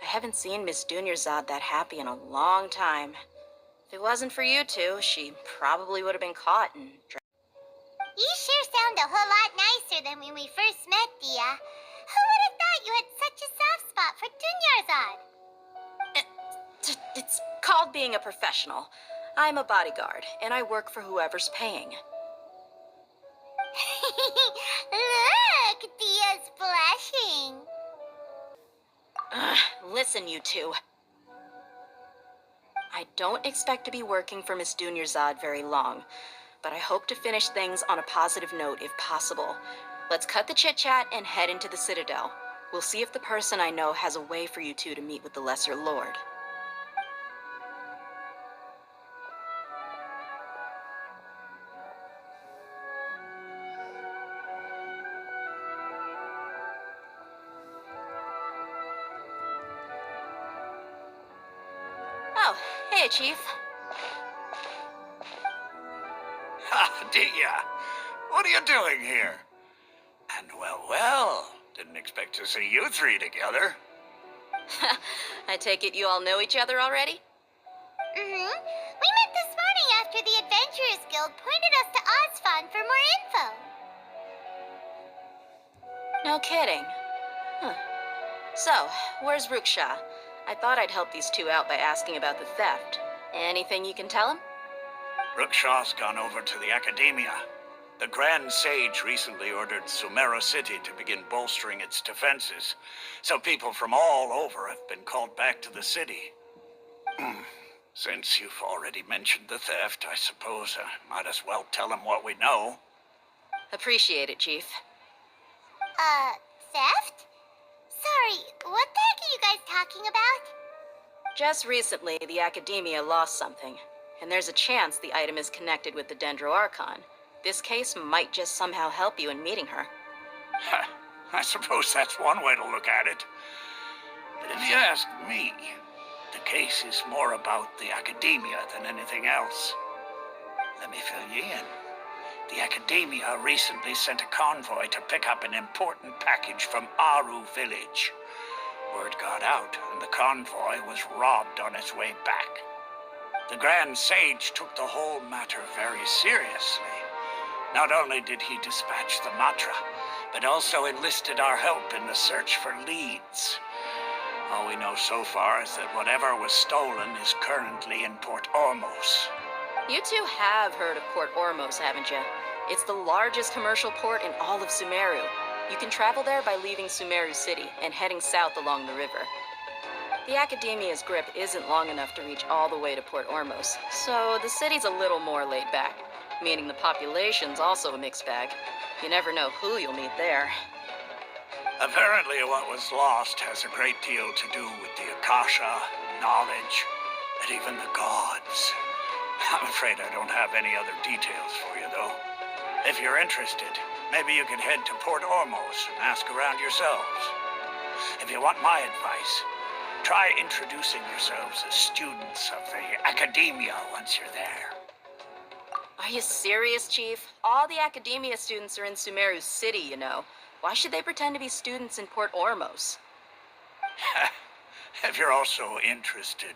I haven't seen Miss Dunyarzad that happy in a long time. If it wasn't for you two, she probably would have been caught and You sure sound a whole lot nicer than when we first met, Dia. Who would have thought you had such a soft spot for Dunyarzad? It's called being a professional. I'm a bodyguard, and I work for whoever's paying. Look, Dia's blushing. Listen, you two. I don't expect to be working for Miss Dunyarzad very long, but I hope to finish things on a positive note if possible. Let's cut the chit-chat and head into the Citadel. We'll see if the person I know has a way for you two to meet with the Lesser Lord. Oh, hey, Chief. Ha, Dia. What are you doing here? And well, didn't expect to see you three together. I take it you all know each other already? We met this morning after the Adventurers Guild pointed us to Ozfon for more info. No kidding. Huh. So, where's Ruksha? I thought I'd help these two out by asking about the theft. Anything you can tell him? Ruksha's gone over to the Academia. The Grand Sage recently ordered Sumeru City to begin bolstering its defenses, so people from all over have been called back to the city. Since you've already mentioned the theft, I suppose I might as well tell them what we know. Appreciate it, Chief. Theft? Sorry, what the heck are you guys talking about? Just recently, the Academia lost something, and there's a chance the item is connected with the Dendro Archon. This case might just somehow help you in meeting her. I suppose that's one way to look at it. But if you ask me, The case is more about the academia than anything else. Let me fill you in. The academia recently sent a convoy to pick up an important package from Aru village. Word got out, and the convoy was robbed on its way back. The Grand Sage took the whole matter very seriously. Not only did he dispatch the Matra, but also enlisted our help in the search for leads. All we know so far is that whatever was stolen is currently in Port Ormos. You two have heard of Port Ormos, haven't you? It's the largest commercial port in all of Sumeru. You can travel there by leaving Sumeru City and heading south along the river. The Academia's grip isn't long enough to reach all the way to Port Ormos, so the city's a little more laid back, meaning the population's also a mixed bag. You never know who you'll meet there. Apparently what was lost has a great deal to do with the Akasha, knowledge, and even the gods. I'm afraid I don't have any other details for you, though. If you're interested, maybe you could head to Port Ormos and ask around yourselves. If you want my advice, try introducing yourselves as students of the Academia once you're there. Are you serious, Chief? All the Academia students are in Sumeru City, you know. Why should they pretend to be students in Port Ormos? If you're also interested,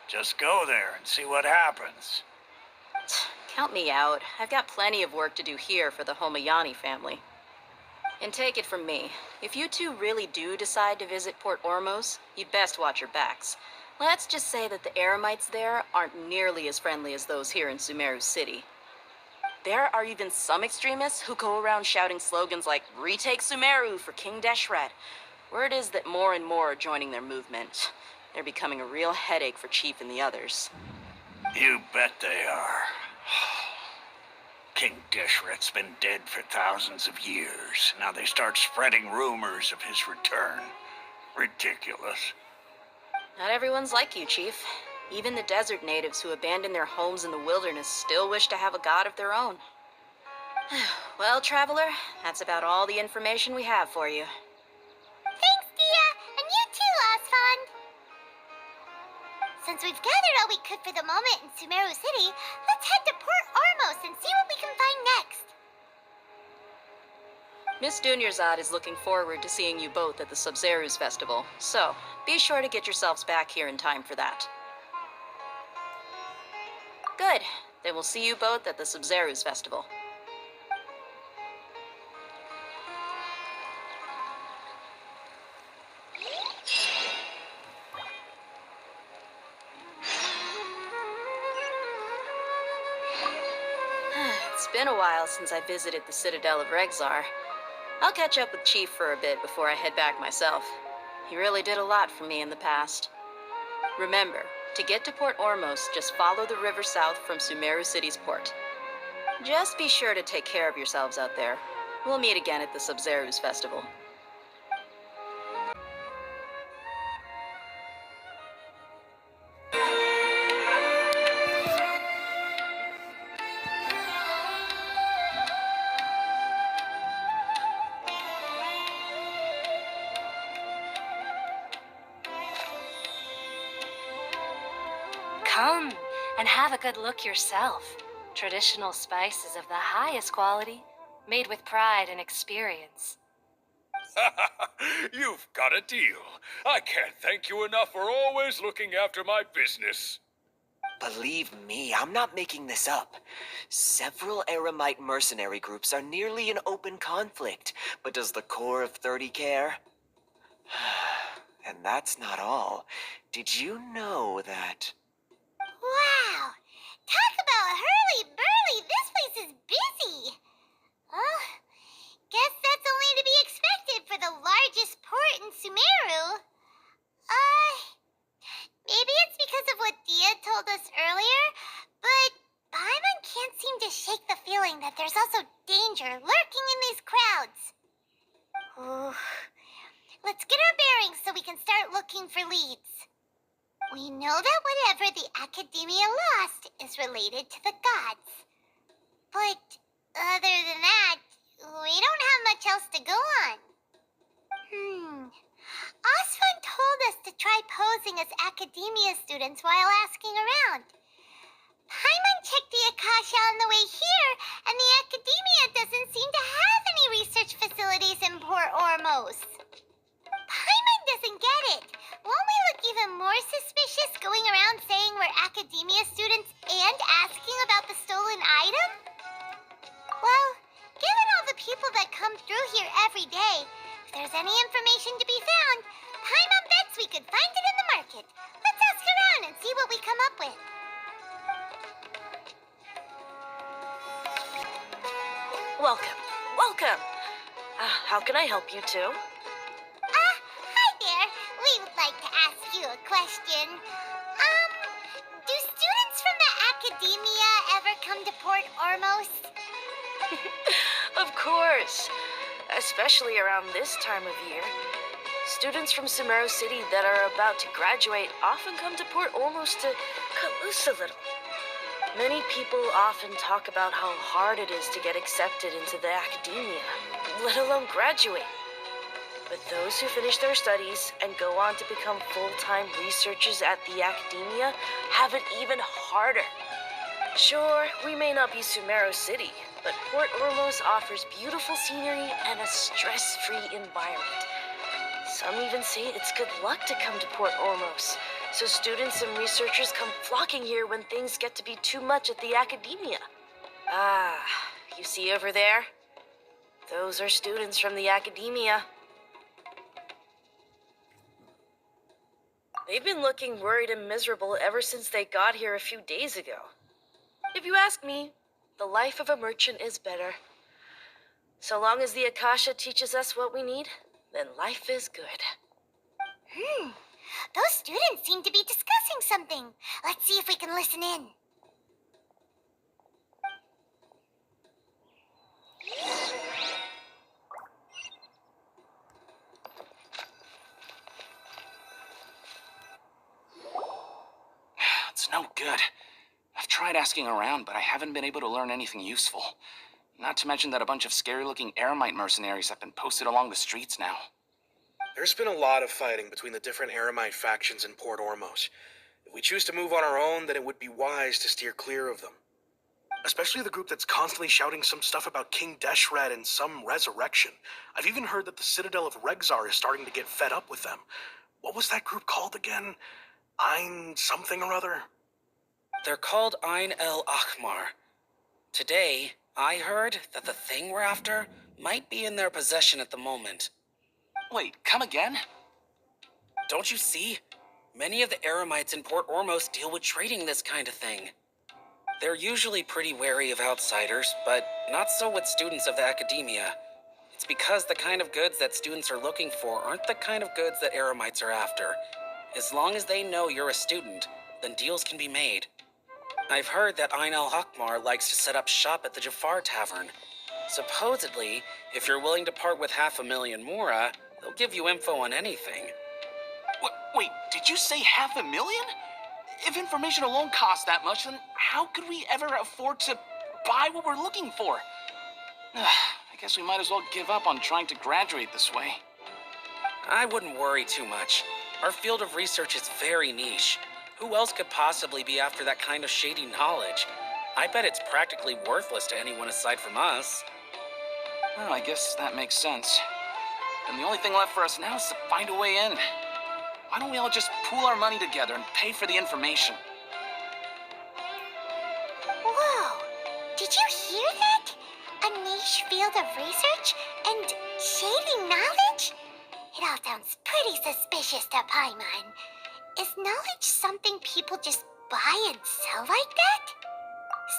just go there and see what happens. Count me out. I've got plenty of work to do here for the Homayani family. And take it from me, if you two really do decide to visit Port Ormos, you'd best watch your backs. Let's just say that the Eremites there aren't nearly as friendly as those here in Sumeru City. There are even some extremists who go around shouting slogans like, "Retake Sumeru for King Deshret." Word is that more and more are joining their movement. They're becoming a real headache for Chief and the others. You bet they are. King Deshret's been dead for thousands of years. Now they start spreading rumors of his return. Ridiculous. Not everyone's like you, Chief. Even the desert natives who abandoned their homes in the wilderness still wish to have a god of their own. Well, Traveler, that's about all the information we have for you. Thanks, Dia, and you too, Osfond. Since we've gathered all we could for the moment in Sumeru City, let's head to Port Ormos and see what we can find next. Miss Dunyarzad is looking forward to seeing you both at the Sub-Zeru's festival, so be sure to get yourselves back here in time for that. Good. Then we'll see you both at the Sub-Zeru's festival. It's been a while since I visited the Citadel of Regzar. I'll catch up with Chief for a bit before I head back myself. He really did a lot for me in the past. Remember, to get to Port Ormos, just follow the river south from Sumeru City's port. Just be sure to take care of yourselves out there. We'll meet again at the Sub-Zeru's festival. Come and have a good look yourself. Traditional spices of the highest quality, made with pride and experience. You've got a deal. I can't thank you enough for always looking after my business. Believe me, I'm not making this up. Several Eremite mercenary groups are nearly in open conflict, but does the core of 30 care? And that's not all. Did you know that... Wow! Talk about hurly-burly! This place is busy! Well, guess that's only to be expected for the largest port in Sumeru. Maybe it's because of what Dia told us earlier, but Paimon can't seem to shake the feeling that there's also danger lurking in these crowds. Ooh. Let's get our bearings so we can start looking for leads. We know that whatever the Academia lost is related to the gods. But other than that, we don't have much else to go on. Osfond told us to try posing as academia students while asking around. Paimon checked the Akasha on the way here, and the academia doesn't seem to have any research facilities in Port Ormos. Paimon doesn't get it. Won't we look even more suspicious going around saying we're academia students and asking about the stolen item? Well, given all the people that come through here every day, if there's any information to be found, Paimon bets we could find it in the market. Let's ask around and see what we come up with. Welcome. Welcome. How can I help you two? Hi there. We would like to ask you a question. Do students from the academia ever come to Port Ormos? Of course. Especially around this time of year. Students from Sumeru City that are about to graduate often come to Port Ormos to cut loose a little. Many people often talk about how hard it is to get accepted into the academia, let alone graduate. But those who finish their studies and go on to become full-time researchers at the academia have it even harder. Sure, we may not be Sumeru City, but Port Ormos offers beautiful scenery and a stress-free environment. Some even say it's good luck to come to Port Ormos, so students and researchers come flocking here when things get to be too much at the academia. Ah, you see over there? Those are students from the academia. They've been looking worried and miserable ever since they got here a few days ago. If you ask me, the life of a merchant is better. So long as the Akasha teaches us what we need, then life is good. Those students seem to be discussing something. Let's see if we can listen in. It's no good. I've tried asking around, but I haven't been able to learn anything useful. Not to mention that a bunch of scary-looking Eremite mercenaries have been posted along the streets now. There's been a lot of fighting between the different Eremite factions in Port Ormos. If we choose to move on our own, then it would be wise to steer clear of them. Especially the group that's constantly shouting some stuff about King Deshret and some resurrection. I've even heard that the Citadel of Regzar is starting to get fed up with them. What was that group called again? Ein something or other? They're called Ein El Akhmar. Today, I heard that the thing we're after might be in their possession at the moment. Wait, come again? Don't you see? Many of the Eremites in Port Ormos deal with trading this kind of thing. They're usually pretty wary of outsiders, but not so with students of the academia. It's because the kind of goods that students are looking for aren't the kind of goods that Eremites are after. As long as they know you're a student, then deals can be made. I've heard that Ein El Hakmar likes to set up shop at the Jafar Tavern. Supposedly, if you're willing to part with 500,000 Mora, they'll give you info on anything. Wait, did you say 500,000? If information alone costs that much, then how could we ever afford to buy what we're looking for? I guess we might as well give up on trying to graduate this way. I wouldn't worry too much. Our field of research is very niche. Who else could possibly be after that kind of shady knowledge? I bet it's practically worthless to anyone aside from us. Well, I guess that makes sense. And the only thing left for us now is to find a way in. Why don't we all just pool our money together and pay for the information? Whoa! Did you hear that? A niche field of research and shady knowledge? It all sounds pretty suspicious to Paimon. Is knowledge something people just buy and sell like that?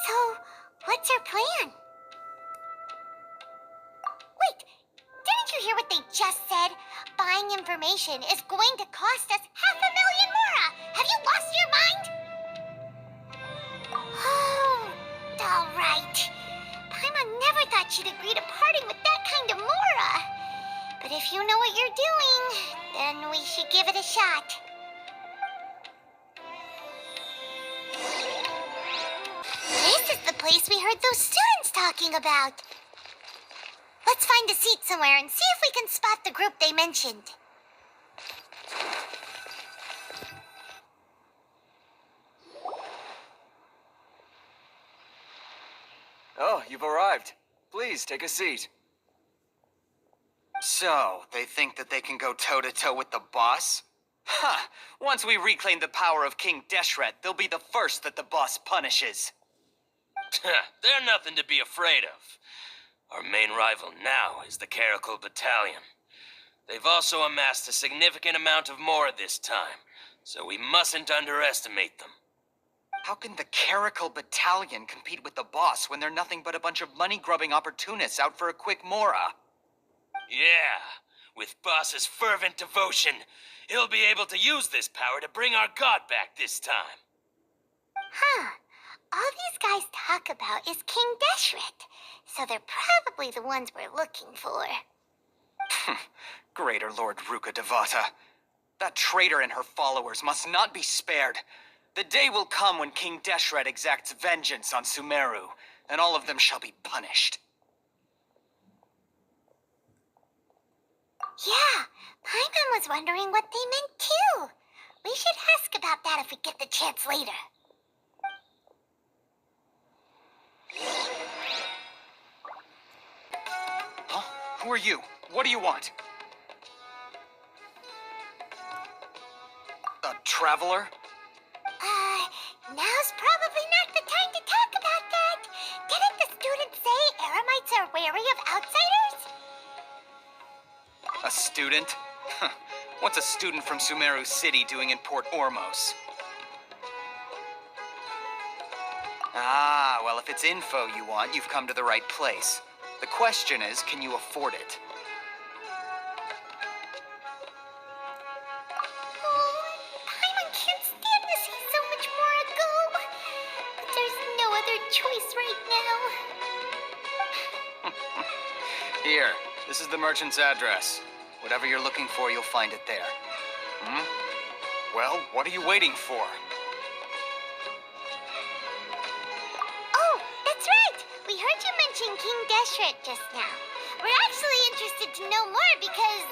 So, what's our plan? Wait, didn't you hear what they just said? Buying information is going to cost us 500,000 Mora! Have you lost your mind? Oh, all right. Paimon never thought she'd agree to parting with that kind of Mora. But if you know what you're doing, then we should give it a shot. This is the place we heard those students talking about. Let's find a seat somewhere and see if we can spot the group they mentioned. you've arrived. Please, take a seat. So, they think that they can go toe-to-toe with the boss? Ha! Once we reclaim the power of King Deshret, they'll be the first that the boss punishes. They're nothing to be afraid of. Our main rival now is the Caracal Battalion. They've also amassed a significant amount of more this time, so we mustn't underestimate them. How can the Caracal Battalion compete with the boss when they're nothing but a bunch of money-grubbing opportunists out for a quick mora? Yeah, with Boss's fervent devotion, he'll be able to use this power to bring our god back this time. Huh. All these guys talk about is King Deshret, so they're probably the ones we're looking for. Greater Lord Ruka Devata. That traitor and her followers must not be spared. The day will come when King Deshret exacts vengeance on Sumeru, and all of them shall be punished. Yeah, Paimon was wondering what they meant too. We should ask about that if we get the chance later. Huh? Who are you? What do you want? A traveler? Now's probably not the time to talk about that. Didn't the students say Eremites are wary of outsiders? A student? Huh. What's a student from Sumeru City doing in Port Ormos? Ah, well, if it's info you want, you've come to the right place. The question is, can you afford it? Paimon can't stand to see so much more go. But there's no other choice right now. Here, this is the merchant's address. Whatever you're looking for, you'll find it there. Hmm? Well, what are you waiting for? Oh, that's right! We heard you mention King Deshret just now. We're actually interested to know more because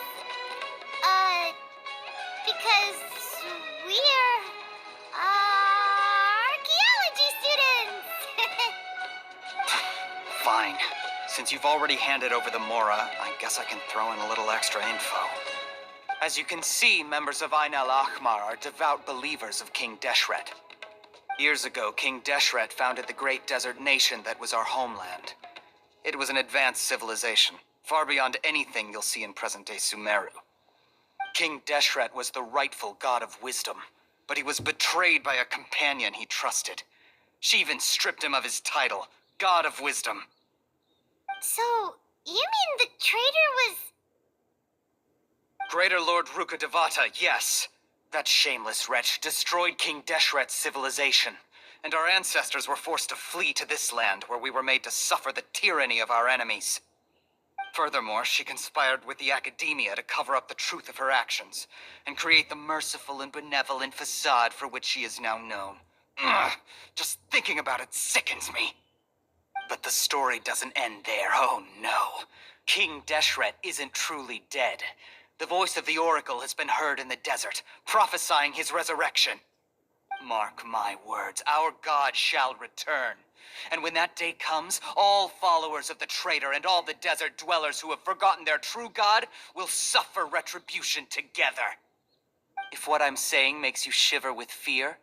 we're, archaeology students! Fine. Since you've already handed over the Mora, I guess I can throw in a little extra info. As you can see, members of Ain al-Ahmar are devout believers of King Deshret. Years ago, King Deshret founded the great desert nation that was our homeland. It was an advanced civilization, far beyond anything you'll see in present-day Sumeru. King Deshret was the rightful god of wisdom, but he was betrayed by a companion he trusted. She even stripped him of his title, God of Wisdom. So, you mean the traitor was... Greater Lord Ruka Devata, yes. That shameless wretch destroyed King Deshret's civilization, and our ancestors were forced to flee to this land where we were made to suffer the tyranny of our enemies. Furthermore, she conspired with the academia to cover up the truth of her actions, and create the merciful and benevolent facade for which she is now known. Ugh, just thinking about it sickens me. But the story doesn't end there, oh no. King Deshret isn't truly dead. The voice of the Oracle has been heard in the desert, prophesying his resurrection. Mark my words, our god shall return. And when that day comes, all followers of the traitor and all the desert dwellers who have forgotten their true god will suffer retribution together. If what I'm saying makes you shiver with fear,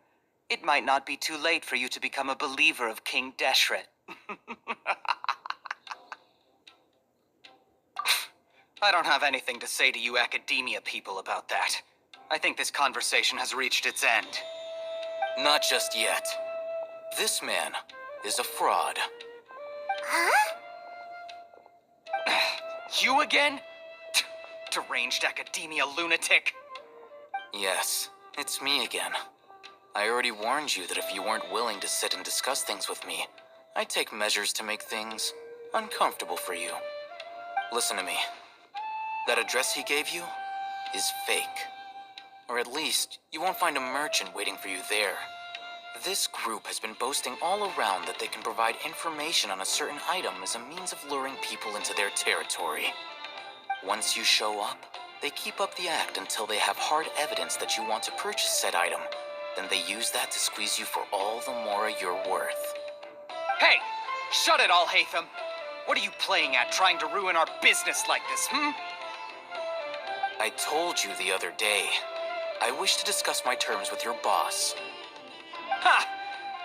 it might not be too late for you to become a believer of King Deshret. I don't have anything to say to you academia people about that. I think this conversation has reached its end. Not just yet. This man is a fraud. Huh? You again? Deranged academia lunatic. Yes, it's me again. I already warned you that if you weren't willing to sit and discuss things with me, I'd take measures to make things uncomfortable for you. Listen to me. That address he gave you is fake. Or at least, you won't find a merchant waiting for you there. This group has been boasting all around that they can provide information on a certain item as a means of luring people into their territory. Once you show up, they keep up the act until they have hard evidence that you want to purchase said item. Then they use that to squeeze you for all the more you're worth. Hey! Shut it, Alhaitham. What are you playing at, trying to ruin our business like this, I told you the other day. I wish to discuss my terms with your boss. Ha!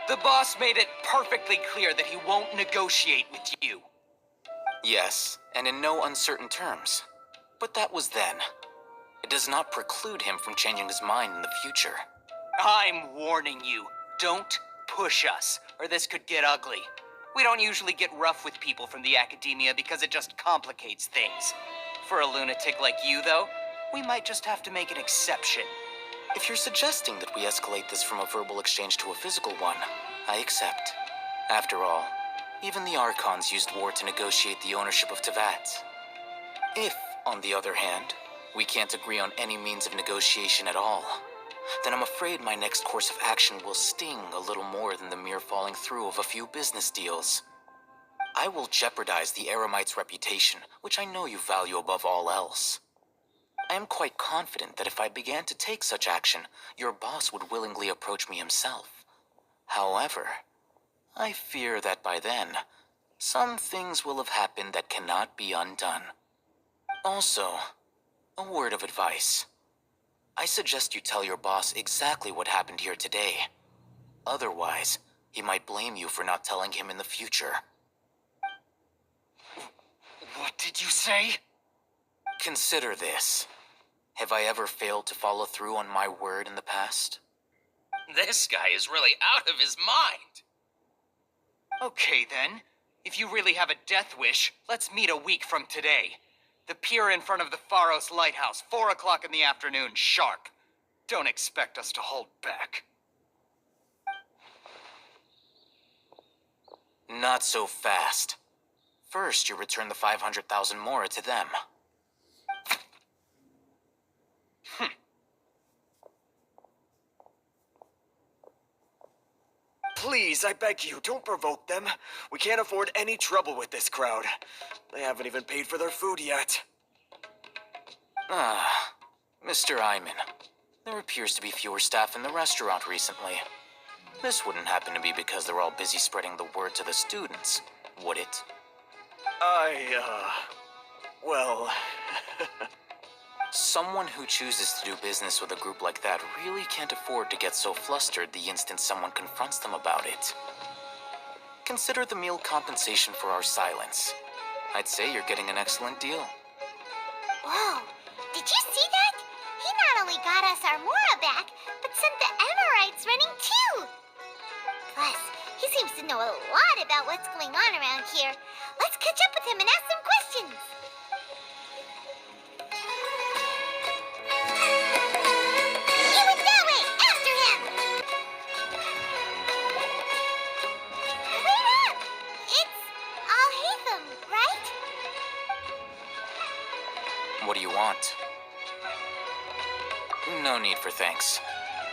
The boss made it perfectly clear that he won't negotiate with you. Yes, and in no uncertain terms. But that was then. It does not preclude him from changing his mind in the future. I'm warning you. Don't push us, or this could get ugly. We don't usually get rough with people from the academia because it just complicates things. For a lunatic like you, though, we might just have to make an exception. If you're suggesting that we escalate this from a verbal exchange to a physical one, I accept. After all, even the Archons used war to negotiate the ownership of Tevat. If, on the other hand, we can't agree on any means of negotiation at all, then I'm afraid my next course of action will sting a little more than the mere falling through of a few business deals. I will jeopardize the Eremites' reputation, which I know you value above all else. I am quite confident that if I began to take such action, your boss would willingly approach me himself. However, I fear that by then, some things will have happened that cannot be undone. Also, a word of advice. I suggest you tell your boss exactly what happened here today. Otherwise, he might blame you for not telling him in the future. What did you say? Consider this. Have I ever failed to follow through on my word in the past? This guy is really out of his mind. Okay, then. If you really have a death wish, let's meet a week from today. The pier in front of the Pharos Lighthouse, 4 o'clock in the afternoon, sharp. Don't expect us to hold back. Not so fast. First, you return the 500,000 mora to them. Please, I beg you, don't provoke them. We can't afford any trouble with this crowd. They haven't even paid for their food yet. Ah, Mr. Iman. There appears to be fewer staff in the restaurant recently. This wouldn't happen to be because they're all busy spreading the word to the students, would it? Well... Someone who chooses to do business with a group like that really can't afford to get so flustered the instant someone confronts them about it. Consider the meal compensation for our silence. I'd say you're getting an excellent deal. Whoa, did you see that? He not only got us our Mora back, but sent the Emirites running too. Plus, he seems to know a lot about what's going on around here. Let's catch up with him and ask some questions. You went that way! After him! Wait up! It's Alhaitham, right? What do you want? No need for thanks.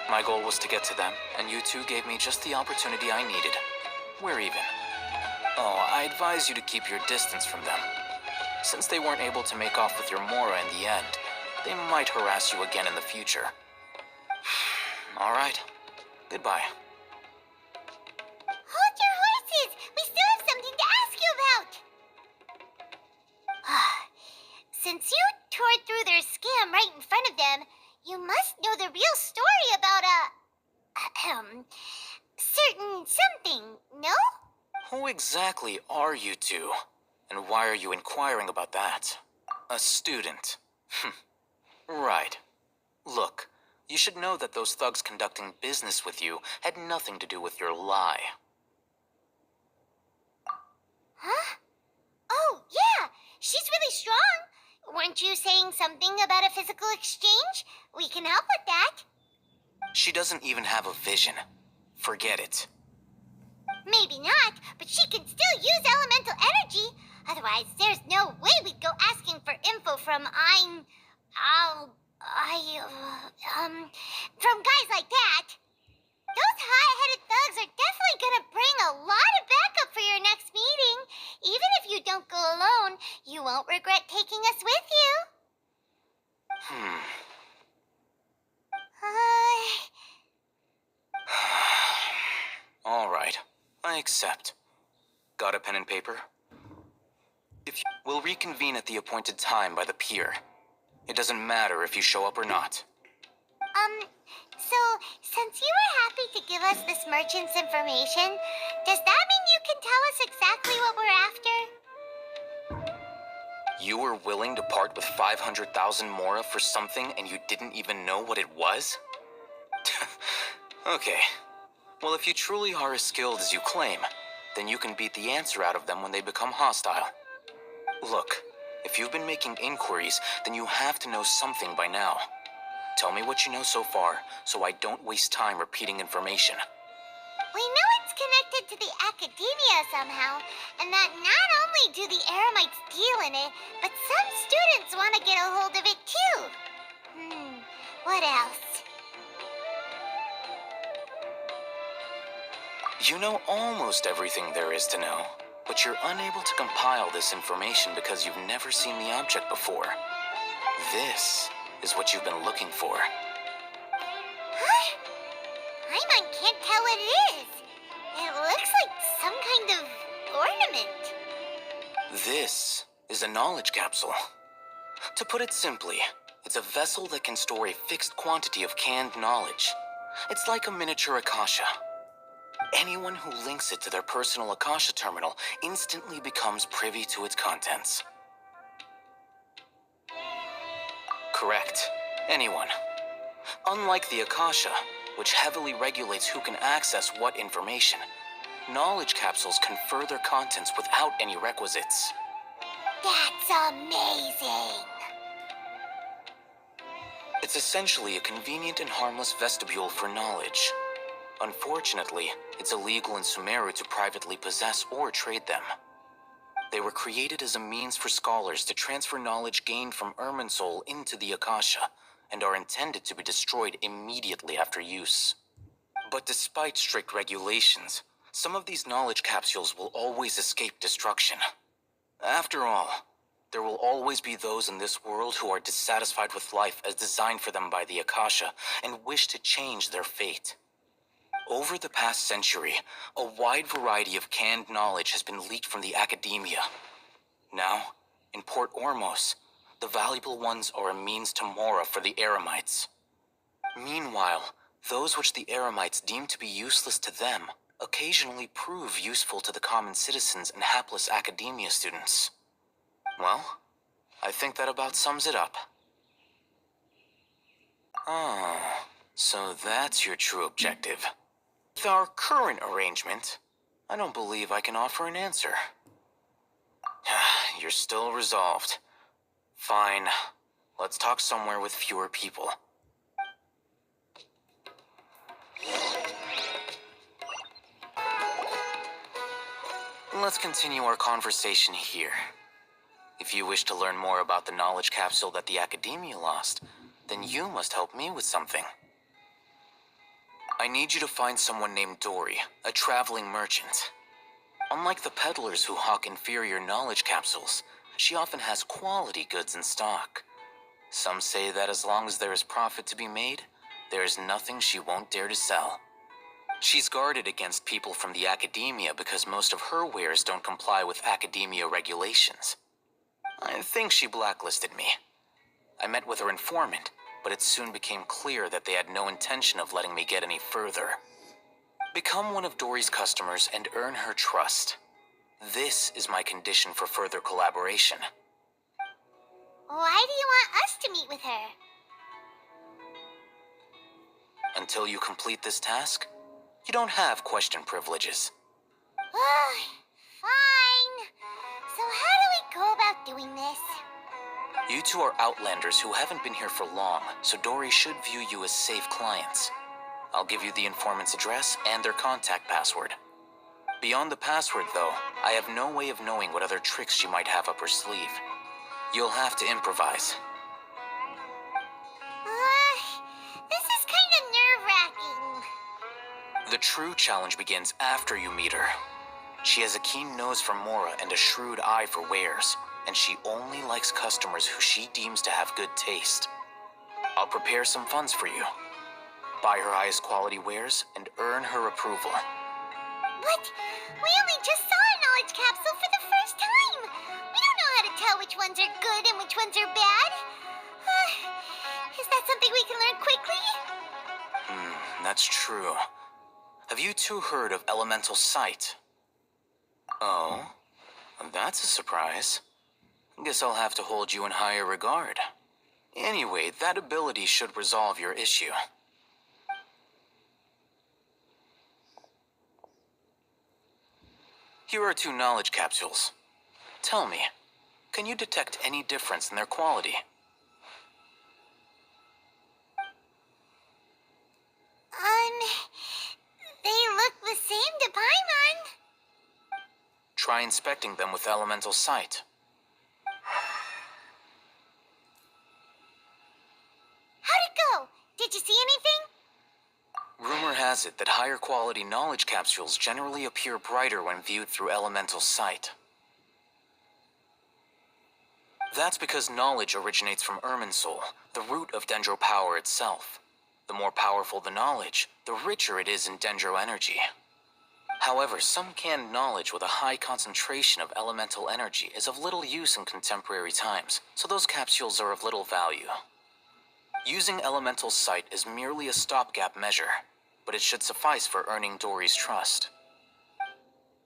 My goal was to get to them, and you two gave me just the opportunity I needed. We're even. Oh, I advise you to keep your distance from them. Since they weren't able to make off with your Mora in the end, they might harass you again in the future. All right. Goodbye. Hold your horses! We still have something to ask you about! Since you tore through their scam right in front of them, you must know the real story about certain something, no? Who exactly are you two? And why are you inquiring about that? A student. Right. Look, you should know that those thugs conducting business with you had nothing to do with your lie. Huh? Oh, yeah! She's really strong! Weren't you saying something about a physical exchange? We can help with that. She doesn't even have a vision. Forget it. Maybe not, but she can still use elemental energy. Otherwise, there's no way we'd go asking for info from from guys like that. Those hot-headed thugs are definitely gonna bring a lot of backup for your next meeting. Even if you don't go alone, you won't regret taking us with you. All right. I accept. Got a pen and paper? We'll reconvene at the appointed time by the pier. It doesn't matter if you show up or not. So, since you were happy to give us this merchant's information, does that mean you can tell us exactly what we're after? You were willing to part with 500,000 mora for something and you didn't even know what it was? Okay. Well, if you truly are as skilled as you claim, then you can beat the answer out of them when they become hostile. Look, if you've been making inquiries, then you have to know something by now. Tell me what you know so far, so I don't waste time repeating information. We know it's connected to the academia somehow, and that not only do the Eremites deal in it, but some students want to get a hold of it too. What else? You know almost everything there is to know, but you're unable to compile this information because you've never seen the object before. This is what you've been looking for. Huh? Paimon can't tell what it is. It looks like some kind of ornament. This is a knowledge capsule. To put it simply, it's a vessel that can store a fixed quantity of canned knowledge. It's like a miniature Akasha. Anyone who links it to their personal Akasha terminal instantly becomes privy to its contents. Correct. Anyone. Unlike the Akasha, which heavily regulates who can access what information, knowledge capsules confer their contents without any requisites. That's amazing! It's essentially a convenient and harmless vestibule for knowledge. Unfortunately, it's illegal in Sumeru to privately possess or trade them. They were created as a means for scholars to transfer knowledge gained from Irminsul into the Akasha, and are intended to be destroyed immediately after use. But despite strict regulations, some of these knowledge capsules will always escape destruction. After all, there will always be those in this world who are dissatisfied with life as designed for them by the Akasha, and wish to change their fate. Over the past century, a wide variety of canned knowledge has been leaked from the academia. Now, in Port Ormos, the valuable ones are a means to mora for the Eremites. Meanwhile, those which the Eremites deem to be useless to them occasionally prove useful to the common citizens and hapless academia students. Well, I think that about sums it up. Oh, so that's your true objective. With our current arrangement, I don't believe I can offer an answer. You're still resolved. Fine. Let's talk somewhere with fewer people. Let's continue our conversation here. If you wish to learn more about the knowledge capsule that the Academia lost, then you must help me with something. I need you to find someone named Dory, a traveling merchant. Unlike the peddlers who hawk inferior knowledge capsules, she often has quality goods in stock. Some say that as long as there is profit to be made, there is nothing she won't dare to sell. She's guarded against people from the academia because most of her wares don't comply with academia regulations. I think she blacklisted me. I met with her informant, but it soon became clear that they had no intention of letting me get any further. Become one of Dory's customers and earn her trust. This is my condition for further collaboration. Why do you want us to meet with her? Until you complete this task, you don't have question privileges. Fine. So how do we go about doing this? You two are outlanders who haven't been here for long, so Dory should view you as safe clients. I'll give you the informant's address and their contact password. Beyond the password, though, I have no way of knowing what other tricks she might have up her sleeve. You'll have to improvise. This is kind of nerve-wracking. The true challenge begins after you meet her. She has a keen nose for mora and a shrewd eye for wares, and she only likes customers who she deems to have good taste. I'll prepare some funds for you. Buy her highest quality wares and earn her approval. But we only just saw an knowledge capsule for the first time. We don't know how to tell which ones are good and which ones are bad. Is that something we can learn quickly? That's true. Have you two heard of elemental sight? Oh, that's a surprise. Guess I'll have to hold you in higher regard. Anyway, that ability should resolve your issue. Here are 2 knowledge capsules. Tell me, can you detect any difference in their quality? They look the same to Paimon. Try inspecting them with elemental sight. How'd it go? Did you see anything? Rumor has it that higher quality knowledge capsules generally appear brighter when viewed through elemental sight. That's because knowledge originates from Irminsul, the root of Dendro power itself. The more powerful the knowledge, the richer it is in Dendro energy. However, some canned knowledge with a high concentration of elemental energy is of little use in contemporary times, so those capsules are of little value. Using elemental sight is merely a stopgap measure, but it should suffice for earning Dory's trust.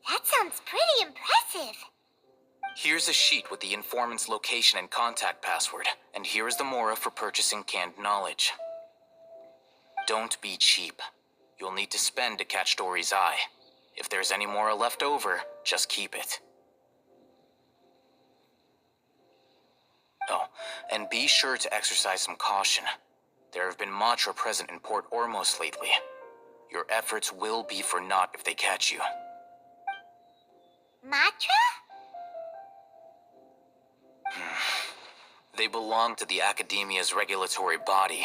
That sounds pretty impressive. Here's a sheet with the informant's location and contact password, and here is the mora for purchasing canned knowledge. Don't be cheap. You'll need to spend to catch Dory's eye. If there's any mora left over, just keep it. Oh, and be sure to exercise some caution. There have been Matra present in Port Ormos lately. Your efforts will be for naught if they catch you. Matra? They belong to the Academia's regulatory body.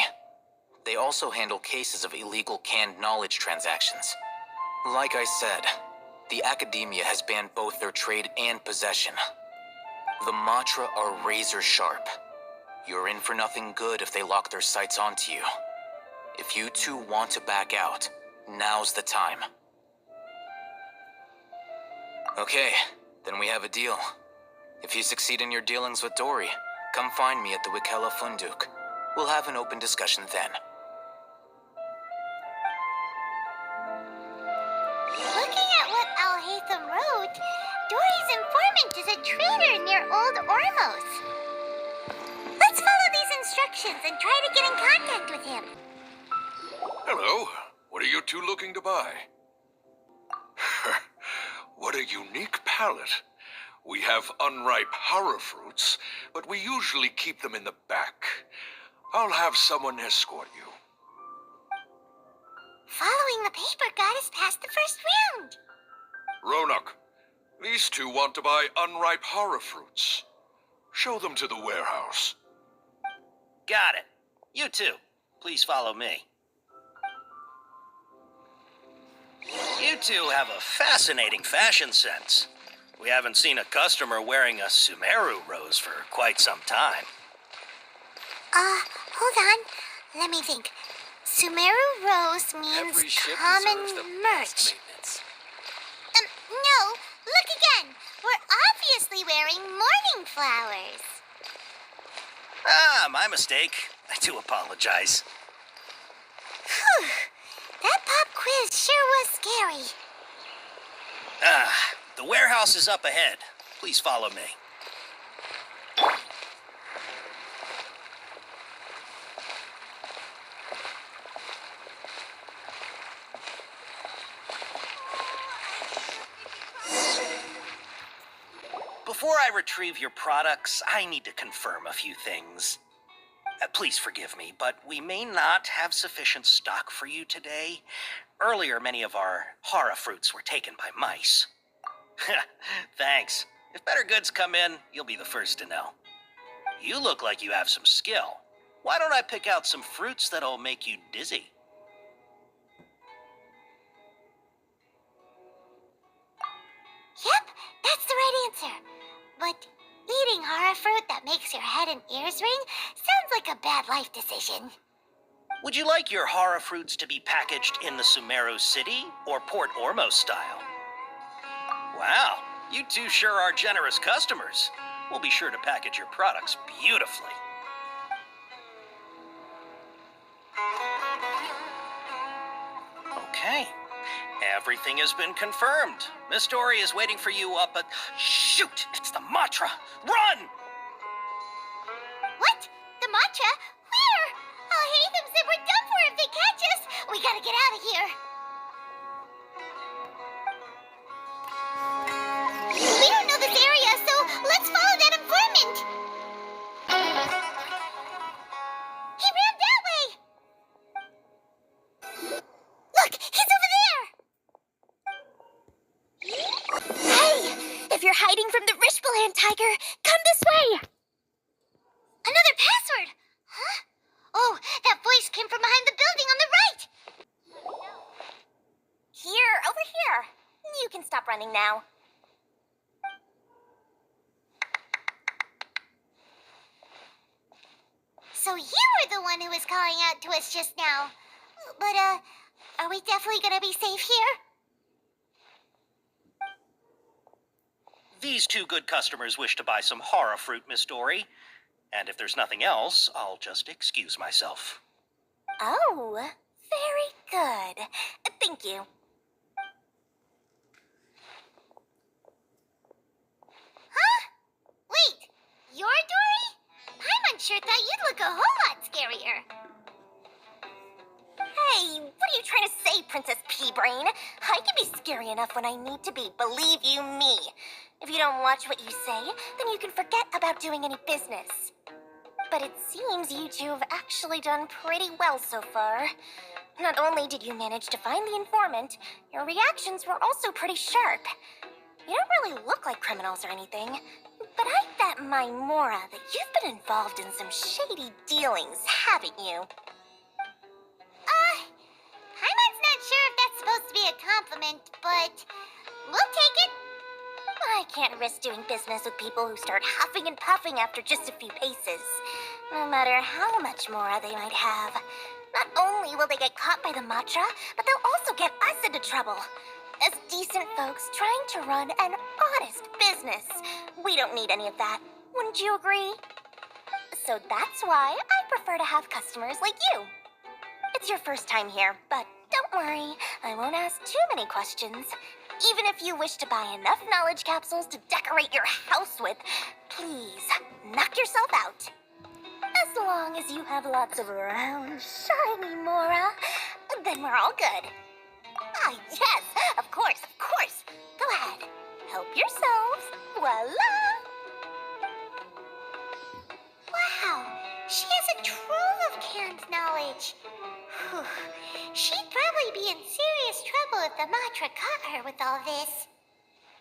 They also handle cases of illegal canned knowledge transactions. Like I said, the Academia has banned both their trade and possession. The Matra are razor sharp. You're in for nothing good if they lock their sights onto you. If you two want to back out, now's the time. Okay, then we have a deal. If you succeed in your dealings with Dory, come find me at the Wikela Funduk. We'll have an open discussion then. Looking at what Al-Haytham wrote, Dory's informant is a traitor near Old Ormos. Let's follow these instructions and try to get in contact with him. Hello. What are you two looking to buy? What a unique palette. We have unripe horror fruits, but we usually keep them in the back. I'll have someone escort you. Following the paper got us past the first round. Ronak, these two want to buy unripe horror fruits. Show them to the warehouse. Got it. You two, please follow me. You two have a fascinating fashion sense. We haven't seen a customer wearing a Sumeru rose for quite some time. Hold on. Let me think. Sumeru rose means common merch. No, look again. We're obviously wearing morning flowers. Ah, my mistake. I do apologize. Phew. That pop quiz sure was scary. The warehouse is up ahead. Please follow me. Before I retrieve your products, I need to confirm a few things. Please forgive me, but we may not have sufficient stock for you today. Earlier, many of our hara fruits were taken by mice. Thanks. If better goods come in, you'll be the first to know. You look like you have some skill. Why don't I pick out some fruits that'll make you dizzy? Yep, that's the right answer. But eating hara fruit that makes your head and ears ring sounds like a bad life decision. Would you like your hara fruits to be packaged in the Sumeru City or Port Ormos style? Wow, You two sure are generous customers. We'll be sure to package your products beautifully. Okay. Everything has been confirmed. Miss Dory is waiting for you up at... Shoot! It's the Matra! Run! What? The Matcha? Where? I'll hate them said we're done for if they catch us. We gotta get out of here. We don't know this area, so let's follow that informant. He ran that way. Look, he's over there. Hey, if you're hiding from the Rishbaland tiger, come this way. Another password. Huh? Oh, that voice came from behind the building on the right. Here, over here. You can stop running now. So you were the one who was calling out to us just now. But, are we definitely gonna be safe here? These two good customers wish to buy some horror fruit, Miss Dory. And if there's nothing else, I'll just excuse myself. Oh, very good. Thank you. Huh? Wait, you're Dory? Paimon sure thought you'd look a whole lot scarier. Hey, what are you trying to say, Princess Pea-Brain? I can be scary enough when I need to be, believe you me. If you don't watch what you say, then you can forget about doing any business. But it seems you two have actually done pretty well so far. Not only did you manage to find the informant, your reactions were also pretty sharp. You don't really look like criminals or anything, but I bet my Mora that you've been involved in some shady dealings, haven't you? Paimon's not sure if that's supposed to be a compliment, but we'll take it. I can't risk doing business with people who start huffing and puffing after just a few paces. No matter how much Mora they might have. Not only will they get caught by the Matra, but they'll also get us into trouble. As decent folks trying to run an honest business. We don't need any of that. Wouldn't you agree? So that's why I prefer to have customers like you. It's your first time here, but don't worry, I won't ask too many questions. Even if you wish to buy enough knowledge capsules to decorate your house with, please, knock yourself out. As long as you have lots of round, shiny Mora, then we're all good. Ah, yes, of course, of course. Go ahead, help yourselves. Voila! Wow, she has a trove of canned knowledge. Whew. She'd probably be in serious trouble if the Matra caught her with all this.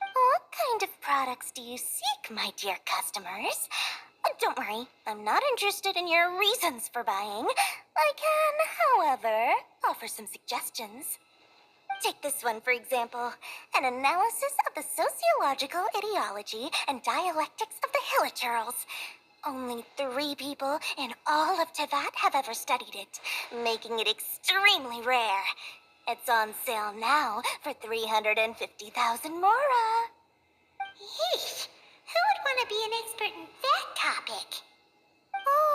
What kind of products do you seek, my dear customers? Don't worry, I'm not interested in your reasons for buying. I can, however, offer some suggestions. Take this one, for example. An analysis of the sociological ideology and dialectics of the Hilichurls. Only 3 people in all of Teyvat have ever studied it, making it extremely rare. It's on sale now for 350,000 Mora. Yeesh, who would want to be an expert in that topic?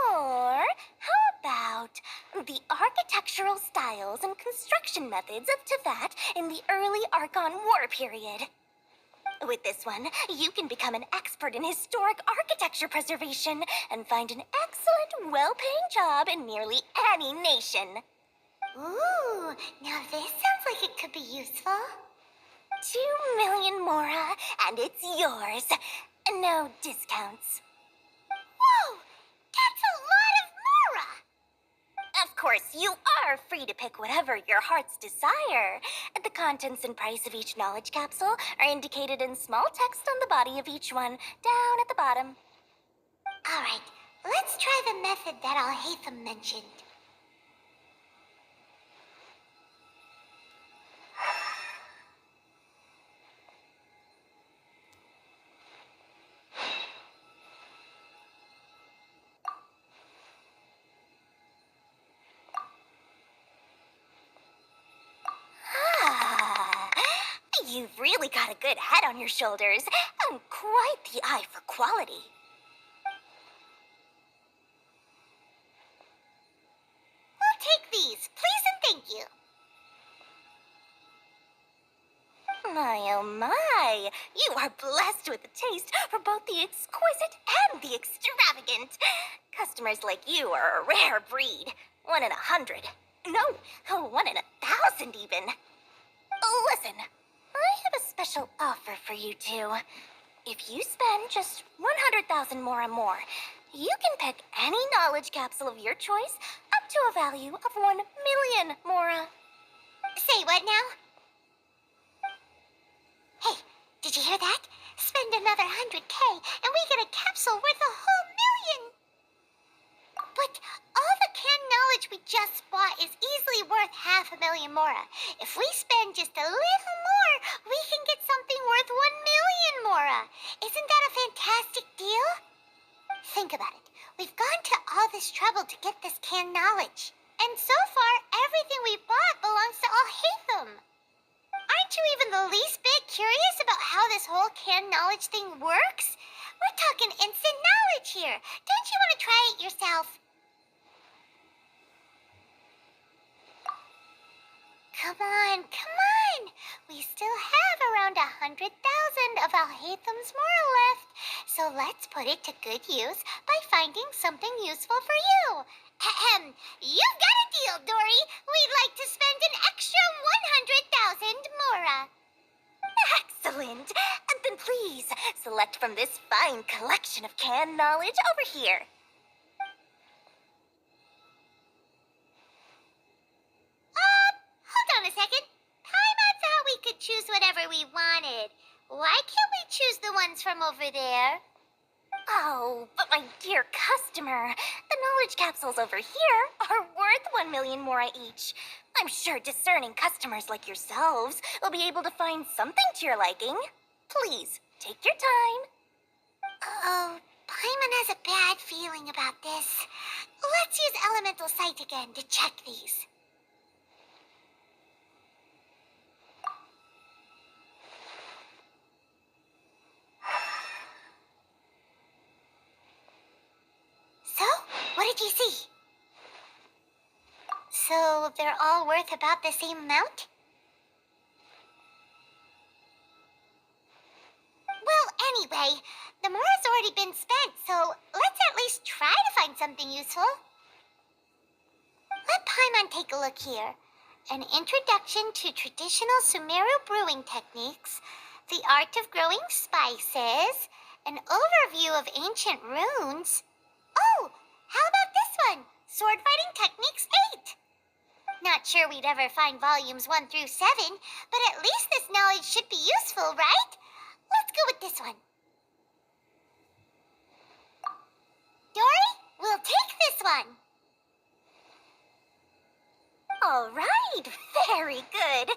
Or how about the architectural styles and construction methods of Teyvat in the early Archon War period? With this one, you can become an expert in historic architecture preservation and find an excellent, well-paying job in nearly any nation. Ooh, now this sounds like it could be useful. 2 million Mora, and it's yours. No discounts. Whoa, that's a lot of Mora! Of course, you are free to pick whatever your heart's desire. The contents and price of each knowledge capsule are indicated in small text on the body of each one, down at the bottom. All right, let's try the method that Al-Haytham mentioned. You've really got a good head on your shoulders, and quite the eye for quality. We'll take these, please and thank you. My, oh my, you are blessed with a taste for both the exquisite and the extravagant. Customers like you are a rare breed. 1 in 100. No, 1 in 1,000 even. Listen, I have a special offer for you two. If you spend just 100,000 mora more, you can pick any knowledge capsule of your choice up to a value of 1 million mora. Say what now? Hey, did you hear that? Spend another 100K and we get a capsule worth a whole million! But all the canned knowledge we just bought is easily worth 500,000 mora. If we spend just a little more, we can get something worth 1 million mora. Isn't that a fantastic deal? Think about it. We've gone to all this trouble to get this canned knowledge. And so far, everything we bought belongs to Alhaitham. Aren't you even the least bit curious about how this whole canned knowledge thing works? We're talking instant knowledge here. Don't you want to try it yourself? Come on, come on. We still have around 100,000 of Alhaitham's mora left. So let's put it to good use by finding something useful for you. Ahem. You've got a deal, Dory. We'd like to spend an extra 100,000 mora. Excellent. And then please, select from this fine collection of canned knowledge over here. Hold on a second. Paimon thought we could choose whatever we wanted. Why can't we choose the ones from over there? Oh, but my dear customer, the knowledge capsules over here are worth 1 million mora each. I'm sure discerning customers like yourselves will be able to find something to your liking. Please, take your time. Oh, Paimon has a bad feeling about this. Let's use Elemental Sight again to check these. So, what did you see? So, they're all worth about the same amount? Well, anyway, the mora's already been spent, so let's at least try to find something useful. Let Paimon take a look here. An introduction to traditional Sumeru brewing techniques, the art of growing spices, an overview of ancient runes. Oh, how about this one? Sword Fighting Techniques 8. Not sure we'd ever find volumes 1 through 7, but at least this knowledge should be useful, right? Let's go with this one. Dory, we'll take this one. All right, very good.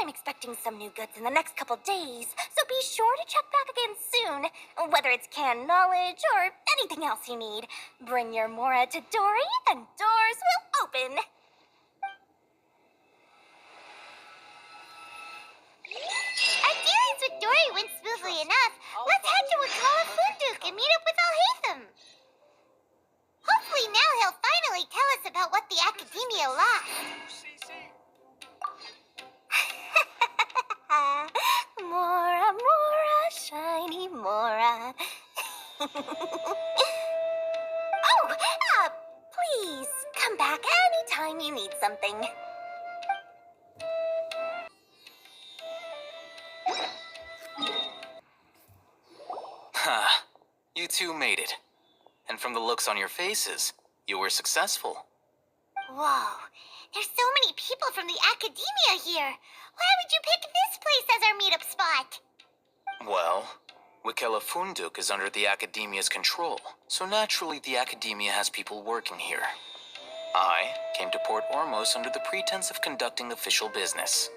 I'm expecting some new goods in the next couple days, so be sure to check back again soon. Whether it's canned knowledge or anything else you need, bring your mora to Dory and doors will open. Our dealings with Dory went smoothly enough. Let's head to Wakala Funduk and meet up with Alhaitham. Hopefully now he'll finally tell us about what the Academia lost. Mora, mora, shiny mora. Oh, please come back anytime you need something. Ha! You two made it. And from the looks on your faces, you were successful. Whoa, there's so many people from the Academia here. Why would you pick this place as our meetup spot? Well, Wakela Funduk is under the Academia's control, so naturally the Academia has people working here. I came to Port Ormos under the pretense of conducting official business.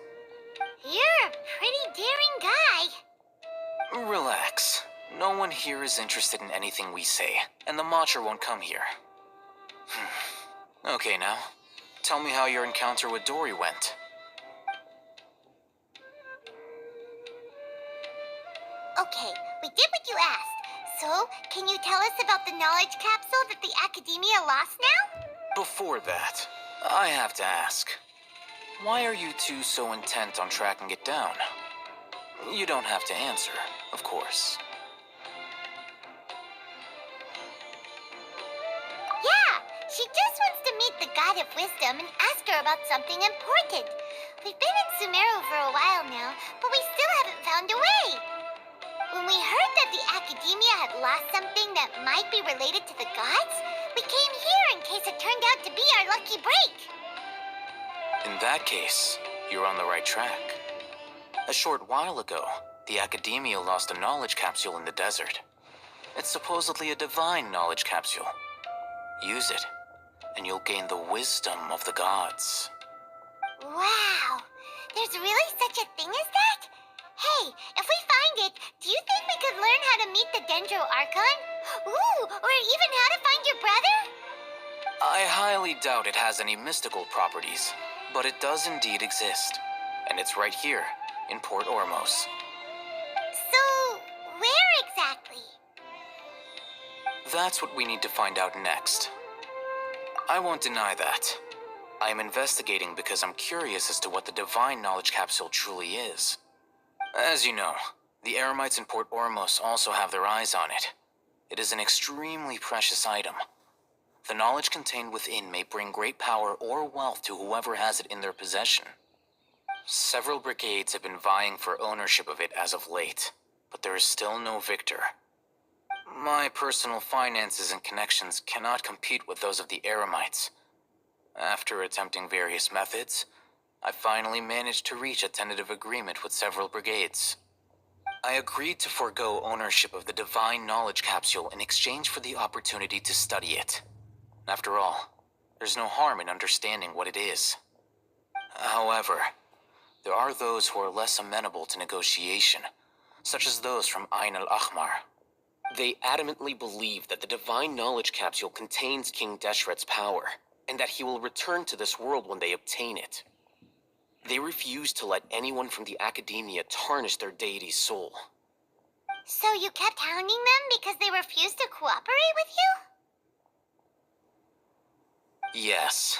You're a pretty daring guy. Relax. No one here is interested in anything we say, and the Matcher won't come here. Okay now, tell me how your encounter with Dory went. Okay, we did what you asked. So, can you tell us about the knowledge capsule that the Academia lost now? Before that, I have to ask, why are you two so intent on tracking it down? You don't have to answer, of course. Yeah, she just wants to meet the God of Wisdom and ask her about something important. We've been in Sumeru for a while now, but we still haven't found a way. When we heard that the Academia had lost something that might be related to the gods, we came here in case it turned out to be our lucky break. In that case, you're on the right track. A short while ago, the Academia lost a knowledge capsule in the desert. It's supposedly a divine knowledge capsule. Use it, and you'll gain the wisdom of the gods. Wow, there's really such a thing as that? Hey, if we find it, do you think we could learn how to meet the Dendro Archon? Ooh, or even how to find your brother? I highly doubt it has any mystical properties, but it does indeed exist. And it's right here, in Port Ormos. So, where exactly? That's what we need to find out next. I won't deny that. I am investigating because I'm curious as to what the divine knowledge capsule truly is. As you know, the Eremites in Port Ormos also have their eyes on it. It is an extremely precious item. The knowledge contained within may bring great power or wealth to whoever has it in their possession. Several brigades have been vying for ownership of it as of late, but there is still no victor. My personal finances and connections cannot compete with those of the Eremites. After attempting various methods, I finally managed to reach a tentative agreement with several brigades. I agreed to forego ownership of the divine knowledge capsule in exchange for the opportunity to study it. After all, there's no harm in understanding what it is. However, there are those who are less amenable to negotiation, such as those from Ain al-Ahmar. They adamantly believe that the divine knowledge capsule contains King Deshret's power, and that he will return to this world when they obtain it. They refuse to let anyone from the Academia tarnish their deity's soul. So you kept hounding them because they refused to cooperate with you? Yes.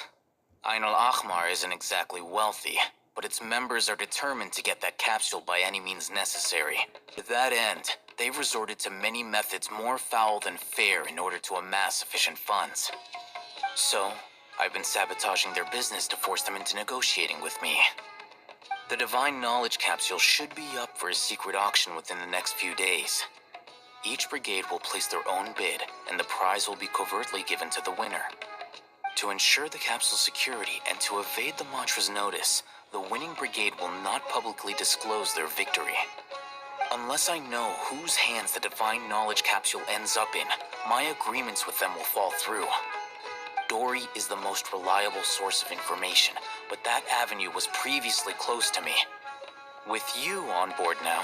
Ain al-Ahmar isn't exactly wealthy, but its members are determined to get that capsule by any means necessary. To that end, they've resorted to many methods more foul than fair in order to amass sufficient funds. So, I've been sabotaging their business to force them into negotiating with me. The divine knowledge capsule should be up for a secret auction within the next few days. Each brigade will place their own bid, and the prize will be covertly given to the winner. To ensure the capsule's security and to evade the mantra's notice, the winning brigade will not publicly disclose their victory. Unless I know whose hands the divine knowledge capsule ends up in, my agreements with them will fall through. Dory is the most reliable source of information, but that avenue was previously closed to me. With you on board now,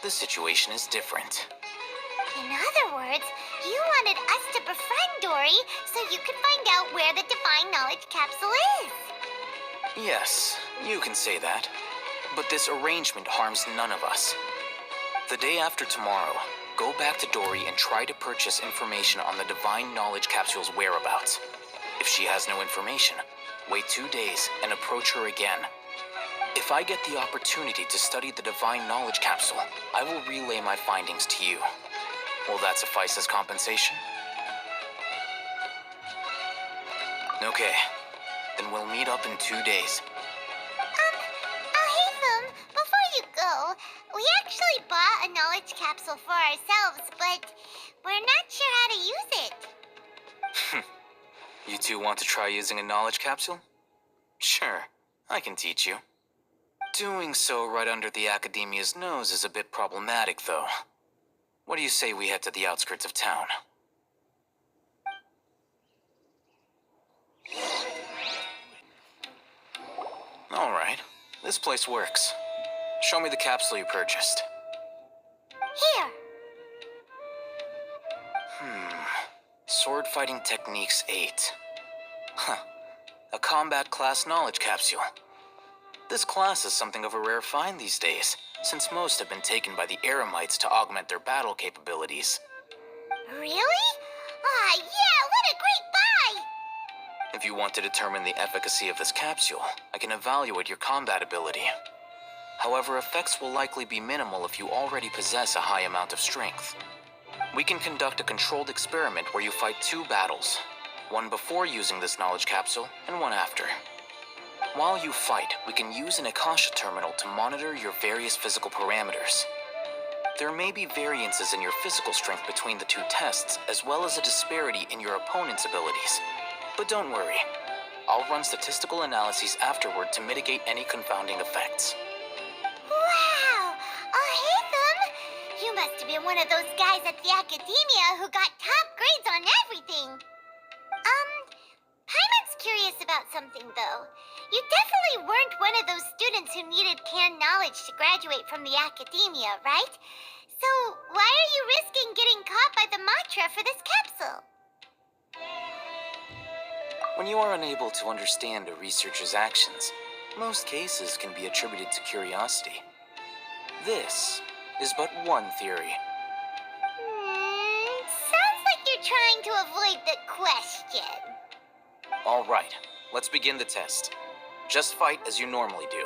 the situation is different. In other words, you wanted us to befriend Dory so you could find out where the divine knowledge capsule is. Yes, you can say that. But this arrangement harms none of us. The day after tomorrow, go back to Dory and try to purchase information on the divine knowledge capsule's whereabouts. If she has no information, wait 2 days and approach her again. If I get the opportunity to study the divine knowledge capsule, I will relay my findings to you. Will that suffice as compensation? Okay, then we'll meet up in 2 days. Haytham, before you go, we actually bought a knowledge capsule for ourselves, but we're not sure how to use it. You two want to try using a knowledge capsule? Sure, I can teach you. Doing so right under the Academia's nose is a bit problematic, though. What do you say we head to the outskirts of town? All right, this place works. Show me the capsule you purchased. Here. Sword Fighting Techniques 8. Huh. A combat class knowledge capsule. This class is something of a rare find these days, since most have been taken by the Eremites to augment their battle capabilities. Really? Ah, yeah, what a great buy! If you want to determine the efficacy of this capsule, I can evaluate your combat ability. However, effects will likely be minimal if you already possess a high amount of strength. We can conduct a controlled experiment where you fight 2 battles, one before using this knowledge capsule and one after. While you fight, we can use an Akasha terminal to monitor your various physical parameters. There may be variances in your physical strength between the 2 tests, as well as a disparity in your opponent's abilities. But don't worry, I'll run statistical analyses afterward to mitigate any confounding effects. Wow! Ahitham! You must have been one of those guys at the academia who got top grades on everything. Paimon's curious about something, though. You definitely weren't one of those students who needed canned knowledge to graduate from the academia, right? So why are you risking getting caught by the mantra for this capsule? When you are unable to understand a researcher's actions, most cases can be attributed to curiosity. This is but one theory. Sounds like you're trying to avoid the question. All right, let's begin the test. Just fight as you normally do.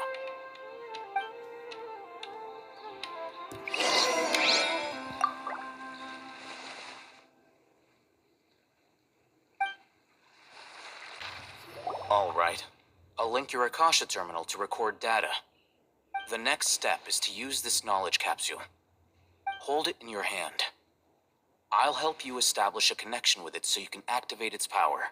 All right, I'll link your Akasha terminal to record data. The next step is to use this knowledge capsule. Hold it in your hand. I'll help you establish a connection with it so you can activate its power.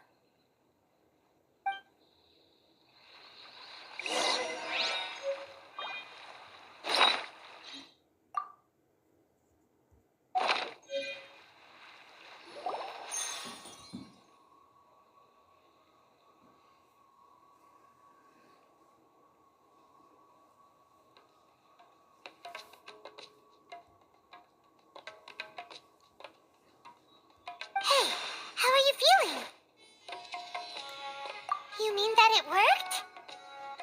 Hey, how are you feeling? You mean that it worked?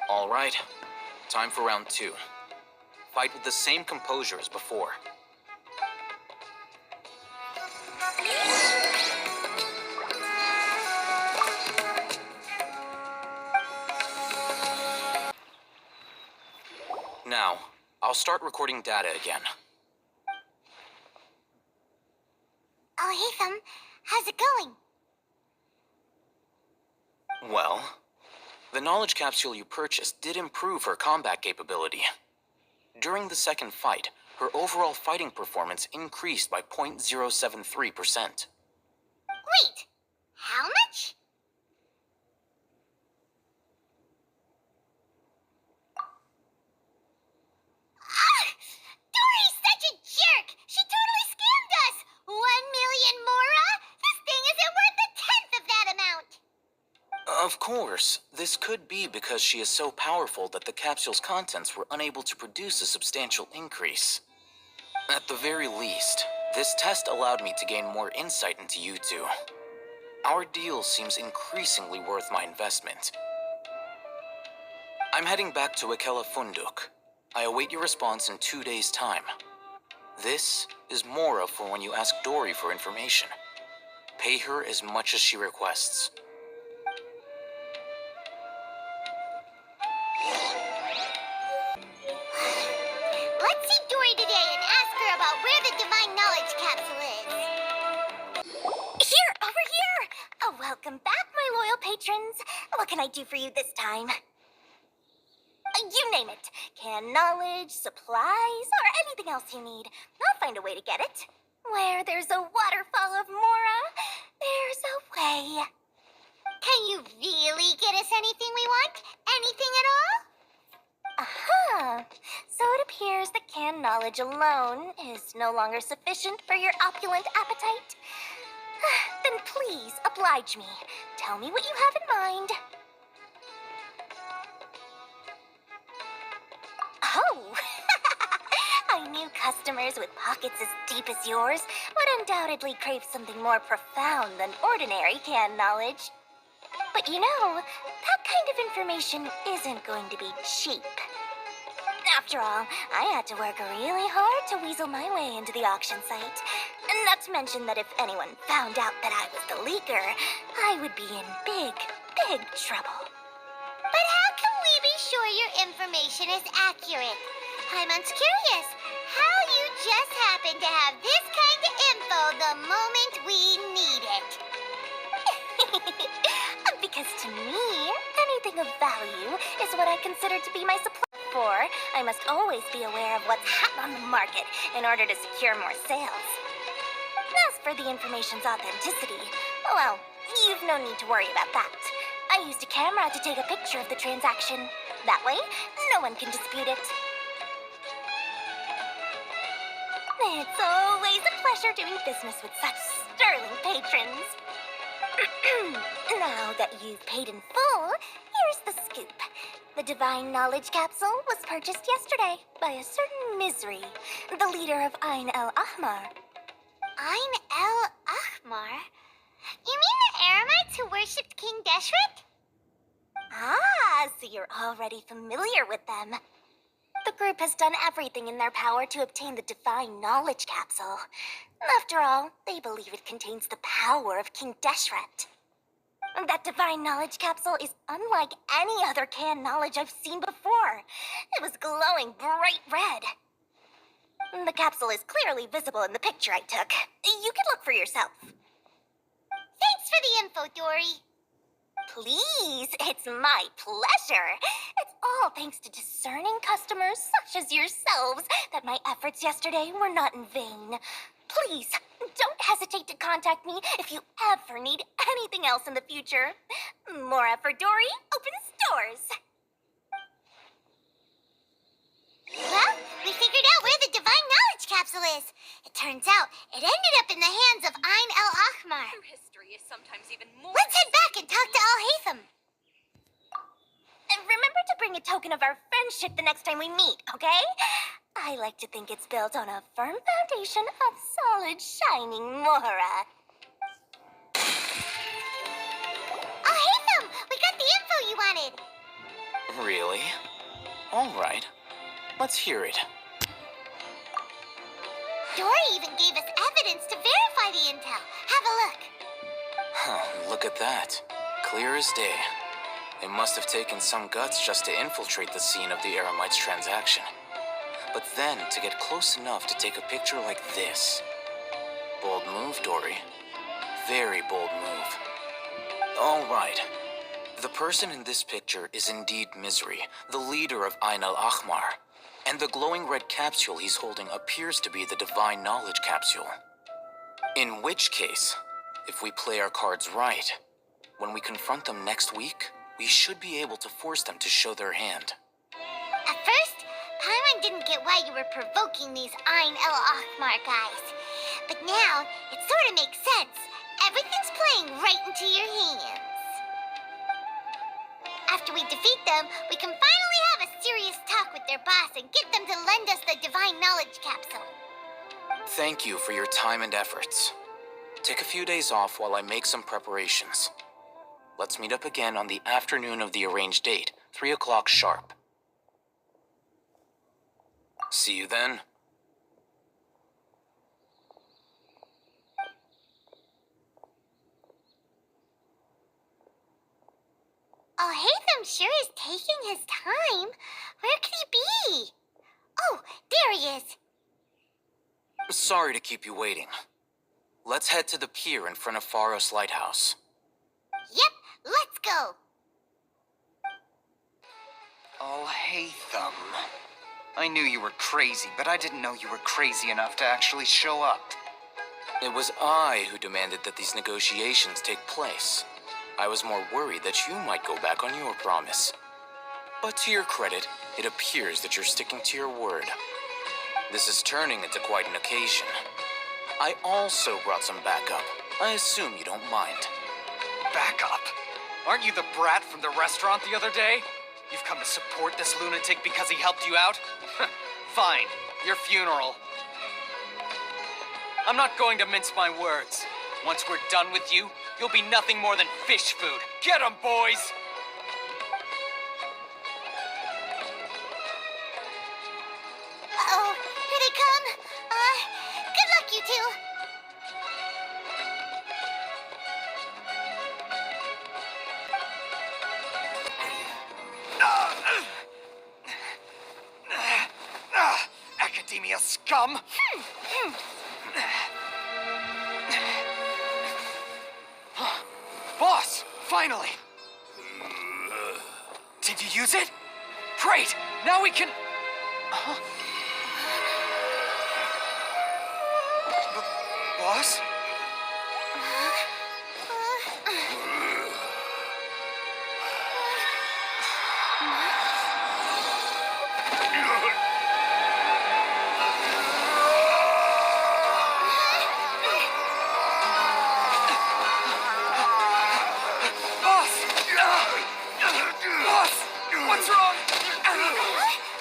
All right, time for round 2. Fight with the same composure as before. Now, I'll start recording data again. Ahitham, how's it going? Well, the knowledge capsule you purchased did improve her combat capability. During the second fight, her overall fighting performance increased by 0.073%. Wait, how much? Dory's such a jerk! She totally scammed us! 1 million mora? This thing isn't worth a tenth of that amount! Of course, this could be because she is so powerful that the capsule's contents were unable to produce a substantial increase. At the very least, this test allowed me to gain more insight into you two. Our deal seems increasingly worth my investment. I'm heading back to Akela Funduk. I await your response in 2 days' time. This is Mora for when you ask Dory for information. Pay her as much as she requests. Let's see Dory today and ask her about where the Divine Knowledge Capsule is. Here, over here! Oh, welcome back, my loyal patrons. What can I do for you this time? You name it. Canned knowledge, supplies, or anything else you need. I'll find a way to get it. Where there's a waterfall of Mora, there's a way. Can you really get us anything we want? Anything at all? Aha! So it appears that canned knowledge alone is no longer sufficient for your opulent appetite. Then please oblige me. Tell me what you have in mind. Oh! I knew customers with pockets as deep as yours would undoubtedly crave something more profound than ordinary canned knowledge. But you know, that kind of information isn't going to be cheap. After all, I had to work really hard to weasel my way into the auction site. Not to mention that if anyone found out that I was the leaker, I would be in big, big trouble. But how can we be sure your information is accurate? Paimon's curious how you just happen to have this kind of info the moment we need it. Because to me, anything of value is what I consider to be my supply. For I must always be aware of what's hot on the market in order to secure more sales. As for the information's authenticity, well, you've no need to worry about that. I used a camera to take a picture of the transaction. That way, no one can dispute it. It's always a pleasure doing business with such sterling patrons. Now that you've paid in full, here's the scoop. The Divine Knowledge Capsule was purchased yesterday by a certain Misery, the leader of Ain el-Ahmar. Ain el-Ahmar? You mean the Eremites who worshipped King Deshret? Ah, so you're already familiar with them. The group has done everything in their power to obtain the Divine Knowledge Capsule. After all, they believe it contains the power of King Deshret. That Divine Knowledge Capsule is unlike any other canned knowledge I've seen before. It was glowing bright red. The capsule is clearly visible in the picture I took. You can look for yourself. Thanks for the info, Dory. Please, it's my pleasure. It's all thanks to discerning customers such as yourselves that my efforts yesterday were not in vain. Please, don't hesitate to contact me if you ever need anything else in the future. More effort, Dory, opens doors. Well, we figured out where the Divine Knowledge Capsule is. It turns out it ended up in the hands of Ain el-Ahmar. History is sometimes even more... Let's head back and talk to Al-Haytham. And remember to bring a token of our friendship the next time we meet, okay? I like to think it's built on a firm foundation of solid, shining Mora. Al-Haytham, we got the info you wanted. Really? All right. Let's hear it. Dory even gave us evidence to verify the intel. Have a look. Huh, look at that. Clear as day. It must have taken some guts just to infiltrate the scene of the Eremites' transaction. But then to get close enough to take a picture like this. Bold move, Dory. Very bold move. All right. The person in this picture is indeed Misery, the leader of Ain el-Ahmar. And the glowing red capsule he's holding appears to be the Divine Knowledge Capsule. In which case, if we play our cards right, when we confront them next week, we should be able to force them to show their hand. At first, Paimon didn't get why you were provoking these Ain el-Ahmar guys. But now, it sort of makes sense. Everything's playing right into your hands. After we defeat them, we can finally have a serious talk with their boss and get them to lend us the Divine Knowledge Capsule. Thank you for your time and efforts. Take a few days off while I make some preparations. Let's meet up again on the afternoon of the arranged date, 3 o'clock sharp. See you then. Al-Haytham sure is taking his time. Where could he be? Oh, there he is. Sorry to keep you waiting. Let's head to the pier in front of Pharos Lighthouse. Yep, let's go. Al-Haytham. I knew you were crazy, but I didn't know you were crazy enough to actually show up. It was I who demanded that these negotiations take place. I was more worried that you might go back on your promise. But to your credit, it appears that you're sticking to your word. This is turning into quite an occasion. I also brought some backup. I assume you don't mind. Backup? Aren't you the brat from the restaurant the other day? You've come to support this lunatic because he helped you out? Fine, your funeral. I'm not going to mince my words. Once we're done with you, you'll be nothing more than fish food. Get 'em, boys! come. Good luck, you two. Academia scum! Boss! Finally! Did you use it? Great! Now we can... Boss? What's wrong?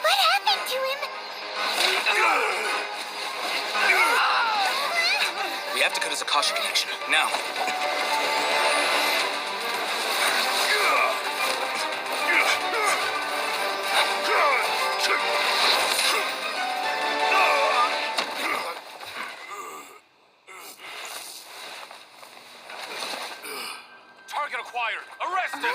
What happened to him? We have to cut his Akasha connection, now. Target acquired. Arrest him!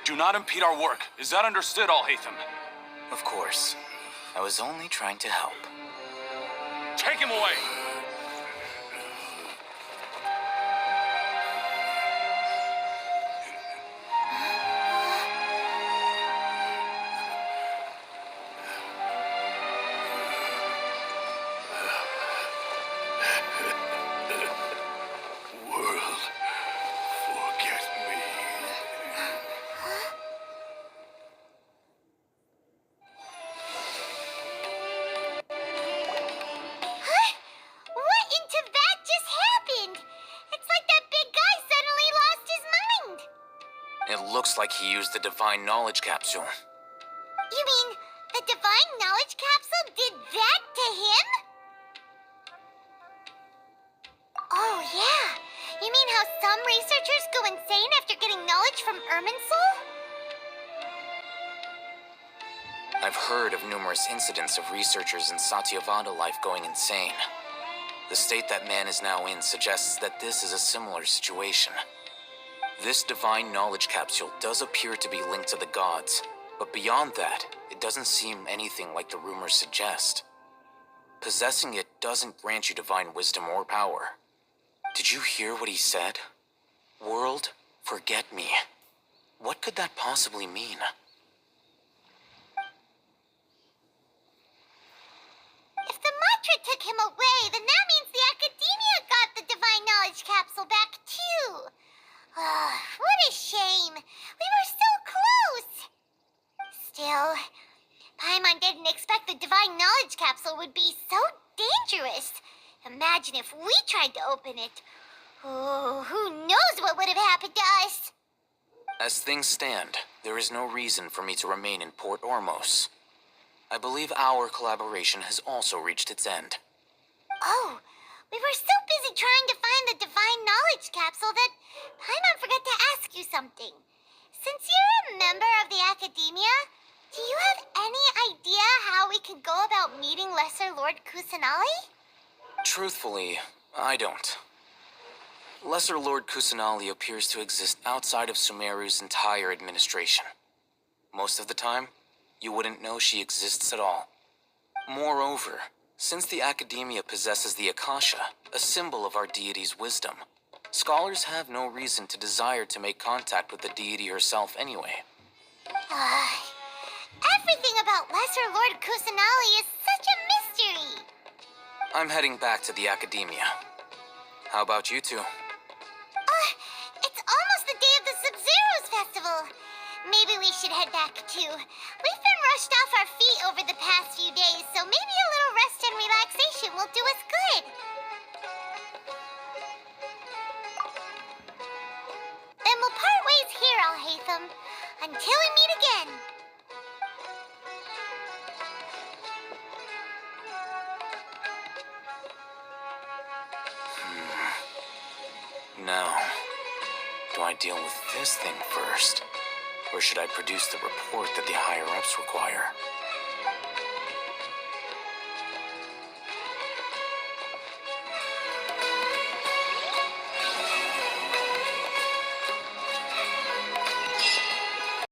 Do not impede our work. Is that understood, Al-Haytham? Of course. I was only trying to help. Take him away! World, forget me. Huh? What in Tibet just happened? It's like that big guy suddenly lost his mind. It looks like he used the Divine Knowledge Capsule. You mean the Divine Knowledge Capsule did that to him? Oh, yeah. You mean how some researchers go insane after getting knowledge from Irminsul? I've heard of numerous incidents of researchers in Satyavada life going insane. The state that man is now in suggests that this is a similar situation. This Divine Knowledge Capsule does appear to be linked to the gods, but beyond that, it doesn't seem anything like the rumors suggest. Possessing it doesn't grant you divine wisdom or power. Did you hear what he said? World, forget me. What could that possibly mean? If the mantra took him away, then that means the Academia got the Divine Knowledge Capsule back, too. What a shame. We were so close. Still, Paimon didn't expect the Divine Knowledge Capsule would be so dangerous. Imagine if we tried to open it. Oh, who knows what would have happened to us? As things stand, there is no reason for me to remain in Port Ormos. I believe our collaboration has also reached its end. Oh, we were so busy trying to find the Divine Knowledge Capsule that Paimon forgot to ask you something. Since you're a member of the Academia, do you have any idea how we can go about meeting Lesser Lord Kusanali? Truthfully, I don't. Lesser Lord Kusanali appears to exist outside of Sumeru's entire administration. Most of the time, you wouldn't know she exists at all. Moreover, since the Academia possesses the Akasha, a symbol of our deity's wisdom, scholars have no reason to desire to make contact with the deity herself anyway. Everything about Lesser Lord Kusanali is such a mystery. I'm heading back to the Academia. How about you two? It's almost the day of the Sub-Zero's festival. Maybe we should head back too. We've been rushed off our feet over the past few days, so maybe a little rest and relaxation will do us good. Then we'll part ways here, Al-Haytham, until we meet again. Now, do I deal with this thing first? Or should I produce the report that the higher-ups require?